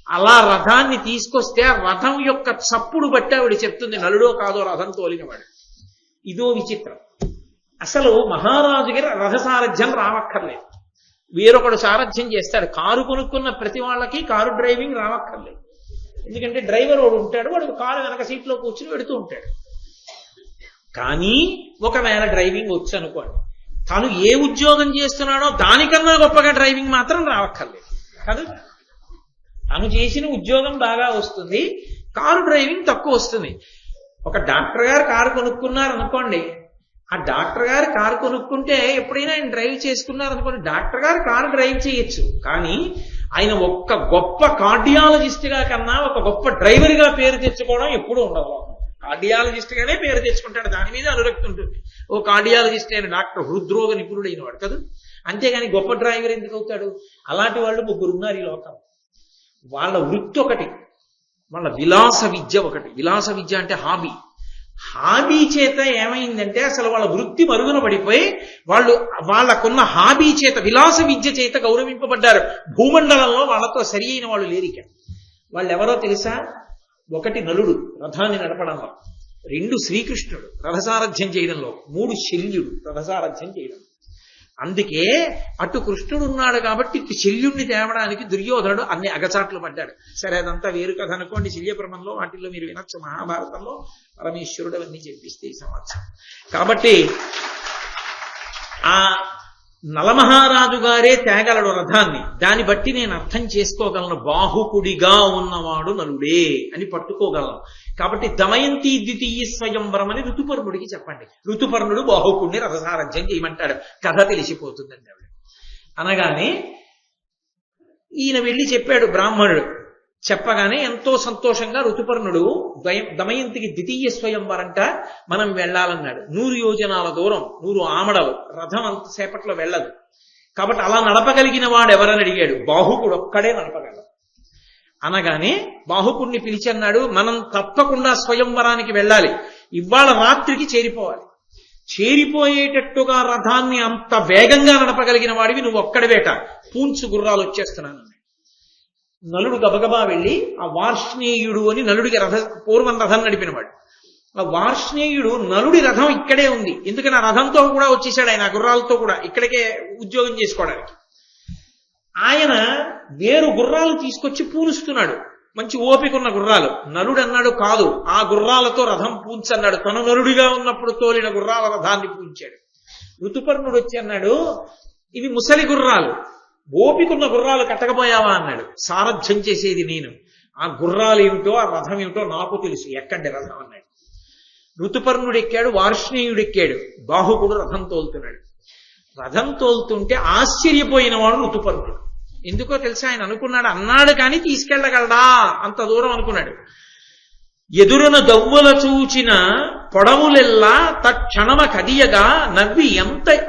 అలా రథాన్ని తీసుకొస్తే రథం యొక్క చప్పుడు బట్టి ఆవిడ చెప్తుంది నలుడో కాదో రథం తోలినవాడు. ఇదో విచిత్రం. అసలు మహారాజుకి రథ సారథ్యం రావక్కర్లేదు, వేరొకడు సారథ్యం చేస్తాడు. కారు కొనుక్కున్న ప్రతి వాళ్ళకి కారు డ్రైవింగ్ రావక్కర్లేదు. ఎందుకంటే డ్రైవర్ వాడు ఉంటాడు, వాడు కారు వెనక సీట్లో కూర్చుని వెడుతూ ఉంటాడు. కానీ ఒకవేళ డ్రైవింగ్ వచ్చు అనుకోండి, తను ఏ ఉద్యోగం చేస్తున్నాడో దానికన్నా గొప్పగా డ్రైవింగ్ మాత్రం రావక్కర్లేదు కదా. తను చేసిన ఉద్యోగం బాగా వస్తుంది, కారు డ్రైవింగ్ తక్కువ వస్తుంది. ఒక డాక్టర్ గారు కారు కొనుక్కున్నారనుకోండి, ఆ డాక్టర్ గారు కారు కొనుక్కుంటే ఎప్పుడైనా ఆయన డ్రైవ్ చేసుకున్నారనుకోండి, డాక్టర్ గారు కారు డ్రైవ్ చేయొచ్చు. కానీ ఆయన ఒక్క గొప్ప కార్డియాలజిస్ట్ గా కన్నా ఒక గొప్ప డ్రైవర్ గా పేరు తెచ్చుకోవడం ఎప్పుడూ ఉండదు. కార్డియాలజిస్ట్ గానే పేరు తెచ్చుకుంటాడు, దాని మీద అనురక్తి ఉంటుంది. ఓ కార్డియాలజిస్ట్ అయిన డాక్టర్, హృద్రోగ నిపుణుడైన వాడు కదా. అంతేగాని గొప్ప డ్రైవర్ ఎందుకు అవుతాడు? అలాంటి వాళ్ళు 3 ఉన్నారు ఈ లోకం. వాళ్ళ వృత్తి ఒకటి, వాళ్ళ విలాస విద్య ఒకటి. విలాస విద్య అంటే హాబీ చేత ఏమైందంటే అసలు వాళ్ళ వృత్తి మరుగున పడిపోయి వాళ్ళకున్న హాబీ చేత, విలాస విద్య చేత గౌరవింపబడ్డారు భూమండలంలో. వాళ్ళతో సరి అయిన వాళ్ళు లేరిక. వాళ్ళు ఎవరో తెలుసా? 1 నలుడు రథాన్ని నడపడంలో, 2 శ్రీకృష్ణుడు రథసారథ్యం చేయడంలో, 3 శల్యుడు రథసారథ్యం చేయడం. అందుకే అటు కృష్ణుడు ఉన్నాడు కాబట్టి ఇటు శల్యుణ్ణి తేవడానికి దుర్యోధనుడు అన్ని అగచాట్లు పడ్డాడు. సరే, అదంతా వేరు కథ అనుకోండి. శల్యప్రమంలో వాటిల్లో మీరు వినొచ్చు. మహాభారతంలో పరమేశ్వరుడు అవన్నీ చెప్పిస్తే ఈ సంవత్సరం. కాబట్టి ఆ నలమహారాజు గారే తేగలడు రథాన్ని. దాన్ని బట్టి నేను అర్థం చేసుకోగలను, బాహుకుడిగా ఉన్నవాడు నలుడే అని పట్టుకోగలను. కాబట్టి దమయంతి ద్వితీయ స్వయంవరం అని ఋతుపర్ణుడికి చెప్పండి. ఋతుపర్ణుడు బాహుకుడిని రథసారథ్యం చేయమంటాడు. కథ తెలిసిపోతుందండి ఆవిడ. అనగానే ఈయన వెళ్ళి చెప్పాడు బ్రాహ్మణుడు. చెప్పగానే ఎంతో సంతోషంగా ఋతుపర్ణుడు దమయంతికి ద్వితీయ స్వయంవరంట మనం వెళ్ళాలన్నాడు. 100 యోజనాల దూరం, 100 ఆమడలు, రథం అంతసేపట్లో వెళ్ళదు. కాబట్టి అలా నడపగలిగిన వాడు ఎవరని అడిగాడు. బాహుకుడు ఒక్కడే నడపగలడు. అనగానే బాహుకుడిని పిలిచి అన్నాడు, మనం తప్పకుండా స్వయంవరానికి వెళ్ళాలి, ఇవాళ రాత్రికి చేరిపోవాలి. చేరిపోయేటట్టుగా రథాన్ని అంత వేగంగా నడపగలిగిన వాడివి నువ్వు ఒక్కడవేట, పూంచు గుర్రాలు వచ్చేస్తున్నాను. నలుడు గబగబా వెళ్ళి ఆ వార్ష్ణేయుడు అని నలుడికి పూర్వం రథం నడిపినవాడు, ఆ వార్ష్ణేయుడు నలుడి రథం ఇక్కడే ఉంది, ఎందుకని ఆ రథంతో కూడా వచ్చేసాడు ఆయన, గుర్రాలతో కూడా ఇక్కడికే ఉద్యోగం చేసుకోవడానికి. ఆయన వేరు గుర్రాలు తీసుకొచ్చి పూలుస్తున్నాడు, మంచి ఓపిక ఉన్న గుర్రాలు. నలుడు అన్నాడు, కాదు, ఆ గుర్రాలతో రథం పూంచన్నాడు. తను నలుడిగా ఉన్నప్పుడు తోలిన గుర్రాల రథాన్ని పూంచాడు. ఋతుపర్ణుడు వచ్చి అన్నాడు, ఇవి ముసలి గుర్రాలు, ఓపికన్న గుర్రాలు కట్టకపోయావా అన్నాడు. సారథ్యం చేసేది నేను, ఆ గుర్రాలు ఏమిటో ఆ రథం ఏమిటో నాకు తెలుసు, ఎక్కండి రథం అన్నాడు. ఋతుపర్ణుడు ఎక్కాడు, వార్ష్ణేయుడు ఎక్కాడు, బాహుకుడు రథం తోలుతున్నాడు. రథం తోలుతుంటే ఆశ్చర్యపోయిన వాడు ఋతుపర్ణుడు. ఎందుకో తెలుసా, ఆయన అనుకున్నాడు, అన్నాడు కానీ తీసుకెళ్లగలడా అంత దూరం అనుకున్నాడు. ఎదురున దవ్వుల చూచిన పొడవులెల్లా తక్షణమ కదియగా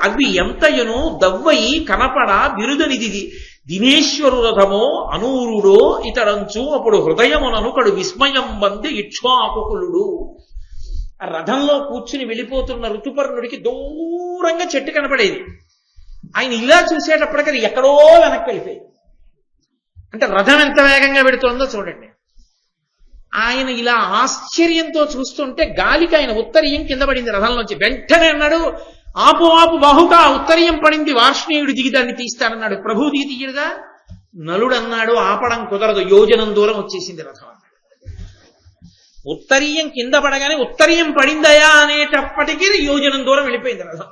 అవి ఎంతయును దవ్వయి కనపడ బిరుదనిది దినేశ్వరు రథమో అనూరుడో ఇతడంచు అప్పుడు హృదయముననుకడు విస్మయం బంది ఇక్ష్వాకుకులుడు. ఆ రథంలో కూర్చుని వెళ్ళిపోతున్న ఋతుపర్ణుడికి దూరంగా చెట్టు కనపడేది. ఆయన ఇలా చూసేటప్పటికీ అది ఎక్కడో వెనక్కి వెళ్ళిపోయింది. అంటే రథం ఎంత వేగంగా పెడుతోందో చూడండి. ఆయన ఇలా ఆశ్చర్యంతో చూస్తుంటే గాలికి ఆయన ఉత్తరీయం కింద పడింది రథంలోంచి. వెంటనే అన్నాడు, ఆపు ఆపు బాహుక, ఉత్తరీయం పడింది, వార్ష్ణేయుడు దిగి దాన్ని తీస్తానన్నాడు. ప్రభువు దిగి తీయడుగా. నలుడు అన్నాడు, ఆపడం కుదరదు, యోజనం దూరం వచ్చేసింది రథం అన్నాడు. ఉత్తరీయం కింద పడగానే ఉత్తరీయం పడిందయా అనేటప్పటికీ యోజనం దూరం వెళ్ళిపోయింది రథం.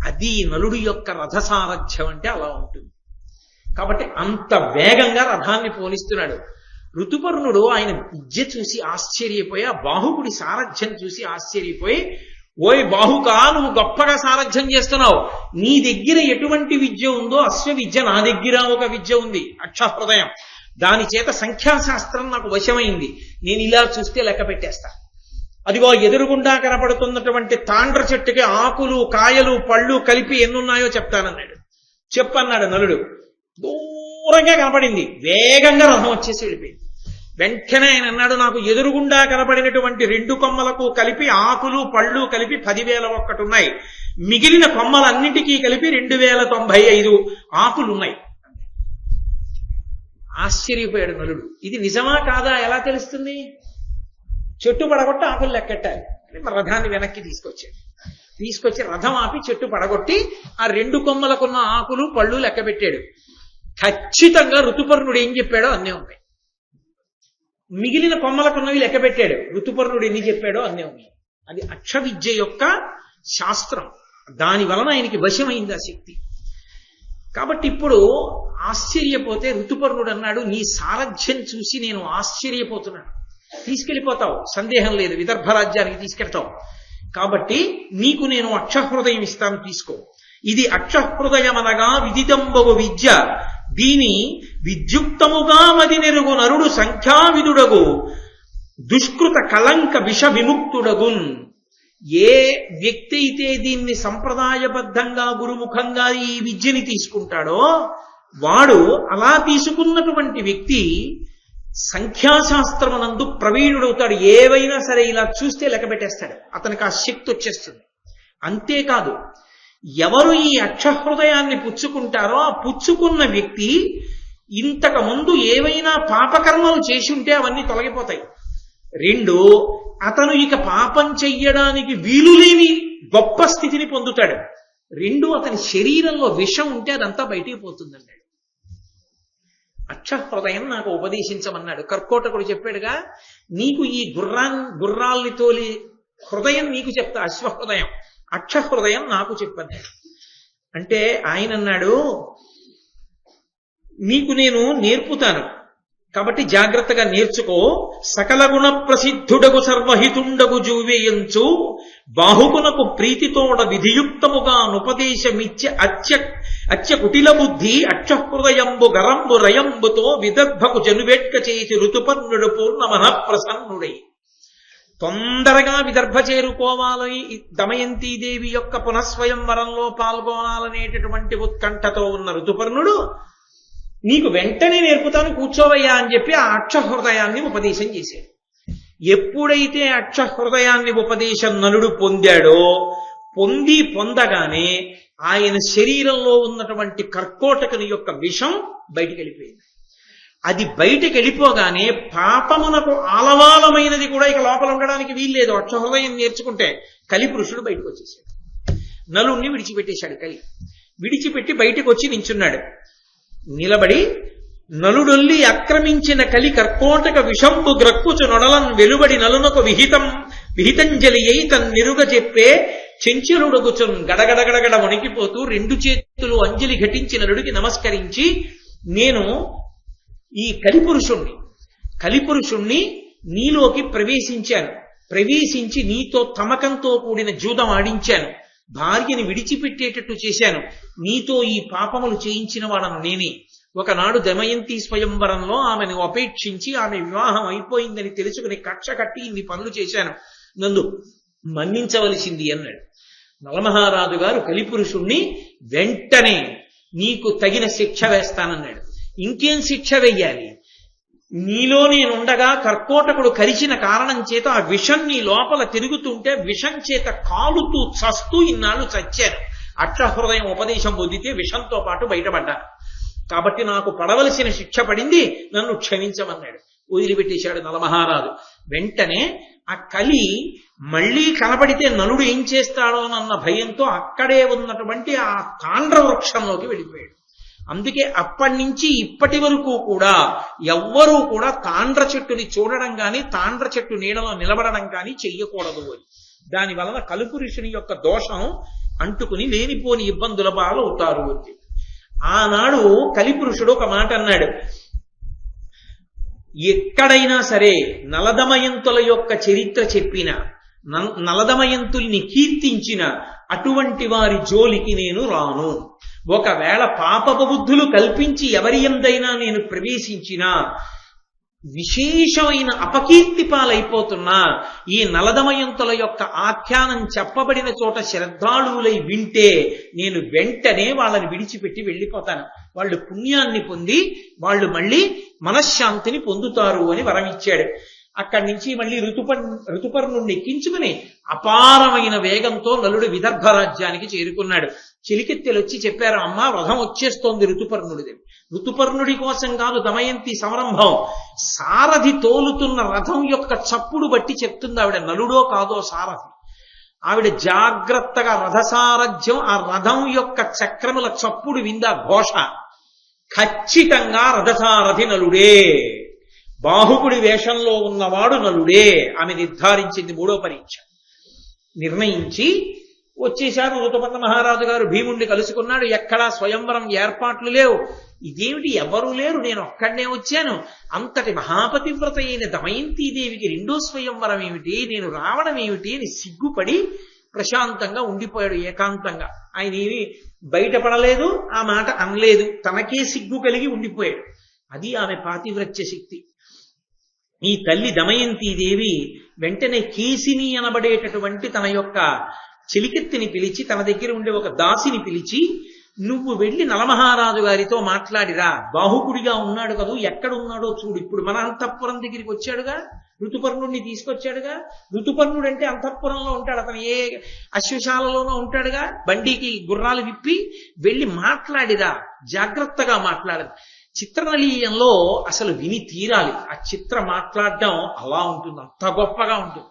అది నలుడు యొక్క రథసారథ్యం అంటే అలా ఉంటుంది. కాబట్టి అంత వేగంగా రథాన్ని పోనిస్తున్నాడు. ఋతుపర్ణుడు ఆయన విద్య చూసి ఆశ్చర్యపోయి, ఆ బాహుకుడి సారథ్యం చూసి ఆశ్చర్యపోయి, ఓయ్ బాహుక, నువ్వు గొప్పగా సారథ్యం చేస్తున్నావు, నీ దగ్గర ఎటువంటి విద్య ఉందో అశ్వ విద్య నా దగ్గర ఒక విద్య ఉంది, అక్షహృదయం, దాని చేత సంఖ్యాశాస్త్రం నాకు వశమైంది, నేను ఇలా చూస్తే లెక్క పెట్టేస్తా. అదిగో ఎదురుగుండా కనపడుతున్నటువంటి తాండ్ర చెట్టుకి ఆకులు కాయలు పళ్ళు కలిపి ఎన్నున్నాయో చెప్తానన్నాడు. చెప్పన్నాడు నలుడు. దూరంగా కనపడింది, వేగంగా రథం వచ్చేసి వెళ్ళిపోయింది. వెంటనే ఆయన అన్నాడు, నాకు ఎదురుగుండా కనపడినటువంటి 2 కొమ్మలకు కలిపి ఆకులు పళ్ళు కలిపి 10,001 ఉన్నాయి, మిగిలిన కొమ్మలన్నిటికీ కలిపి 2,095 ఆకులున్నాయి. ఆశ్చర్యపోయాడు నలుడు. ఇది నిజమా కాదా ఎలా తెలుస్తుంది? చెట్టు పడగొట్టి ఆకులు లెక్కెట్టాలి. రథాన్ని వెనక్కి తీసుకొచ్చి రథం ఆపి చెట్టు పడగొట్టి ఆ 2 కొమ్మలకున్న ఆకులు పళ్ళు లెక్క పెట్టాడు. ఖచ్చితంగా ఋతుపర్ణుడు ఏం చెప్పాడో అన్నీ ఉన్నాయి. మిగిలిన కొమ్మలకున్నవి లెక్క పెట్టాడు. ఋతుపర్ణుడు ఎన్ని చెప్పాడో అన్నీ ఉన్నాయి. అది అక్షవిద్య యొక్క శాస్త్రం. దాని వలన ఆయనకి వశమైంది ఆ శక్తి. కాబట్టి ఇప్పుడు ఆశ్చర్యపోతే ఋతుపర్ణుడు అన్నాడు, నీ సారథ్యం చూసి నేను ఆశ్చర్యపోతున్నాను. తీసుకెళ్ళిపోతావు, సందేహం లేదు, విదర్భ రాజ్యానికి తీసుకెళ్తావు. కాబట్టి నీకు నేను అక్షహృదయం ఇస్తాను, తీసుకో. ఇది అక్షహృదయం అనగా విదితంబగు విద్య, దీని విద్యుక్తముగా మది నెరుగు నరుడు సంఖ్యావిదుడగు దుష్కృత కలంక విష విముక్తుడగున్. ఏ వ్యక్తి అయితే దీన్ని సంప్రదాయబద్ధంగా గురుముఖంగా ఈ విద్యని తీసుకుంటాడో వాడు, అలా తీసుకున్నటువంటి వ్యక్తి సంఖ్యాశాస్త్రమునందు ప్రవీణుడవుతాడు. ఏవైనా సరే ఇలా చూస్తే లెక్క పెట్టేస్తాడు, అతనికి ఆ శక్తి వచ్చేస్తుంది. అంతేకాదు, ఎవరు ఈ అక్షహృదయాన్ని పుచ్చుకుంటారో ఆ పుచ్చుకున్న వ్యక్తి ఇంతకు ముందు ఏవైనా పాపకర్మలు చేసి ఉంటే అవన్నీ తొలగిపోతాయి. 2, అతను ఇక పాపం చెయ్యడానికి వీలులేని గొప్ప స్థితిని పొందుతాడు. 2, అతని శరీరంలో విషం ఉంటే అదంతా బయటికి పోతుందన్నాడు. అక్షహృదయం నాకు ఉపదేశించమన్నాడు. కర్కోటకుడు చెప్పాడుగా, నీకు ఈ గుర్రాల్ని తోలి హృదయం నీకు చెప్తా, అశ్వహృదయం, అక్షహృదయం నాకు చెప్పన్నాడు. అంటే ఆయన అన్నాడు, నీకు నేను నేర్పుతాను, కాబట్టి జాగ్రత్తగా నేర్చుకో. సకల గుణ ప్రసిద్ధుడగు సర్వహితుండగు జూవేయంచు బాహుకునకు ప్రీతితోడ విధియుక్తముగా నుపదేశమిచ్చే అత్య కుటిల బుద్ధి అక్షహృదయంబు గరంబు రయంబుతో విదర్భకు జనువేట్క చేసి ఋతుపర్ణుడు పూర్ణమన ప్రసన్నుడై. తొందరగా విదర్భ చేరుకోవాలని దమయంతీదేవి యొక్క పునఃస్వయంవరంలో పాల్గొనాలనేటటువంటి ఉత్కంఠతో ఉన్న ఋతుపర్ణుడు నీకు వెంటనే నేర్పుతాను కూర్చోవయ్యా అని చెప్పి ఆ అక్షహృదయాన్ని ఉపదేశం చేశాడు. ఎప్పుడైతే అక్షహృదయాన్ని ఉపదేశం నలుడు పొందాడో, పొందగానే ఆయన శరీరంలో ఉన్నటువంటి కర్కోటకుని యొక్క విషం బయటికి వెళ్ళిపోయింది. అది బయటికి వెళ్ళిపోగానే పాపమునకు ఆలవాలమైనది కూడా ఇక లోపల ఉండడానికి వీల్లేదు. అక్షహృదయం నేర్చుకుంటే కలిపురుషుడు బయటకు వచ్చేసాడు. నలుణ్ణి విడిచిపెట్టేశాడు. విడిచిపెట్టి బయటకు వచ్చి నించున్నాడు. నిలబడి నలుడొల్లి ఆక్రమించిన కలి కర్కోటక విషంబు గ్రక్కుచు నొడలన్ వెలుబడి నలునకు విహితంజలి అయి తన్నిరుగ చెప్పే చెంచలుడగుచున్ గడగడగడగడ వణికిపోతూ 2 చేతులు అంజలి ఘటించి నలుడికి నమస్కరించి, నేను ఈ కలిపురుషుణ్ణి నీలోకి ప్రవేశించి నీతో తమకంతో కూడిన జూదం ఆడించాను, భార్యని విడిచిపెట్టేటట్టు చేశాను, నీతో ఈ పాపములు చేయించిన వాడను నేనే. ఒకనాడు దమయంతి స్వయంవరంలో ఆమెను అపేక్షించి ఆమె వివాహం అయిపోయిందని తెలుసుకుని కక్ష కట్టి ఇన్ని పనులు చేశాను, నన్ను మన్నించవలసింది అన్నాడు. నలమహారాజు గారు కలిపురుషుణ్ణి వెంటనే నీకు తగిన శిక్ష వేస్తానన్నాడు. ఇంకేం శిక్ష వెయ్యాలి? నీలో నేనుండగా కర్కోటకుడు కరిచిన కారణం చేత ఆ విషం నీ లోపల తిరుగుతుంటే విషం చేత కాలుతూ చస్తూ ఇన్నాళ్ళు చచ్చాను. అక్షహృదయం ఉపదేశం పొందితే విషంతో పాటు బయటపడ్డాను. కాబట్టి నాకు పడవలసిన శిక్ష పడింది, నన్ను క్షమించమన్నాడు. వదిలిపెట్టేశాడు నలమహారాజు. వెంటనే ఆ కలి మళ్లీ కనపడితే నలుడు ఏం చేస్తాడోనన్న భయంతో అక్కడే ఉన్నటువంటి ఆ తాండ్ర వృక్షంలోకి వెళ్ళిపోయాడు. అందుకే అప్పటి నుంచి ఇప్పటి వరకు కూడా ఎవ్వరూ కూడా తాండ్ర చెట్టుని చూడడం కానీ తాండ్ర చెట్టు నీడలో నిలబడడం కానీ చెయ్యకూడదు అని. దాని వలన కలిపురుషుని యొక్క దోషం అంటుకుని లేనిపోని ఇబ్బందుల పాలవుతారు అని. ఆనాడు కలిపురుషుడు ఒక మాట అన్నాడు, ఎక్కడైనా సరే నలదమయంతుల యొక్క చరిత్ర చెప్పిన, నలదమయంతుల్ని కీర్తించిన అటువంటి వారి జోలికి నేను రాను. ఒకవేళ పాపపు బుద్ధులు కల్పించి ఎవరి ఎందైనా నేను ప్రవేశించినా విశేషమైన అపకీర్తి పాలైపోతున్నా ఈ నలదమయంతుల యొక్క ఆఖ్యానం చెప్పబడిన చోట శ్రద్ధాళువులై వింటే నేను వెంటనే వాళ్ళని విడిచిపెట్టి వెళ్ళిపోతాను. వాళ్ళు పుణ్యాన్ని పొంది వాళ్ళు మళ్ళీ మనశ్శాంతిని పొందుతారు అని వరమిచ్చాడు. అక్కడి నుంచి మళ్ళీ ఋతుపర్ణుణ్ణి ఎక్కించుకుని అపారమైన వేగంతో నలుడు విదర్భ రాజ్యానికి చేరుకున్నాడు. చిలికెత్తెలు వచ్చి చెప్పారు, అమ్మా రథం వచ్చేస్తోంది ఋతుపర్ణుడిది. ఋతుపర్ణుడి కోసం కాదు దమయంతి సంరంభం, సారథి తోలుతున్న రథం యొక్క చప్పుడు బట్టి చెప్తుంది ఆవిడ. నలుడో కాదో సారథి. ఆవిడ జాగ్రత్తగా రథసారథ్యం, ఆ రథం యొక్క చక్రముల చప్పుడు విందా ఘోష. ఖచ్చితంగా రథసారథి నలుడే, బాహుకుడి వేషంలో ఉన్నవాడు నలుడే ఆమె నిర్ధారించింది. 3వ పరీక్ష నిర్ణయించి వచ్చేశారు. ఋతుపర్ణ మహారాజు గారు భీముణ్ణి కలుసుకున్నాడు. ఎక్కడా స్వయంవరం ఏర్పాట్లు లేవు. ఇదేమిటి, ఎవరూ లేరు, నేను ఒక్కడనే వచ్చాను. అంతటి మహాపతివ్రత అయిన దమయంతీదేవికి 2వ స్వయంవరం ఏమిటి, నేను రావడం ఏమిటి అని సిగ్గుపడి ప్రశాంతంగా ఉండిపోయాడు ఏకాంతంగా. ఆయన ఏమి బయటపడలేదు, ఆ మాట అనలేదు, తనకే సిగ్గు కలిగి ఉండిపోయాడు. అది ఆమె పాతివ్రత్య శక్తి. ఈ తల్లి దమయంతీదేవి వెంటనే కేసిని అనబడేటటువంటి తన యొక్క చెలికెత్తిని పిలిచి, తన దగ్గర ఉండే ఒక దాసిని పిలిచి, నువ్వు వెళ్ళి నలమహారాజు గారితో మాట్లాడిరా, బాహుకుడిగా ఉన్నాడు కదూ, ఎక్కడున్నాడో చూడు. ఇప్పుడు మన అంతఃపురం దగ్గరికి వచ్చాడుగా, ఋతుపర్ణుడిని తీసుకొచ్చాడుగా. ఋతుపర్ణుడు అంటే అంతఃపురంలో ఉంటాడు, అతను ఏ అశ్వశాలలోనో ఉంటాడుగా. బండికి గుర్రాలు విప్పి వెళ్ళి మాట్లాడిరా, జాగ్రత్తగా మాట్లాడదు. చిత్రనలీయంలో అసలు విని తీరాలి. ఆ చిత్ర మాట్లాడడం అలా ఉంటుంది, అంత గొప్పగా ఉంటుంది.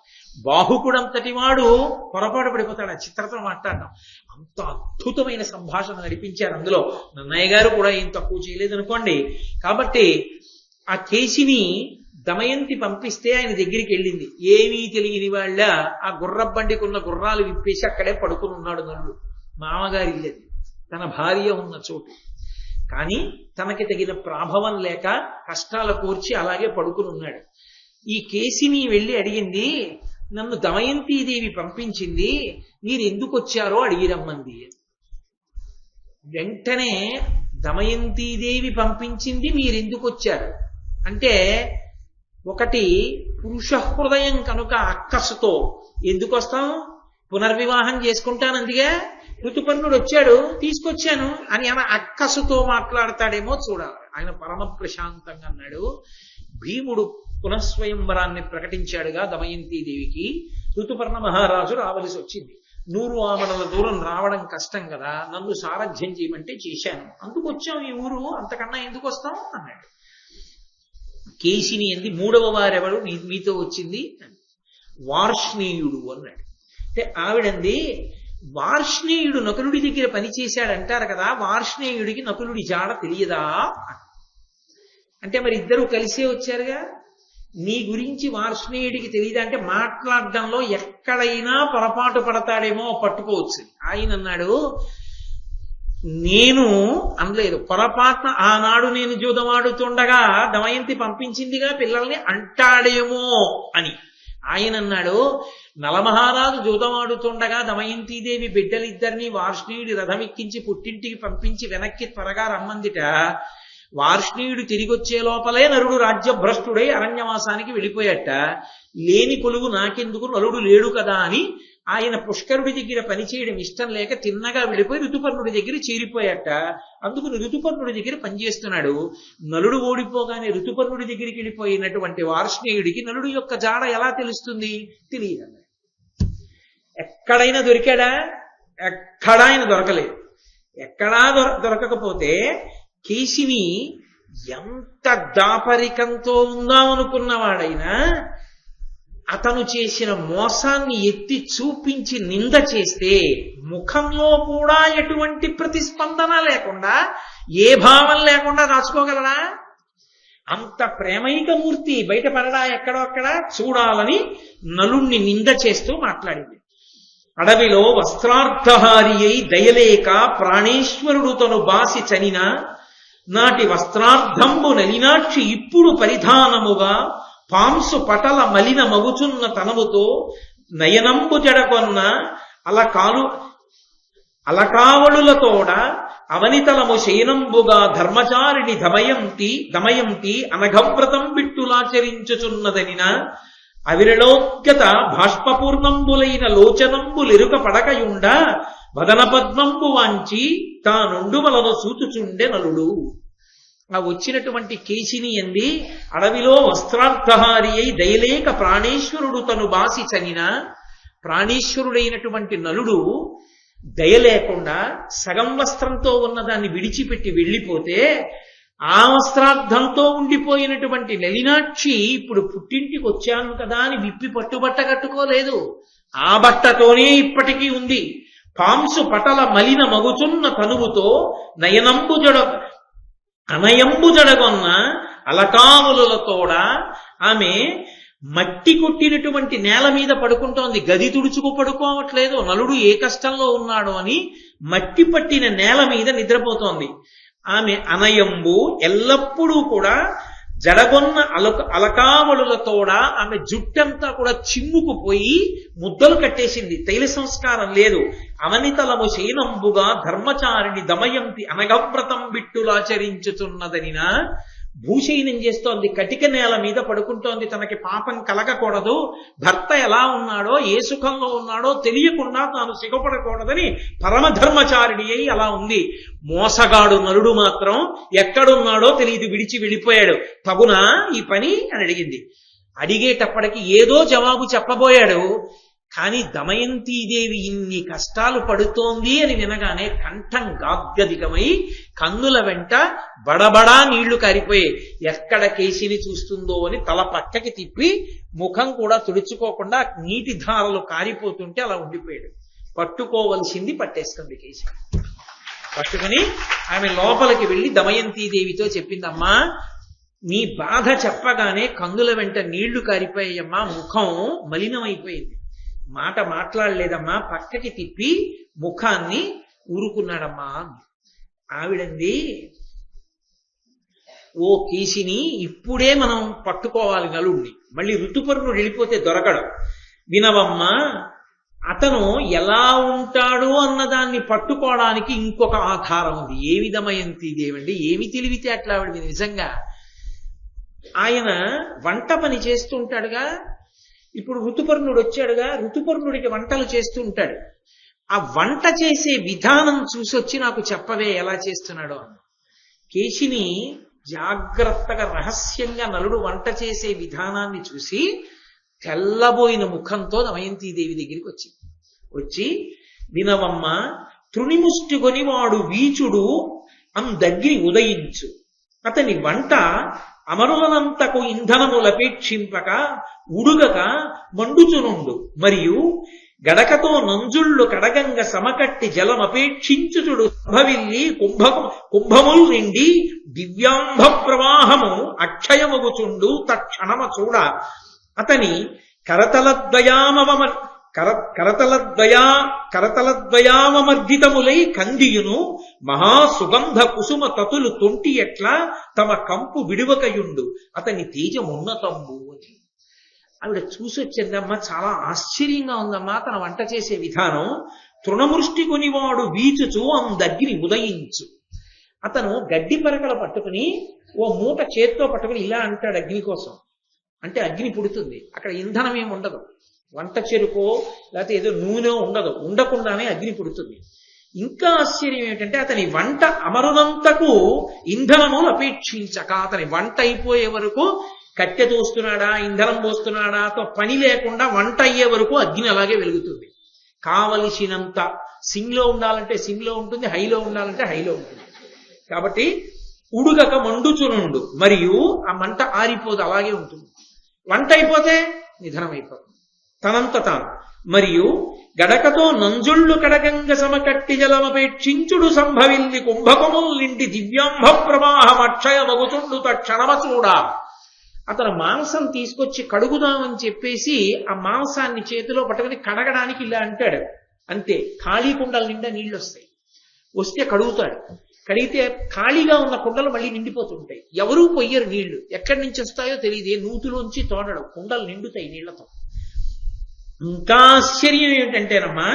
బాహుకుడంతటి వాడు పొరపాటు పడిపోతాడు ఆ చిత్రతో మాట్లాడడం. అంత అద్భుతమైన సంభాషణ నడిపించారు అందులో. నన్నయ్య గారు కూడా ఏం తక్కువ చేయలేదు అనుకోండి. కాబట్టి ఆ కేసిని దమయంతి పంపిస్తే ఆయన దగ్గరికి వెళ్ళింది. ఏమీ తెలియని వాళ్ళ ఆ గుర్రబండికి ఉన్న గుర్రాలు విప్పేసి అక్కడే పడుకుని ఉన్నాడు నల్లుడు. మామగారి ఇల్లది, తన భార్య ఉన్న చోటు. కానీ తనకి తగిన ప్రాభవం లేక కష్టాల కూర్చి అలాగే పడుకుని ఉన్నాడు. ఈ కేసిని వెళ్ళి అడిగింది, నన్ను దమయంతీదేవి పంపించింది, మీరు ఎందుకు వచ్చారో అడిగిరమ్మంది. వెంటనే దమయంతీదేవి పంపించింది, మీరెందుకు వచ్చారు అంటే, ఒకటి పురుష హృదయం కనుక అక్కసుతో ఎందుకు వస్తాం, పునర్వివాహం చేసుకుంటానందిగా, ఋతుపర్ణుడు వచ్చాడు తీసుకొచ్చాను అని ఆమె అక్కసుతో మాట్లాడతాడేమో చూడాలి. ఆయన పరమ ప్రశాంతంగా అన్నాడు. భీముడు పునఃస్వయంవరాన్ని ప్రకటించాడుగా దమయంతీదేవికి. ఋతుపర్ణ మహారాజు రావలసి వచ్చింది. 100 ఆమడల దూరం రావడం కష్టం కదా, నన్ను సారథ్యం చేయమంటే చేశాను, అందుకు వచ్చాం ఈ ఊరు, అంతకన్నా ఎందుకు వస్తాం అన్నాడు. కేశిని అంది, 3వ వారెవడు మీతో వచ్చింది? వార్ష్ణేయుడు అన్నాడు. అంటే ఆవిడంది, వార్ష్ణేయుడు నకులుడి దగ్గర పనిచేశాడంటారు కదా, వార్ష్ణేయుడికి నకులుడి జాడ తెలియదా? అంటే మరి ఇద్దరు కలిసే వచ్చారుగా, నీ గురించి వార్ష్ణేయుడికి తెలియదా అంటే మాట్లాడడంలో ఎక్కడైనా పొరపాటు పడతాడేమో పట్టుకోవచ్చు. ఆయన అన్నాడు, నేను అనలేదు, పొరపాటున ఆనాడు నేను జూదమాడుతుండగా దమయంతి పంపించిందిగా పిల్లల్ని అంటాడేమో అని. ఆయన అన్నాడు, నలమహారాజు జూదమాడుతుండగా దమయంతీదేవి బిడ్డలిద్దరినీ వార్ష్ణేయుడి రథమెక్కించి పుట్టింటికి పంపించి వెనక్కి త్వరగా రమ్మందిట. వార్ష్ణేయుడు తిరిగొచ్చే లోపలే నరుడు రాజ్యభ్రష్టుడై అరణ్యవాసానికి వెళ్ళిపోయట. లేని కొలువు నాకెందుకు, నలుడు లేడు కదా అని ఆయన పుష్కరుడి దగ్గర పనిచేయడం ఇష్టం లేక తిన్నగా వెళ్ళిపోయి ఋతుపర్ణుడి దగ్గర చేరిపోయట. అందుకు ఋతుపర్ణుడి దగ్గర పనిచేస్తున్నాడు. నలుడు ఓడిపోగానే ఋతుపర్ణుడి దగ్గరికి వెళ్ళిపోయినటువంటి వార్ష్ణేయుడికి నలుడు యొక్క జాడ ఎలా తెలుస్తుంది? తెలియదు. ఎక్కడైనా దొరికాడా? ఎక్కడా ఆయన దొరకలేదు. ఎక్కడా దొరకకపోతే కేశిని ఎంత దాపరికంతో ఉందామనుకున్నవాడైనా అతను చేసిన మోసాన్ని ఎత్తి చూపించి నింద చేస్తే ముఖంలో కూడా ఎటువంటి ప్రతిస్పందన లేకుండా, ఏ భావం లేకుండా దాచుకోగలరా? అంత ప్రేమైకమూర్తి బయటపడడా ఎక్కడో అక్కడ చూడాలని నలుణ్ణి నింద చేస్తూ మాట్లాడింది. అడవిలో వస్త్రార్థహారి అయి దయలేక ప్రాణేశ్వరుడు తను బాసి చనిన నాటి వస్త్రార్థంబు నలినాక్షి ఇప్పుడు పరిధానముగా పాంసు పటల మలిన మగుచున్న తనముతో నయనంబు జడకొన్న అలకావళులతోడ అవనితలము శయనంబుగా ధర్మచారిణి దమయంతి అనఘవ్రతం బిట్టులాచరించుచున్నదనిన అవిరళోద్గత బాష్పపూర్ణంబులైన లోచనంబులెరుక పడకయుండ వదన పద్మంబు వాంచి తానుండు వలను సూచుచుండె నలుడు. ఆ వచ్చినటువంటి కేశిని అంది, అడవిలో వస్త్రార్థహారి అయి దయలేక ప్రాణేశ్వరుడు తను బాసి చనిన, ప్రాణేశ్వరుడైనటువంటి నలుడు దయ లేకుండా సగం వస్త్రంతో ఉన్నదాన్ని విడిచిపెట్టి వెళ్ళిపోతే ఆ వస్త్రార్థంతో ఉండిపోయినటువంటి నలినాక్షి ఇప్పుడు పుట్టింటికి వచ్చాను కదా అని విప్పి పట్టుబట్ట కట్టుకోలేదు. ఆ బట్టతోనే ఇప్పటికీ ఉంది. పాంసు పటల మలిన మగుచున్న తనువుతో అనయంబు జడగొన్న అలకాములతోడ ఆమె మట్టి కొట్టినటువంటి నేల మీద పడుకుంటోంది. గది తుడుచుకు పడుకోవట్లేదు. నలుడు ఏ కష్టంలో ఉన్నాడు అని మట్టి పట్టిన నేల మీద నిద్రపోతోంది. ఆమె అనయంబు ఎల్లప్పుడూ కూడా జడగొన్న అలకావళులతోడ ఆమె జుట్టంతా కూడా చిమ్ముకుపోయి ముద్దలు కట్టేసింది. తైల సంస్కారం లేదు. అవనితలము శయనంబుగా ధర్మచారిణి దమయంతి అనఘవ్రతం బిట్టులాచరించుచున్నదనినా భూశయనం చేస్తోంది. కటిక నేల మీద పడుకుంటోంది. తనకి పాపం కలగకూడదు, భర్త ఎలా ఉన్నాడో ఏ సుఖంలో ఉన్నాడో తెలియకుండా తాను సిగపడకూడదని పరమధర్మచారిణి అయి అలా ఉంది. మోసగాడు నలుడు మాత్రం ఎక్కడున్నాడో తెలియదు, విడిచి వెళ్ళిపోయాడు. తగునా ఈ పని అని అడిగింది. అడిగేటప్పటికి ఏదో జవాబు చెప్పబోయాడు. కానీ దమయంతీదేవి ఇన్ని కష్టాలు పడుతోంది అని వినగానే కంఠం గాద్గదికమై కన్నుల వెంట బడబడా నీళ్లు కారిపోయాయి. ఎక్కడ కేశిని చూస్తుందో అని తల పక్కకి తిప్పి ముఖం కూడా తుడుచుకోకుండా నీటి ధారలు కారిపోతుంటే అలా ఉండిపోయాడు. పట్టుకోవలసింది పట్టేసుకుంది కేశి. పట్టుకుని ఆమె లోపలికి వెళ్ళి దమయంతీదేవితో చెప్పిందమ్మా, నీ బాధ చెప్పగానే కన్నుల వెంట నీళ్లు కారిపోయాయమ్మా, ముఖం మలినమైపోయింది, మాట మాట్లాడలేదమ్మా, పక్కకి తిప్పి ముఖాన్ని ఊరుకున్నాడమ్మా. ఆవిడంది, ఓ కేశిని, ఇప్పుడే మనం పట్టుకోవాలి నలుడిని, మళ్ళీ ఋతుపర్ణుడు వెళ్ళిపోతే దొరకడం. వినవమ్మా, అతను ఎలా ఉంటాడు అన్నదాన్ని పట్టుకోవడానికి ఇంకొక ఆధారం ఉంది. ఏ విధమైందేవండి, ఏమి తెలివితే అట్లా ఆవిడ నిజంగా. ఆయన వంట పని చేస్తూ ఉంటాడుగా, ఇప్పుడు ఋతుపర్ణుడు వచ్చాడుగా, ఋతుపర్ణుడికి వంటలు చేస్తూ ఉంటాడు. ఆ వంట చేసే విధానం చూసి వచ్చి నాకు చెప్పవే ఎలా చేస్తున్నాడో అని. కేశిని జాగ్రత్తగా రహస్యంగా నలుడు వంట చేసే విధానాన్ని చూసి తెల్లబోయిన ముఖంతో దమయంతీదేవి దగ్గరికి వచ్చింది. వచ్చి, వినవమ్మ, తృణిముష్టి కొనివాడు వీచుడు అందగ్ని ఉదయించు, అతని వంట అమరులనంతకు ఇంధనములపేక్షింపక ఉడుగక మండుచునుండు, మరియు గడకతో నంజుళ్ళు కడగంగ సమకట్టి జలమపేక్షించుచుడు భవిల్లి కుంభముల్ నిండి దివ్యాంభ ప్రవాహము అక్షయమగుచుండు తక్షణమ చూడ, అతని కరతలద్వయామర్జితములై కందియును మహాసుగంధ కుసుమ తతులు తొంటి ఎట్లా తమ కంపు విడువకయుండు, అతని తేజమున్నతంబు అని. ఆవిడ చూసొచ్చిందమ్మా, చాలా ఆశ్చర్యంగా ఉందమ్మా తన వంట చేసే విధానం. తృణమృష్టి కొనివాడు వీచుచు అందగ్ని ఉదయించు. అతను గడ్డి పరకలు పట్టుకుని ఓ మూట చేత్తో పట్టుకుని ఇలా అంటాడు అగ్ని కోసం. అంటే అగ్ని పుడుతుంది. అక్కడ ఇంధనం ఏమి ఉండదు, వంట చెరుకో లేకపోతే ఏదో నూనె ఉండదు, ఉండకుండానే అగ్ని పుడుతుంది. ఇంకా ఆశ్చర్యం ఏమిటంటే అతని వంట అమరునంతకు ఇంధనములు అపేక్షించక, అతని వంట అయిపోయే వరకు కట్టె తోస్తున్నాడా ఇంధనం పోస్తున్నాడా తో పని లేకుండా వంట అయ్యే వరకు అగ్ని అలాగే వెలుగుతుంది. కావలసినంత సిమ్లో ఉండాలంటే సిమ్లో ఉంటుంది, హైలో ఉండాలంటే హైలో ఉంటుంది. కాబట్టి ఉడుగక మండుచునుండు, మరియు ఆ మంట ఆరిపోదు, అలాగే ఉంటుంది. వంట అయిపోతే నిధనం అయిపోతుంది తనంత తాను. మరియు గడకతో నంజుళ్ళు కడగంగ సమకట్టి జలమపేక్షించుడు సంభవిల్లి కుంభకముల్ నిండి దివ్యాంభ ప్రవాహం అక్షయమగుచుండు తక్షణమ చూడా. అతను మాంసం తీసుకొచ్చి కడుగుదామని చెప్పేసి ఆ మాంసాన్ని చేతిలో పట్టుకుని కడగడానికి ఇలా అంటాడు. అంతే, ఖాళీ కుండల నిండా నీళ్లు వస్తాయి. వస్తే కడుగుతాడు. కడిగితే ఖాళీగా ఉన్న కుండలు మళ్ళీ నిండిపోతుంటాయి. ఎవరూ పొయ్యరు నీళ్లు, ఎక్కడి నుంచి వస్తాయో తెలియదు. నూతులోంచి తోడడం, కుండలు నిండుతాయి నీళ్లతో. ఇంకా ఆశ్చర్యం ఏమిటంటేనమ్మా,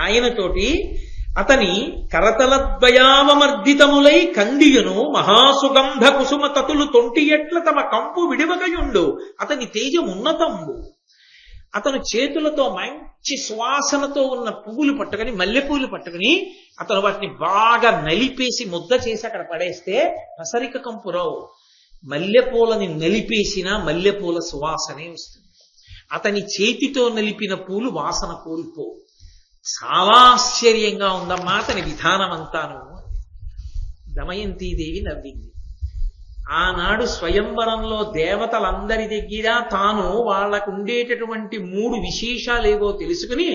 ఆయనతోటి అతని కరతలద్వయామర్దితములై కందియును మహాసుగంధ కుసుమ తతులు తొంటి ఎట్ల తమ కంపు విడివకయుండు, అతని తేజమున్నతంబు. అతను చేతులతో మంచి సువాసనతో ఉన్న పువ్వులు పట్టుకుని, మల్లెపూలు పట్టుకుని అతను వాటిని బాగా నలిపేసి ముద్ద చేసి అక్కడ పడేస్తే పసరిక కంపురావు. మల్లెపూలని నలిపేసిన మల్లెపూల సువాసనే వస్తుంది. అతని చేతితో నలిపిన పూలు వాసన కోల్పో. చాలా ఆశ్చర్యంగా ఉందమ్మా అతని విధానం అంతాను. దమయంతీదేవి నవ్వింది. ఆనాడు స్వయంవరంలో దేవతలందరి దగ్గర తాను వాళ్లకు ఉండేటటువంటి 3 విశేషాలేవో తెలుసుకుని,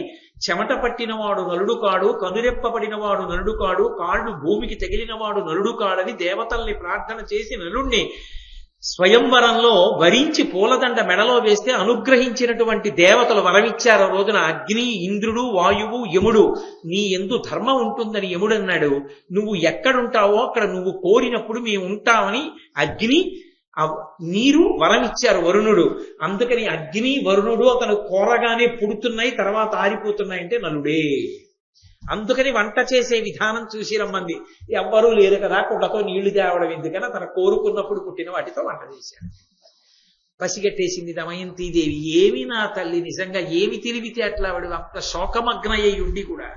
చెమట పట్టినవాడు నలుడు కాడు, కనురెప్పబడినవాడు నలుడు కాడు, కాళ్ళు భూమికి తగిలినవాడు నలుడు కాడని దేవతల్ని ప్రార్థన చేసి నలుణ్ణి స్వయంవరంలో వరించి పూలదండ మెడలో వేస్తే అనుగ్రహించినటువంటి దేవతలు వరమిచ్చారు. రోజున అగ్ని, ఇంద్రుడు, వాయువు, యముడు నీ యందు ధర్మం ఉంటుందని యముడు అన్నాడు. నువ్వు ఎక్కడుంటావో అక్కడ నువ్వు కోరినప్పుడు మేము ఉంటామని అగ్ని, నీరు వరమిచ్చారు వరుణుడు. అందుకని అగ్ని, వరుణుడు అతను కోరగానే పుడుతున్నాయి, తర్వాత ఆరిపోతున్నాయంటే నలుడే. అందుకని వంట చేసే విధానం చూసి రమ్మంది. ఎవ్వరూ లేరు కదా, కుండతో నీళ్లు తేవడం ఎందుకని తన కోరుకున్నప్పుడు పుట్టిన వాటితో వంట చేశాడు. పసిగట్టేసింది దమయంతీదేవి. ఏమి నా తల్లి, నిజంగా ఏమి తెలివితే అట్లా ఆవిడ అంత శోకమగ్నయ్యి ఉండి కూడా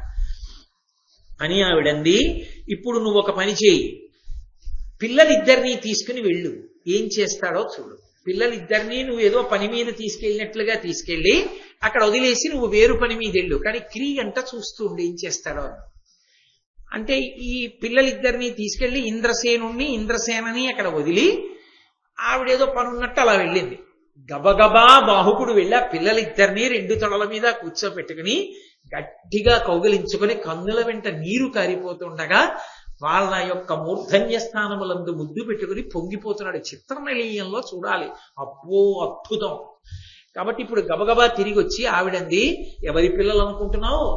అని ఆవిడంది. ఇప్పుడు నువ్వు ఒక పని చేయి, పిల్లలిద్దరినీ తీసుకుని వెళ్ళు, ఏం చేస్తాడో చూడు. పిల్లలిద్దరినీ నువ్వు ఏదో పని మీద తీసుకెళ్ళినట్లుగా తీసుకెళ్ళి అక్కడ వదిలేసి నువ్వు వేరు పని మీద వెళ్ళు, కానీ క్రీగంట చూస్తూ ఉండి ఏం చేస్తాడో అని. అంటే ఈ పిల్లలిద్దరినీ తీసుకెళ్లి ఇంద్రసేనని అక్కడ వదిలి ఆవిడేదో పనున్నట్టు అలా వెళ్ళింది. గబగబా బాహుకుడు వెళ్ళి ఆ పిల్లలిద్దరినీ 2 తొడల మీద కూర్చోపెట్టుకుని గట్టిగా కౌగిలించుకొని కన్నుల వెంట నీరు కారిపోతుండగా వాళ్ళ యొక్క మూర్ధన్య స్థానములందు ముద్దు పెట్టుకుని పొంగిపోతున్నాడు. చిత్రనళీయంలో చూడాలి, అబ్బో అద్భుతం. కాబట్టి ఇప్పుడు గబగబా తిరిగి వచ్చి ఆవిడంది, ఎవరి పిల్లలు అనుకుంటున్నావు?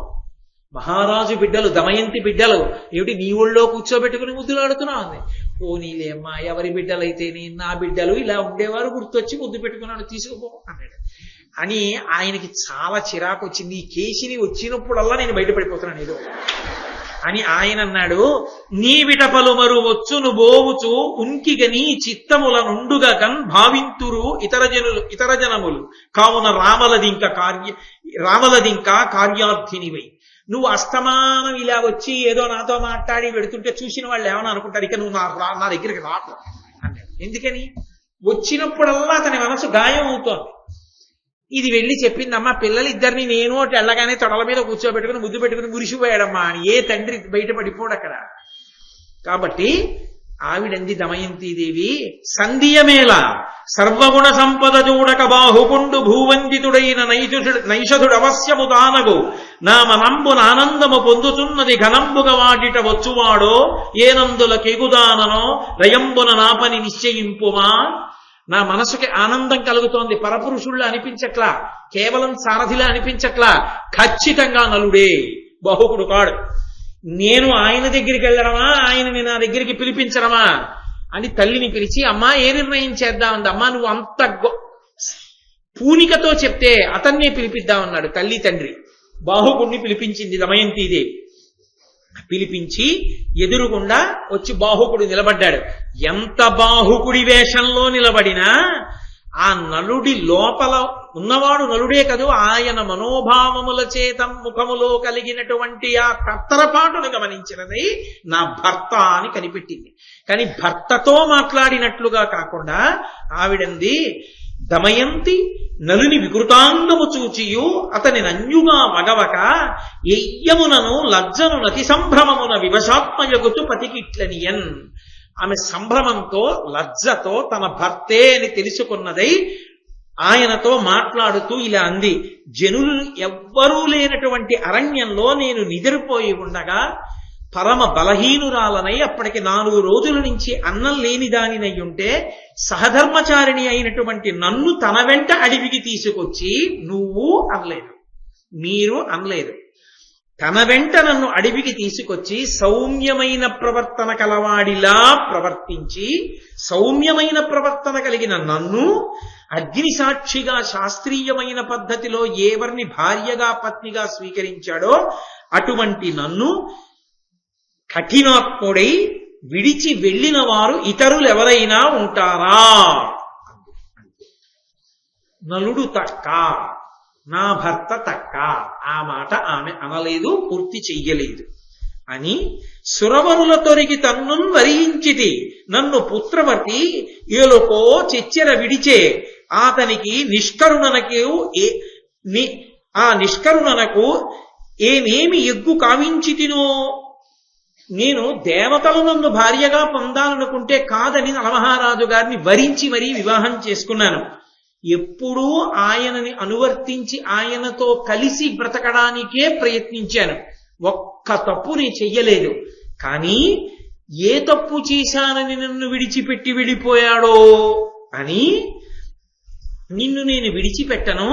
మహారాజు బిడ్డలు, దమయంతి బిడ్డలు. ఏమిటి నీ ఊళ్ళో కూర్చోబెట్టుకుని ముద్దులాడుతున్నావు అంది. పోనీలేమ్మా, ఎవరి బిడ్డలైతేనే, నా బిడ్డలు ఇలా ఉండేవారు, గుర్తొచ్చి ముద్దు పెట్టుకున్నాడు, తీసుకుపో అన్నాడు. అని ఆయనకి చాలా చిరాకు వచ్చింది. ఈ కేసిని వచ్చినప్పుడల్లా నేను బయటపడిపోతున్నాను ఏదో అని ఆయన అన్నాడు. నీవిట పలుమరు వచ్చును బోవుచు ఉన్కిగని చిత్తముల నుండుగా కన్ భావింతురు ఇతర జనములు కావున రామలదింకా కార్యార్థినివై. నువ్వు అస్తమానం ఇలా వచ్చి ఏదో నాతో మాట్లాడి పెడుతుంటే చూసిన వాళ్ళు ఏమని అనుకుంటారు, ఇక నువ్వు నా దగ్గరికి రాకు అన్నాడు. ఎందుకని? వచ్చినప్పుడల్లా అతని మనసు గాయం అవుతోంది. ఇది వెళ్ళి చెప్పిందమ్మా, పిల్లలిద్దరిని నేను అటు వెళ్ళగానే తొడల మీద కూర్చోబెట్టుకుని ముద్దు పెట్టుకుని మురిసిపోయాడమ్మా అని. ఏ తండ్రి బయటపడిపోడు అక్కడ. కాబట్టి ఆవిడంది దమయంతీదేవి, సంధియమేళ సర్వగుణ సంపద చూడక బాహుకుండు భూవందితుడైన నైషధుడు అవశ్యము దానగు నా మనంబు ఆనందము పొందుతున్నది ఘనంబుగా వాటిట వచ్చువాడో ఏనందుల కెగుదాననో రయంబున నాపని నిశ్చయింపుమా. నా మనసుకి ఆనందం కలుగుతోంది. పరపురుషుళ్ళు అనిపించట్లా, కేవలం సారథిలా అనిపించట్లా. ఖచ్చితంగా నలుడే, బాహుకుడు కాడు. నేను ఆయన దగ్గరికి వెళ్ళడమా, ఆయనని నా దగ్గరికి పిలిపించడమా అని తల్లిని పిలిచి, అమ్మా ఏ నిర్ణయం చేద్దామంది. అమ్మా నువ్వు అంత పూనికతో చెప్తే అతన్నే పిలిపిద్దామన్నాడు తల్లి తండ్రి. బాహుకుడిని పిలిపించింది దమయంతీదేవి. పిలిపించి ఎదురుగుండా వచ్చి బాహుకుడు నిలబడ్డాడు. ఎంత బాహుకుడి వేషంలో నిలబడినా ఆ నలుడి లోపల ఉన్నవాడు నలుడే కదూ, ఆయన మనోభావముల చేత ముఖములో కలిగినటువంటి ఆ కత్తరపాటును గమనించినది నా భర్త అని కనిపెట్టింది. కానీ భర్తతో మాట్లాడినట్లుగా కాకుండా ఆవిడంది, దమయంతి నలుని వికృతాంగము చూచియు అతని నన్యుగా మగవక ఎయ్యమునను లజ్జను నతి సంభ్రమమున వివశాత్మయగుతు పతికిట్లనియన్. ఆమె సంభ్రమంతో లజ్జతో తన భర్తే అని తెలుసుకున్నదై ఆయనతో మాట్లాడుతూ ఇలా అంది, జనులు ఎవ్వరూ లేనటువంటి అరణ్యంలో నేను నిద్రపోయి ఉండగా పరమ బలహీనురాలనై అప్పటికి 4 రోజుల నుంచి అన్నం లేని దానినై ఉంటే సహధర్మచారిణి అయినటువంటి నన్ను తన వెంట అడవికి తీసుకొచ్చి, నువ్వు అనలేదు, మీరు అనలేదు, తన వెంట నన్ను అడవికి తీసుకొచ్చి సౌమ్యమైన ప్రవర్తన కలవాడిలా ప్రవర్తించి, సౌమ్యమైన ప్రవర్తన కలిగిన నన్ను అగ్ని సాక్షిగా శాస్త్రీయమైన పద్ధతిలో ఎవరిని భార్యగా పత్నిగా స్వీకరించాడో అటువంటి నన్ను కఠినాత్ముడై విడిచి వెళ్ళిన వారు ఇతరులు ఎవరైనా ఉంటారా? నలుడు తక్క, నా భర్త తక్క. ఆ మాట ఆమె అనలేదు, పూర్తి చెయ్యలేదు. అని సురవరుల తొరిగి తన్నున్ వరించితి నన్ను పుత్రవతి ఏలుకో చెచ్చెర విడిచే అతనికి నిష్కరుణనకు ఏమేమి ఎగ్గు కావించితినో. నేను దేవతలు నన్ను భార్యగా పొందాలనుకుంటే కాదని నలమహారాజు గారిని వరించి మరీ వివాహం చేసుకున్నాను. ఎప్పుడూ ఆయనని అనువర్తించి ఆయనతో కలిసి బ్రతకడానికే ప్రయత్నించాను. ఒక్క తప్పు నేను చెయ్యలేదు. కానీ ఏ తప్పు చేశానని నన్ను విడిచిపెట్టి వెళ్ళిపోయాడో అని, నిన్ను నేను విడిచిపెట్టను,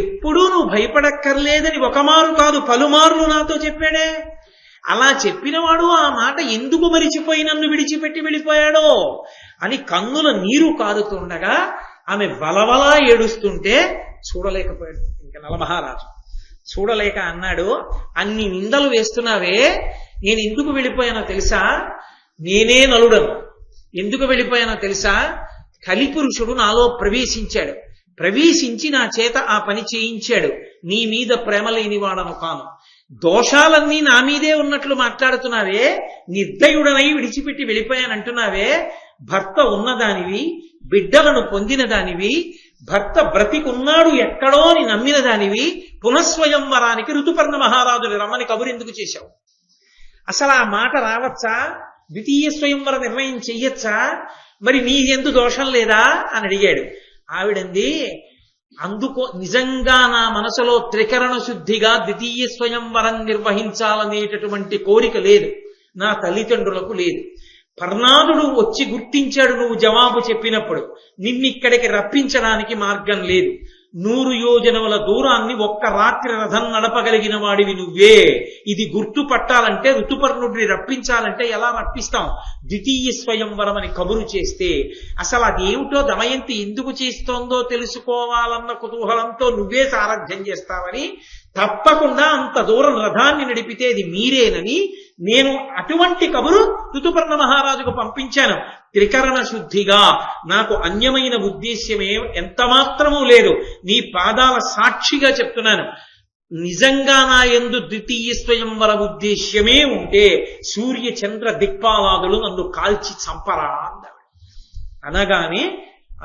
ఎప్పుడూ నువ్వు భయపడక్కర్లేదని ఒకమారు కాదు పలుమార్లు నాతో చెప్పాడే. అలా చెప్పినవాడు ఆ మాట ఎందుకు మరిచిపోయి నన్ను విడిచిపెట్టి వెళ్ళిపోయాడో అని కన్నుల నీరు కారుతుండగా ఆమె వలవలా ఏడుస్తుంటే చూడలేకపోయాడు ఇంకా నలమహారాజు. చూడలేక అన్నాడు, అన్ని నిందలు వేస్తున్నావే, నేను ఎందుకు వెళ్ళిపోయానో తెలుసా? నేనే నలుడను. ఎందుకు వెళ్ళిపోయానో తెలుసా? కలిపురుషుడు నాలో ప్రవేశించాడు. ప్రవేశించి నా చేత ఆ పని చేయించాడు. నీ మీద ప్రేమ లేనివాడను కాను. దోషాలన్నీ నా మీదే ఉన్నట్లు మాట్లాడుతున్నావే, నిర్దయుడనై విడిచిపెట్టి వెళ్ళిపోయానంటున్నావే. భర్త ఉన్నదానివి, బిడ్డలను పొందిన దానివి, భర్త బ్రతికున్నాడు ఎక్కడో అని నమ్మిన దానివి, పునఃస్వయంవరానికి ఋతుపర్ణ మహారాజుని రమ్మని కబురెందుకు చేశావు? అసలు ఆ మాట రావచ్చా? ద్వితీయ స్వయంవర నిర్ణయం చెయ్యొచ్చా? మరి నీ ఎందు దోషం లేదా అని అడిగాడు. ఆవిడంది, అందుకో నిజంగా నా మనసులో త్రికరణ శుద్ధిగా ద్వితీయ స్వయంవరం నిర్వహించాలనేటటువంటి కోరిక లేదు, నా తల్లిదండ్రులకు లేదు. పర్ణాదుడు వచ్చి గుర్తించాడు నువ్వు జవాబు చెప్పినప్పుడు. నిన్నిక్కడికి రప్పించడానికి మార్గం లేదు. 100 యోజనముల దూరాన్ని ఒక్క రాత్రి రథం నడపగలిగిన వాడివి నువ్వే. ఇది గుర్తుపట్టాలంటే, ఋతుపర్ణుడిని రప్పించాలంటే ఎలా రప్పిస్తాం? ద్వితీయ స్వయంవరం అని కబురు చేస్తే అసలు అదేమిటో దమయంతి ఎందుకు చేస్తోందో తెలుసుకోవాలన్న కుతూహలంతో నువ్వే సారథ్యం చేస్తావని, తప్పకుండా అంత దూరం రథాన్ని నడిపితే అది మీరేనని నేను అటువంటి కబురు ఋతుపర్ణ మహారాజుకు పంపించాను. త్రికరణ శుద్ధిగా, నాకు అన్యమైన ఉద్దేశ్యమే ఎంత మాత్రమూ లేదు. నీ పాదాల సాక్షిగా చెప్తున్నాను, నిజంగా నా యందు ద్వితీయ స్వయంవర ఉద్దేశ్యమే ఉంటే సూర్య చంద్ర దిక్పాలాదులు నన్ను కాల్చి చంపరా అన్నాడు. అనగానే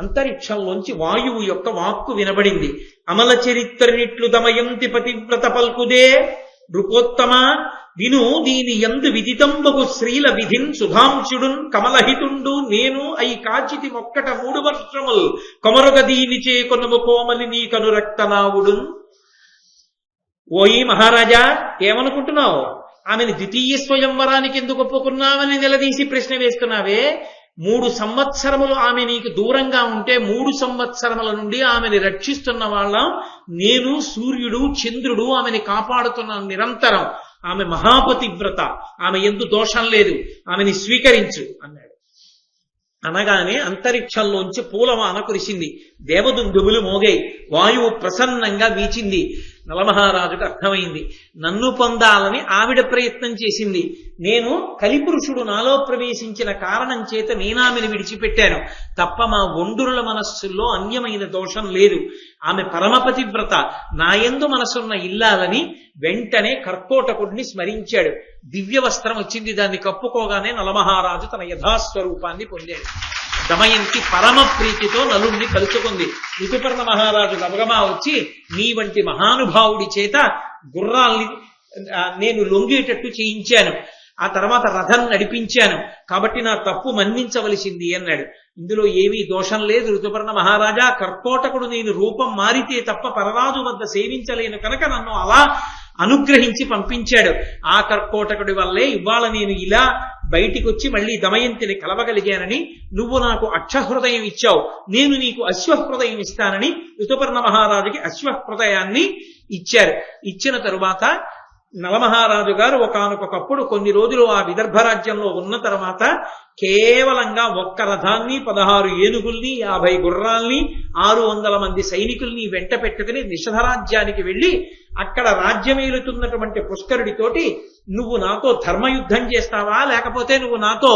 అంతరిక్షంలోంచి వాయువు యొక్క వాక్కు వినబడింది. అమల చరిత్రనిట్లు దమయంతి పతివ్రత పల్కుదే నృపోత్తమ విను దీని యందు విదితంబగు శ్రీల విధిన్ సుధాంశుడున్ కమలహితుండు నేను అయి కాచితి మొక్కట 3 వర్షముల్ కొమరుగ దీని చేకొనము కోమలి నీ కనురక్తనావుడున్. ఓయి మహారాజా, ఏమనుకుంటున్నావు? ఆమెను ద్వితీయ స్వయంవరానికి ఎందుకు ఒప్పుకున్నామని నిలదీసి ప్రశ్న వేస్తున్నావే. 3 సంవత్సరములు ఆమె నీకు దూరంగా ఉంటే 3 సంవత్సరముల నుండి ఆమెని రక్షిస్తున్న వాళ్ళం నేను, సూర్యుడు, చంద్రుడు ఆమెని కాపాడుతున్న నిరంతరం. ఆమె మహాపతివ్రత, ఆమె యందు దోషం లేదు, ఆమెని స్వీకరించు అన్నాడు. అనగానే అంతరిక్షంలోంచి పూలవాన కురిసింది, దేవదుందుబులు మోగాయి, వాయువు ప్రసన్నంగా వీచింది. నలమహారాజుకు అర్థమైంది, నన్ను పొందాలని ఆవిడ ప్రయత్నం చేసింది. నేను కలిపురుషుడు నాలో ప్రవేశించిన కారణం చేత నేనామెను విడిచిపెట్టాను తప్ప మా ఒండురుల మనస్సుల్లో అన్యమైన దోషం లేదు. ఆమె పరమపతివ్రత, నాయందు మనసున్న ఇల్లాలని వెంటనే కర్కోటకుడిని స్మరించాడు. దివ్య వస్త్రం వచ్చింది, దాన్ని కప్పుకోగానే నలమహారాజు తన యథాస్వరూపాన్ని పొందాడు. దమయంతి పరమ ప్రీతితో నలుణ్ణి కలుసుకుంది. ఋతుపర్ణ మహారాజు గబగమా వచ్చి, నీ వంటి మహానుభావుడి చేత గుర్రాల్ని నేను లొంగేటట్టు చేయించాను, ఆ తర్వాత రథం నడిపించాను, కాబట్టి నా తప్పు మన్నించవలసింది అన్నాడు. ఇందులో ఏమీ దోషం లేదు ఋతుపర్ణ మహారాజా. కర్కోటకుడు నేను రూపం మారితే తప్ప పరరాజు వద్ద సేవించలేను కనుక నన్ను అలా అనుగ్రహించి పంపించాడు. ఆ కర్కోటకుడి వల్లే ఇవాళ నేను ఇలా బయటికి వచ్చి మళ్ళీ దమయంతిని కలవగలిగానని, నువ్వు నాకు అక్షహృదయం ఇచ్చావు, నేను నీకు అశ్వహృదయం ఇస్తానని ఋతుపర్ణ మహారాజుకి అశ్వహృదయాన్ని ఇచ్చారు. ఇచ్చిన తరువాత నలమహారాజు గారు ఒకానొకప్పుడు కొన్ని రోజులు ఆ విదర్భ రాజ్యంలో ఉన్న తర్వాత కేవలంగా 1 రథాన్ని, 16 ఏనుగుల్ని, 50 గుర్రాల్ని, 600 మంది సైనికుల్ని వెంట పెట్టుకుని నిషధరాజ్యానికి వెళ్లి అక్కడ రాజ్యమేలుతున్నటువంటి పుష్కరుడితోటి, నువ్వు నాతో ధర్మయుద్ధం చేస్తావా లేకపోతే నువ్వు నాతో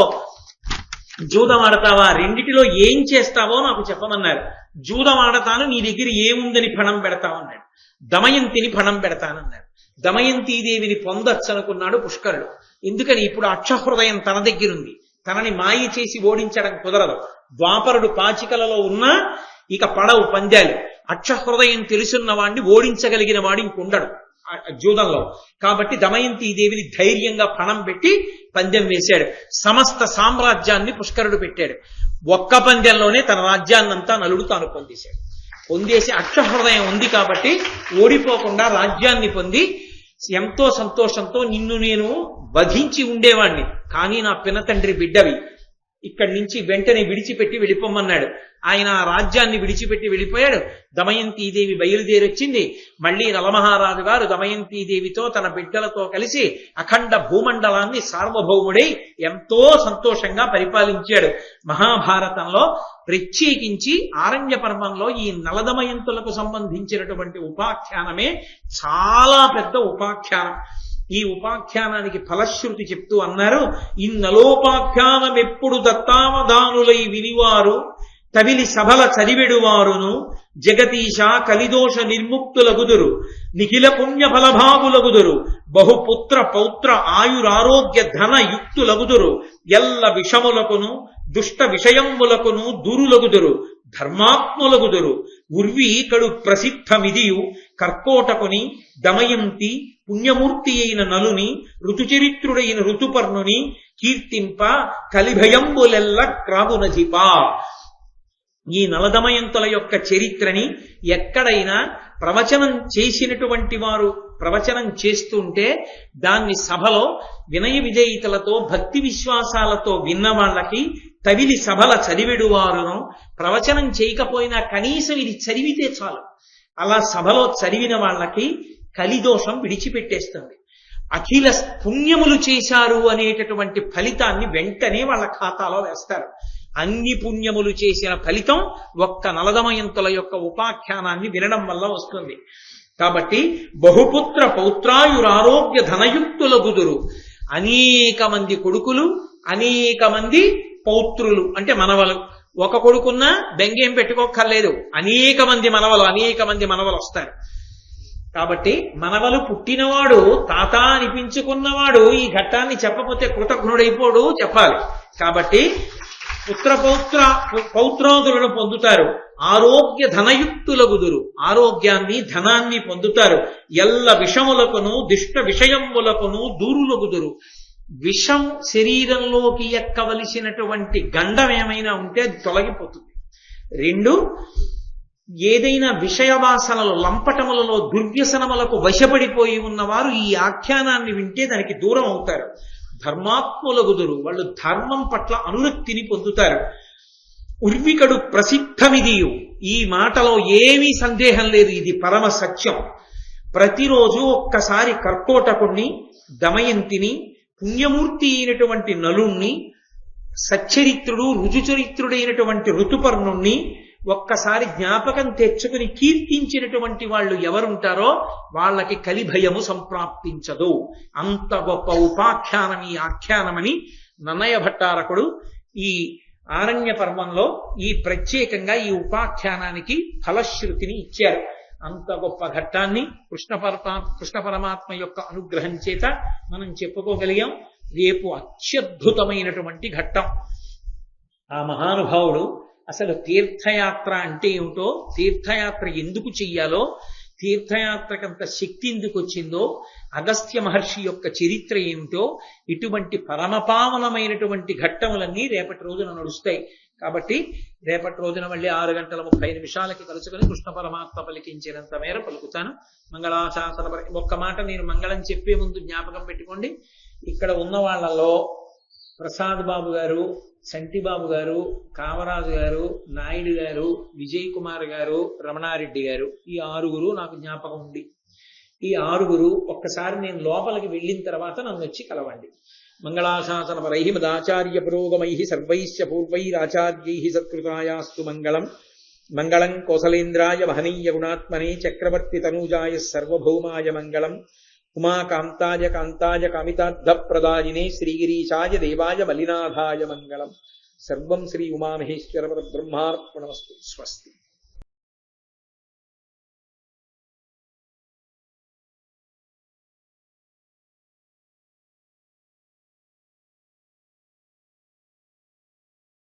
జూదం ఆడతావా, రెండిటిలో ఏం చేస్తావో నాకు చెప్పమన్నారు. జూదం ఆడతాను, నీ దగ్గర ఏముందని ఫణం పెడతావన్నాడు. దమయంతిని ఫణం పెడతానన్నాడు. దమయంతీదేవిని పొందొచ్చనుకున్నాడు పుష్కరుడు. ఎందుకని, ఇప్పుడు అక్షహృదయం తన దగ్గరుంది, తనని మాయ చేసి ఓడించడం కుదరదు. ద్వాపరుడు పాచికలలో ఉన్నా ఇక పడవు పందాలు. అక్షహృదయం తెలుసున్న వాడిని ఓడించగలిగిన వాడు ఇంకొండడు జూదంలో. కాబట్టి దమయంతీదేవిని ధైర్యంగా పణం పెట్టి పందెం వేశాడు. సమస్త సామ్రాజ్యాన్ని పుష్కరుడు పెట్టాడు. 1 పందెంలోనే తన రాజ్యాన్నంతా నలుడు తాను పొందేశాడు. పొందేసి అక్షహృదయం ఉంది కాబట్టి ఓడిపోకుండా రాజ్యాన్ని పొంది ఎంతో సంతోషంతో, నిన్ను నేను వధించి ఉండేవాణ్ణి కానీ నా పినతండ్రి బిడ్డవి, ఇక్కడి నుంచి వెంటనే విడిచిపెట్టి వెళ్ళిపోమన్నాడు. ఆయన ఆ రాజ్యాన్ని విడిచిపెట్టి వెళ్ళిపోయాడు. దమయంతీదేవి బయలుదేరొచ్చింది. మళ్ళీ నలమహారాజు గారు దమయంతీదేవితో తన బిడ్డలతో కలిసి అఖండ భూమండలాన్ని సార్వభౌముడై ఎంతో సంతోషంగా పరిపాలించాడు. మహాభారతంలో ప్రత్యేకించి ఆరణ్య పర్వంలో ఈ నలదమయంతులకు సంబంధించినటువంటి ఉపాఖ్యానమే చాలా పెద్ద ఉపాఖ్యానం. ఈ ఉపాఖ్యానానికి ఫలశ్రుతి చెప్తూ అన్నారు, ఇన్నలోపాఖ్యానమెప్పుడు దత్తావధానులై వినివారు తవిలి సభల చదివెడువారును జగతీశ కలిదోష నిర్ముక్తులగుదురు నిఖిల పుణ్య ఫలభాగులగుదురు బహుపుత్ర పౌత్ర ఆయురారోగ్య ధన యుక్తులగుదురు ఎల్ల విషములకును దుష్ట విషయములకును దూరులగుదురు ధర్మాత్ములగుదురు ఉర్వీకడు ప్రసిద్ధమిదియు కర్కోటకుని దమయంతి పుణ్యమూర్తి అయిన నలుని ఋతుచరిత్రుడైన ఋతుపర్ణుని కీర్తింప కలిభయంబులెల్ల క్రాగునజిపా. ఈ నలదమయంతుల యొక్క చరిత్రని ఎక్కడైనా ప్రవచనం చేసినటువంటి వారు ప్రవచనం చేస్తుంటే దాన్ని సభలో వినయ విజయితలతో భక్తి విశ్వాసాలతో విన్న వాళ్ళకి తవిలి సభల చదివెడువారును, ప్రవచనం చేయకపోయినా కనీసం ఇది చదివితే చాలు, అలా సభలో చదివిన వాళ్ళకి కలిదోషం విడిచిపెట్టేస్తుంది. అఖిల పుణ్యములు చేశారు అనేటటువంటి ఫలితాన్ని వెంటనే వాళ్ళ ఖాతాలో వేస్తారు. అన్ని పుణ్యములు చేసిన ఫలితం 1 నలదమయంతుల యొక్క ఉపాఖ్యానాన్ని వినడం వల్ల వస్తుంది. కాబట్టి బహుపుత్ర పౌత్రాయురారోగ్య ధనయుక్తులగుదురు, అనేక మంది కొడుకులు, అనేక మంది పౌత్రులు అంటే మనవలు. ఒక కొడుకున్నా బెంగేం పెట్టుకోక్కర్లేదు, అనేక మంది మనవలు వస్తారు. కాబట్టి మనవలు పుట్టినవాడు తాత అనిపించుకున్నవాడు ఈ ఘట్టాన్ని చెప్పకపోతే కృతజ్ఞుడైపోడు, చెప్పాలి. కాబట్టి పౌత్రాదులను పొందుతారు, ఆరోగ్య ధనయుక్తులగుదురు, ఆరోగ్యాన్ని ధనాన్ని పొందుతారు, ఎల్ల విషములకును దిష్ట విషయములకును దూరులగుదురు. విషం శరీరంలోకి ఎక్కవలసినటువంటి గండం ఏమైనా ఉంటే అది తొలగిపోతుంది. రెండు, ఏదైనా విషయవాసనలు లంపటములలో దుర్వ్యసనములకు వశపడిపోయి ఉన్నవారు ఈ ఆఖ్యానాన్ని వింటే దానికి దూరం అవుతారు. ధర్మాత్ములగుదురు, వాళ్ళు ధర్మం పట్ల అనురక్తిని పొందుతారు. ఉర్వికడు ప్రసిద్ధమిదియు, ఈ మాటలో ఏమీ సందేహం లేదు, ఇది పరమ సత్యం. ప్రతిరోజు ఒక్కసారి కర్కోటకుణ్ణి, దమయంతిని, పుణ్యమూర్తి అయినటువంటి నలుణ్ణి, సచ్చరిత్రుడు రుజుచరిత్రుడైనటువంటి ఋతుపర్ణుణ్ణి ఒక్కసారి జ్ఞాపకం తెచ్చుకుని కీర్తించినటువంటి వాళ్ళు ఎవరుంటారో వాళ్ళకి కలిభయము సంప్రాప్తించదు. అంత గొప్ప ఉపాఖ్యానం ఈ ఆఖ్యానమని నన్నయ భట్టారకుడు ఈ ఆరణ్య పర్వంలో ఈ ప్రత్యేకంగా ఈ ఉపాఖ్యానానికి ఫలశ్రుతిని ఇచ్చారు. అంత గొప్ప ఘట్టాన్ని కృష్ణ పరమాత్మ యొక్క అనుగ్రహం చేత మనం చెప్పుకోగలిగాం. రేపు అత్యద్భుతమైనటువంటి ఘట్టం. ఆ మహానుభావుడు అసలు తీర్థయాత్ర అంటే ఏమిటో, తీర్థయాత్ర ఎందుకు చెయ్యాలో, తీర్థయాత్రకంత శక్తి ఎందుకు వచ్చిందో, అగస్త్య మహర్షి యొక్క చరిత్ర ఏమిటో, ఇటువంటి పరమపావనమైనటువంటి ఘట్టములన్నీ రేపటి రోజున నడుస్తాయి. కాబట్టి రేపటి రోజున మళ్ళీ 6:30 కలుసుకొని కృష్ణ పరమాత్మ పలికించినంత మేర పలుకుతాను. మంగళాశాసన ఒక్క మాట నేను మంగళం చెప్పే ముందు జ్ఞాపకం పెట్టుకోండి. ఇక్కడ ఉన్న వాళ్ళలో ప్రసాద్ బాబు గారు, సంటిబాబు గారు, కామరాజు గారు, నాయుడు గారు, విజయ్ కుమార్ గారు, రమణారెడ్డి గారు, ఈ 6 నాకు జ్ఞాపకం ఉంది. ఈ 6 ఒక్కసారి నేను లోపలికి వెళ్ళిన తర్వాత నన్ను వచ్చి కలవండి. మంగళాశాసన పరై మదాచార్య పురోగమై సర్వైశ్చ పూర్వైరాచార్యై సత్కృతాయాస్తు మంగళం. మంగళం కోసలేంద్రాయ మహనీయ గుణాత్మనే చక్రవర్తి తనూజాయ సర్వభౌమాయ మంగళం. ఉమాకాంతాయ కాంతాయ కామితార్థ ప్రదాయినే శ్రీగిరీశాయ దేవాయ మలినాథాయ మంగళం. సర్వం శ్రీ ఉమామహేశ్వర పరబ్రహ్మార్పణమస్తు. స్వస్తి.